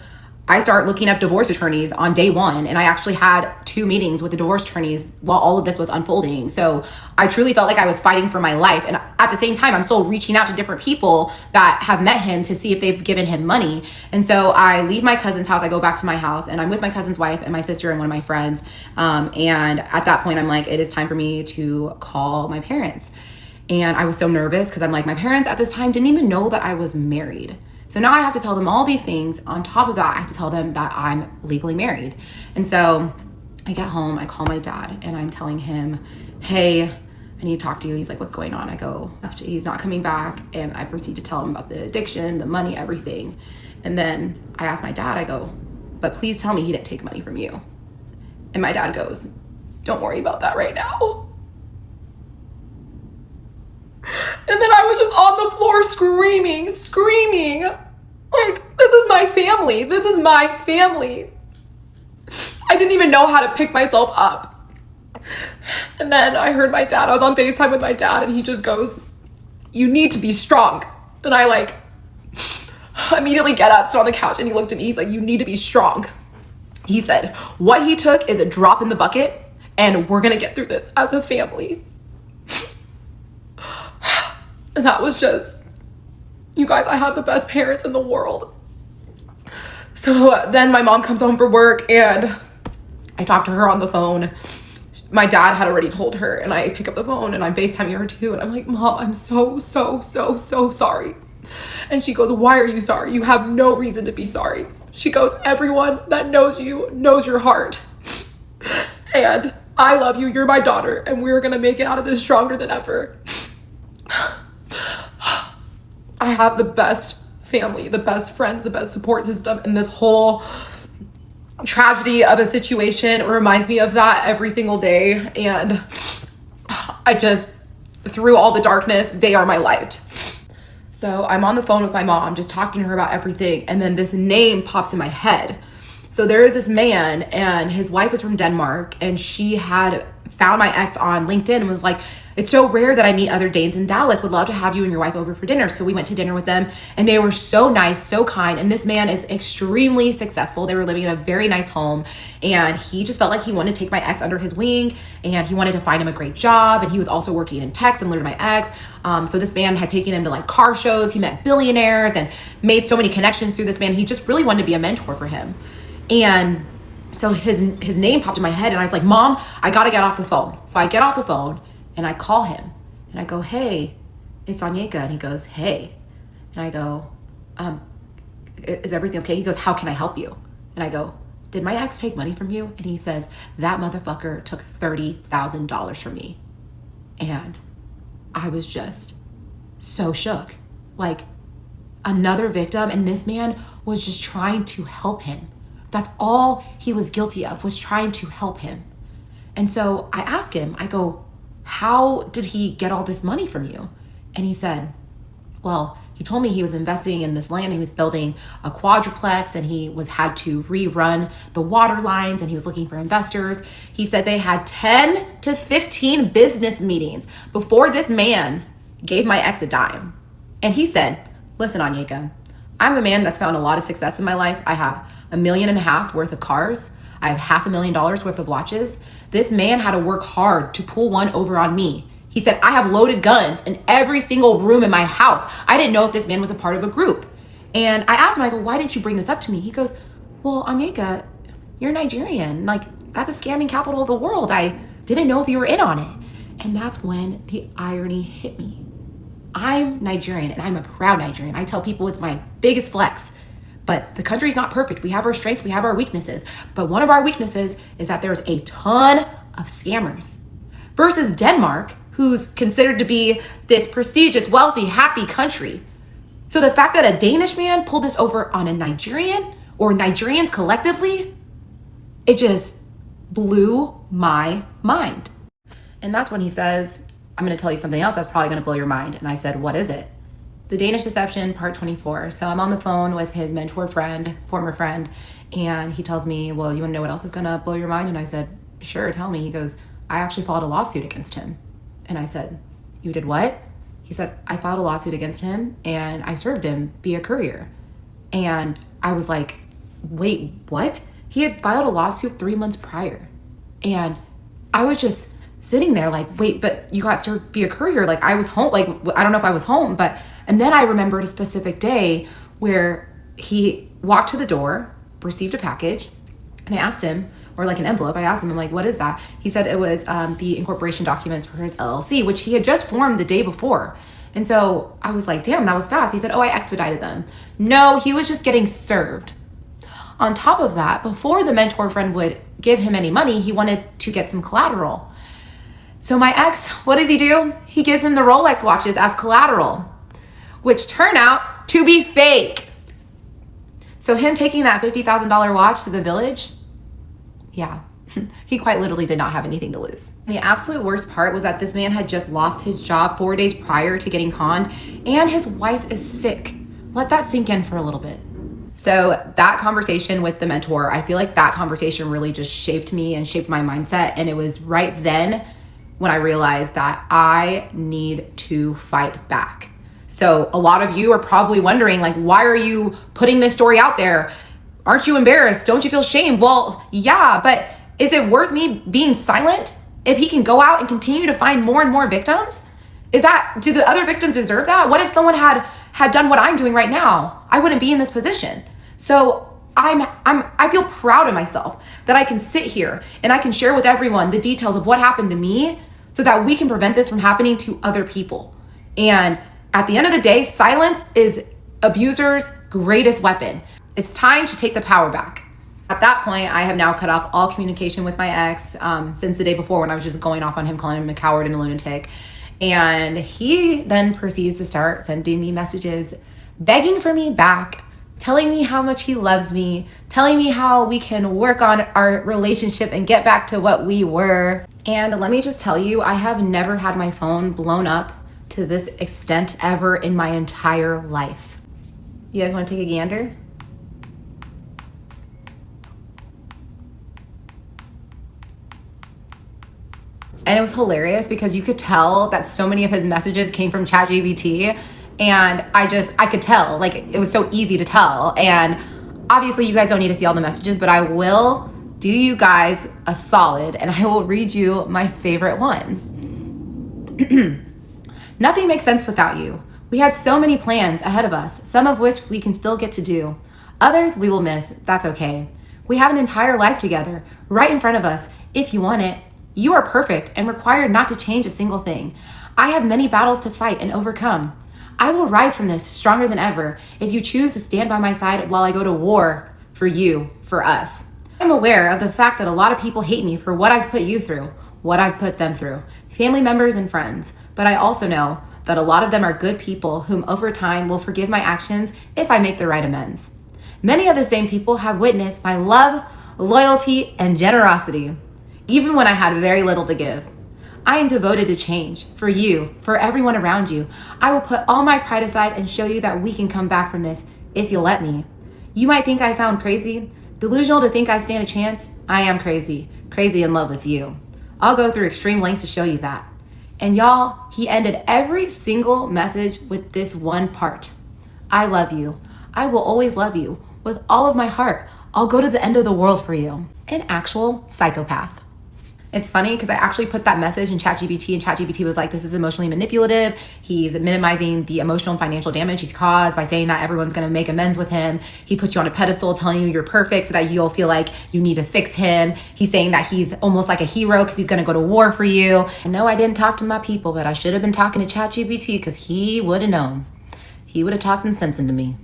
I start looking up divorce attorneys on day 1, and I actually had 2 meetings with the divorce attorneys while all of this was unfolding. So I truly felt like I was fighting for my life. And at the same time, I'm still reaching out to different people that have met him to see if they've given him money. And so I leave my cousin's house, I go back to my house, and I'm with my cousin's wife and my sister and one of my friends. And at that point, I'm like, it is time for me to call my parents. And I was so nervous because I'm like, my parents at this time didn't even know that I was married. So now I have to tell them all these things. On top of that, I have to tell them that I'm legally married. And so I get home, I call my dad, and I'm telling him, hey, I need to talk to you. He's like, what's going on? I go, he's not coming back. And I proceed to tell him about the addiction, the money, everything. And then I ask my dad, I go, but please tell me he didn't take money from you. And my dad goes, don't worry about that right now. And then I was just on the floor screaming. Like, this is my family. This is my family. I didn't even know how to pick myself up. And then I heard my dad, I was on FaceTime with my dad, and he just goes, you need to be strong. And I like immediately get up, sit on the couch, and he looked at me, he's like, you need to be strong. He said, what he took is a drop in the bucket, and we're gonna get through this as a family. And that was just, you guys, I have the best parents in the world. So then my mom comes home from work, and I talk to her on the phone. My dad had already told her, and I pick up the phone and I'm FaceTiming her too. And I'm like, Mom, I'm so sorry. And she goes, why are you sorry? You have no reason to be sorry. She goes, everyone that knows you knows your heart. And I love you. You're my daughter. And we're going to make it out of this stronger than ever. I have the best family, the best friends, the best support system in this whole tragedy of a situation. It reminds me of that every single day. And I just, through all the darkness, they are my light. So I'm on the phone with my mom, just talking to her about everything. And then this name pops in my head. So there is this man, and his wife is from Denmark, and she had found my ex on LinkedIn and was like, it's so rare that I meet other Danes in Dallas. Would love to have you and your wife over for dinner. So we went to dinner with them, and they were so nice, so kind. And this man is extremely successful. They were living in a very nice home, and he just felt like he wanted to take my ex under his wing, and he wanted to find him a great job. And he was also working in tech similar to my ex. So this man had taken him to like car shows. He met billionaires and made so many connections through this man. He just really wanted to be a mentor for him. And so his name popped in my head, and I was like, Mom, I gotta get off the phone. So I get off the phone and I call him and I go, hey, it's Onyeka. And he goes, hey. And I go, is everything okay? He goes, how can I help you? And I go, did my ex take money from you? And he says, that motherfucker took $30,000 from me. And I was just so shook. Like, another victim, and this man was just trying to help him. That's all he was guilty of, was trying to help him. And so I asked him, I go, how did he get all this money from you? And he said, well, he told me he was investing in this land. He was building a quadruplex, and he had to rerun the water lines, and he was looking for investors. He said they had 10 to 15 business meetings before this man gave my ex a dime. And he said, listen, Onyeka, I'm a man that's found a lot of success in my life. I have $1.5 million worth of cars. I have $500,000 worth of watches. This man had to work hard to pull one over on me. He said, I have loaded guns in every single room in my house. I didn't know if this man was a part of a group. And I asked him, I go, why didn't you bring this up to me? He goes, well, Onyeka, you're Nigerian. Like, that's a scamming capital of the world. I didn't know if you were in on it. And that's when the irony hit me. I'm Nigerian, and I'm a proud Nigerian. I tell people it's my biggest flex. But the country's not perfect. We have our strengths, we have our weaknesses. But one of our weaknesses is that there's a ton of scammers. Versus Denmark, who's considered to be this prestigious, wealthy, happy country. So the fact that a Danish man pulled this over on a Nigerian, or Nigerians collectively, it just blew my mind. And that's when he says, I'm gonna tell you something else that's probably gonna blow your mind. And I said, what is it? The Danish Deception, part 24. So I'm on the phone with his mentor friend, former friend, and he tells me, well, you wanna know what else is gonna blow your mind? And I said, sure, tell me. He goes, I actually filed a lawsuit against him. And I said, you did what? He said, I filed a lawsuit against him, and I served him via courier. And I was like, wait, what? He had filed a lawsuit 3 months prior. And I was just sitting there like, wait, but you got served via courier. Like I was home. Like, I don't know if I was home, and then I remembered a specific day where he walked to the door, received a package, and I asked him, or like an envelope, I asked him, I'm like, what is that? He said it was the incorporation documents for his LLC, which he had just formed the day before. And so I was like, damn, that was fast. He said, oh, I expedited them. No, he was just getting served. On top of that, before the mentor friend would give him any money, he wanted to get some collateral. So my ex, what does he do? He gives him the Rolex watches as collateral, which turn out to be fake. So him taking that $50,000 watch to the village, yeah, he quite literally did not have anything to lose. The absolute worst part was that this man had just lost his job 4 days prior to getting conned, and his wife is sick. Let that sink in for a little bit. So that conversation with the mentor, I feel like that conversation really just shaped me and shaped my mindset. And it was right then when I realized that I need to fight back. So a lot of you are probably wondering, like, why are you putting this story out there? Aren't you embarrassed? Don't you feel shame? Well, yeah, but is it worth me being silent if he can go out and continue to find more and more victims? Do the other victims deserve that? What if someone had done what I'm doing right now? I wouldn't be in this position. So I feel proud of myself that I can sit here and I can share with everyone the details of what happened to me so that we can prevent this from happening to other people. And at the end of the day, silence is abusers' greatest weapon. It's time to take the power back. At that point, I have now cut off all communication with my ex since the day before when I was just going off on him, calling him a coward and a lunatic. And he then proceeds to start sending me messages, begging for me back, telling me how much he loves me, telling me how we can work on our relationship and get back to what we were. And let me just tell you, I have never had my phone blown up to this extent ever in my entire life. You guys want to take a gander? And it was hilarious because you could tell that so many of his messages came from ChatGPT, and I could tell, like, it was so easy to tell. And obviously you guys don't need to see all the messages, but I will do you guys a solid and I will read you my favorite one. Nothing makes sense without you. We had so many plans ahead of us, some of which we can still get to do. Others we will miss, that's okay. We have an entire life together, right in front of us, if you want it. You are perfect and required not to change a single thing. I have many battles to fight and overcome. I will rise from this stronger than ever if you choose to stand by my side while I go to war for you, for us. I'm aware of the fact that a lot of people hate me for what I've put you through, what I've put them through, family members and friends. But I also know that a lot of them are good people whom over time will forgive my actions if I make the right amends. Many of the same people have witnessed my love, loyalty, and generosity, even when I had very little to give. I am devoted to change, for you, for everyone around you. I will put all my pride aside and show you that we can come back from this, if you'll let me. You might think I sound crazy, delusional to think I stand a chance. I am crazy in love with you. I'll go through extreme lengths to show you that. And y'all, he ended every single message with this one part. I love you. I will always love you. With all of my heart, I'll go to the end of the world for you. An actual psychopath. It's funny because I actually put that message in ChatGPT, and ChatGPT was like, this is emotionally manipulative. He's minimizing the emotional and financial damage he's caused by saying that everyone's going to make amends with him. He puts you on a pedestal telling you you're perfect so that you'll feel like you need to fix him. He's saying that he's almost like a hero because he's going to go to war for you. I know I didn't talk to my people, but I should have been talking to ChatGPT because he would have known. He would have talked some sense into me.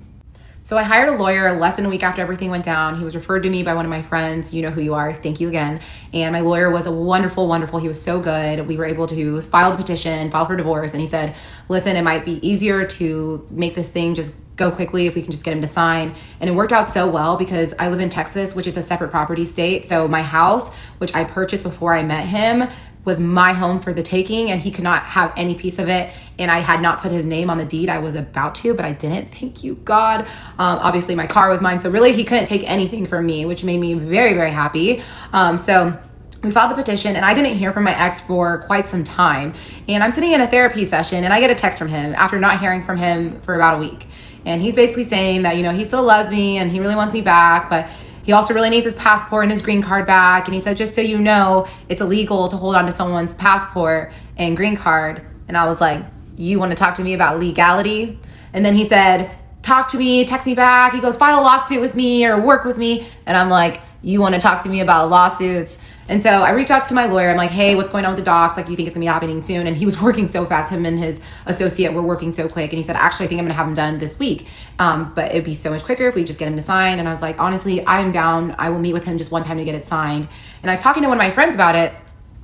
So I hired a lawyer less than a week after everything went down. He was referred to me by one of my friends. You know who you are. Thank you again. And my lawyer was a wonderful, he was so good. We were able to file the petition, file for divorce. And he said, listen, it might be easier to make this thing just go quickly if we can just get him to sign. And it worked out so well because I live in Texas, which is a separate property state. So my house, which I purchased before I met him, was my home for the taking, and he could not have any piece of it. And I had not put his name on the deed. I was about to, but I didn't. Thank you, God. Obviously, my car was mine. So really, he couldn't take anything from me, which made me very, very happy. So we filed the petition, and I didn't hear from my ex for quite some time. And I'm sitting in a therapy session, and I get a text from him after not hearing from him for about a week. And he's basically saying that, you know, he still loves me and he really wants me back, but He also really needs his passport and his green card back. And he said, just so you know, it's illegal to hold on to someone's passport and green card. And I was like, you want to talk to me about legality? And then he said, talk to me, text me back. He goes, file a lawsuit with me or work with me. And I'm like, you want to talk to me about lawsuits? And so I reached out to my lawyer. I'm like, hey, what's going on with the docs? Like, you think it's gonna be happening soon? And he was working so fast. Him and his associate were working so quick. And he said, actually, I think I'm gonna have him done this week. But it'd be so much quicker if we just get him to sign. And I was like, honestly, I'm down. I will meet with him just one time to get it signed. And I was talking to one of my friends about it,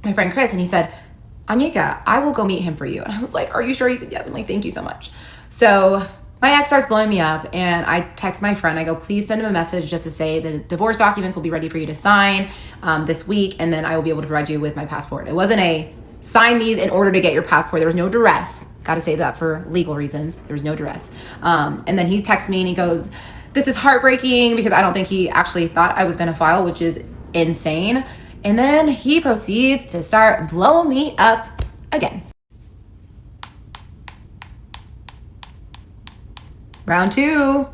my friend Chris, and he said, Onyeka, I will go meet him for you. And I was like, are you sure? He said, yes. I'm like, thank you so much. So my ex starts blowing me up, and I text my friend. I go, please send him a message just to say the divorce documents will be ready for you to sign this week, and then I will be able to provide you with my passport. It wasn't a sign these in order to get your passport. There was no duress. Got to say that for legal reasons. There was no duress. And then he texts me and he goes, this is heartbreaking, because I don't think he actually thought I was going to file, which is insane. And then he proceeds to start blowing me up again. Round two.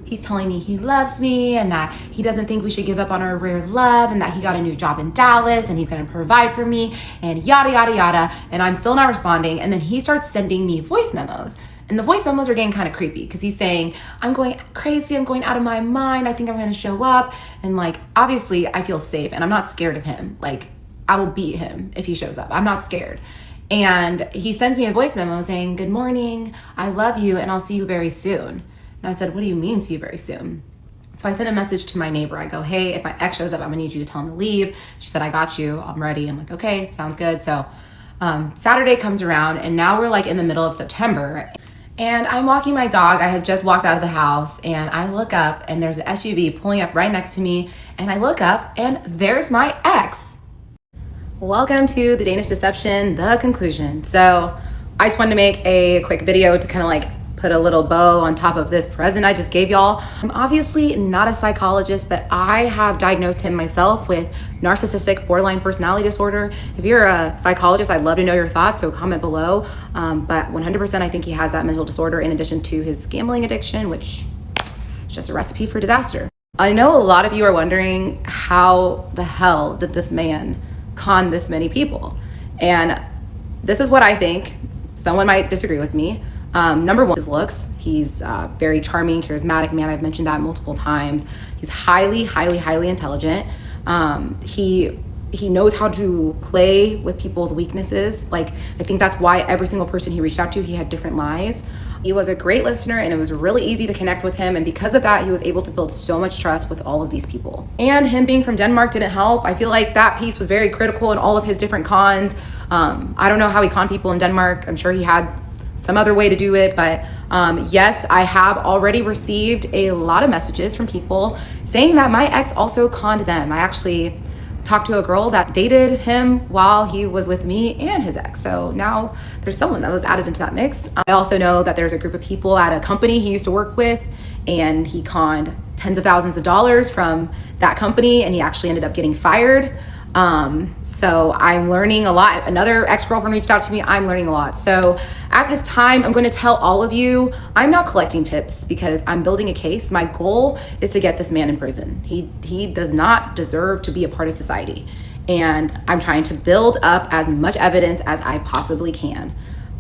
He's telling me he loves me and that he doesn't think we should give up on our rare love and that he got a new job in Dallas and he's going to provide for me and yada, yada, yada. And I'm still not responding. And then he starts sending me voice memos. And the voice memos are getting kind of creepy because he's saying, I'm going crazy. I'm going out of my mind. I think I'm going to show up. And like, obviously I feel safe and I'm not scared of him. Like, I will beat him if he shows up. I'm not scared. And he sends me a voice memo saying, good morning, I love you, and I'll see you very soon. And I said, what do you mean see you very soon? So I sent a message to my neighbor. I go, hey, if my ex shows up, I'm gonna need you to tell him to leave. She said, I got you, I'm ready. I'm like, okay, sounds good. So Saturday comes around, and now we're like in the middle of September. And I'm walking my dog. I had just walked out of the house, and I look up, and there's an SUV pulling up right next to me. And I look up, and there's my ex. Welcome to the Danish Deception, the conclusion. So I just wanted to make a quick video to kind of like put a little bow on top of this present I just gave y'all. I'm obviously not a psychologist, but I have diagnosed him myself with narcissistic borderline personality disorder. If you're a psychologist, I'd love to know your thoughts, so comment below. But 100% I think he has that mental disorder in addition to his gambling addiction, which is just a recipe for disaster. I know a lot of you are wondering, how the hell did this man con this many people? And this is what I think. Someone might disagree with me. Number one, his looks. He's a very charming, charismatic man. I've mentioned that multiple times. He's highly, highly, highly intelligent. He knows how to play with people's weaknesses. Like, I think that's why every single person he reached out to, he had different lies. He was a great listener, and it was really easy to connect with him. And because of that, he was able to build so much trust with all of these people. And him being from Denmark didn't help. I feel like that piece was very critical in all of his different cons. I don't know how he conned people in Denmark. I'm sure he had some other way to do it. But yes, I have already received a lot of messages from people saying that my ex also conned them. I actually talked to a girl that dated him while he was with me and his ex. So now there's someone that was added into that mix. I also know that there's a group of people at a company he used to work with, and he conned tens of thousands of dollars from that company, and he actually ended up getting fired. So I'm learning a lot. Another ex-girlfriend reached out to me. I'm learning a lot. So at this time, I'm going to tell all of you, I'm not collecting tips because I'm building a case. My goal is to get this man in prison. He does not deserve to be a part of society. And I'm trying to build up as much evidence as I possibly can.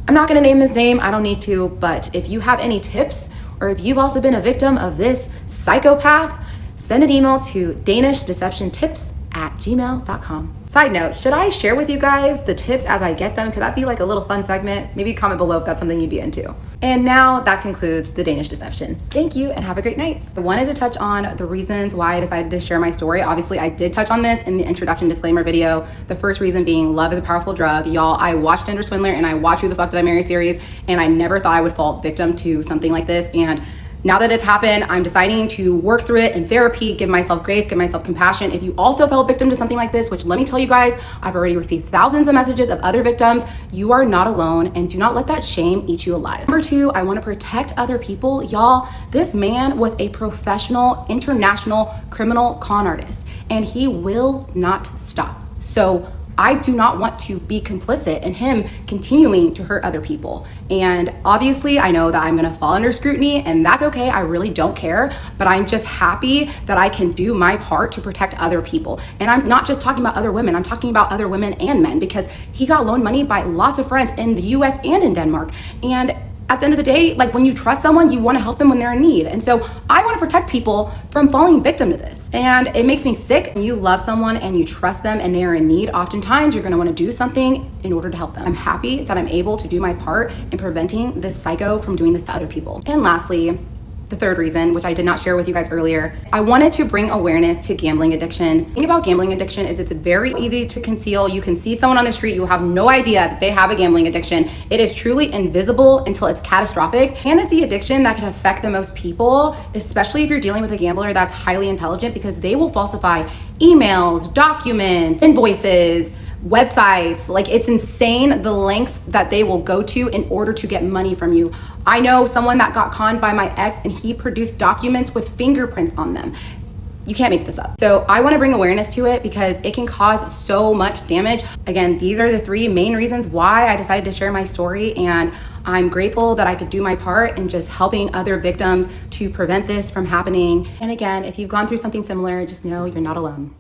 I'm not going to name his name. I don't need to. But if you have any tips, or if you've also been a victim of this psychopath, send an email to danishdeceptiontips@gmail.com. Side note, should I share with you guys the tips as I get them? Could that be like a little fun segment? Maybe comment below if that's something you'd be into. And now that concludes the Danish Deception. Thank you and have a great night. I wanted to touch on the reasons why I decided to share my story. Obviously, I did touch on this in the introduction disclaimer video. The first reason being love is a powerful drug. Y'all, I watched Tinder Swindler and I watched Who the Fuck Did I Marry series, and I never thought I would fall victim to something like this. And now that it's happened, I'm deciding to work through it in therapy, give myself grace, give myself compassion. If you also fell victim to something like this, which let me tell you guys, I've already received thousands of messages of other victims. You are not alone, and do not let that shame eat you alive. Number two, I want to protect other people. Y'all, this man was a professional, international criminal con artist, and he will not stop. So I do not want to be complicit in him continuing to hurt other people. And obviously I know that I'm gonna fall under scrutiny, and that's okay, I really don't care, but I'm just happy that I can do my part to protect other people. And I'm not just talking about other women, I'm talking about other women and men, because he got loaned money by lots of friends in the US and in Denmark. And at the end of the day, like, when you trust someone, you want to help them when they're in need. And so I want to protect people from falling victim to this. And it makes me sick. When you love someone and you trust them and they are in need, oftentimes you're going to want to do something in order to help them. I'm happy that I'm able to do my part in preventing this psycho from doing this to other people. And lastly, the third reason, which I did not share with you guys earlier, I wanted to bring awareness to gambling addiction. The thing about gambling addiction is it's very easy to conceal. You can see someone on the street, you will have no idea that they have a gambling addiction. It is truly invisible until it's catastrophic, and is the addiction that can affect the most people, especially if you're dealing with a gambler that's highly intelligent, because they will falsify emails, documents, invoices, websites. Like, it's insane the lengths that they will go to in order to get money from you. I know someone that got conned by my ex, and he produced documents with fingerprints on them. You can't make this up. So I want to bring awareness to it because it can cause so much damage. Again, these are the three main reasons why I decided to share my story, and I'm grateful that I could do my part in just helping other victims to prevent this from happening. And again, if you've gone through something similar, just know you're not alone.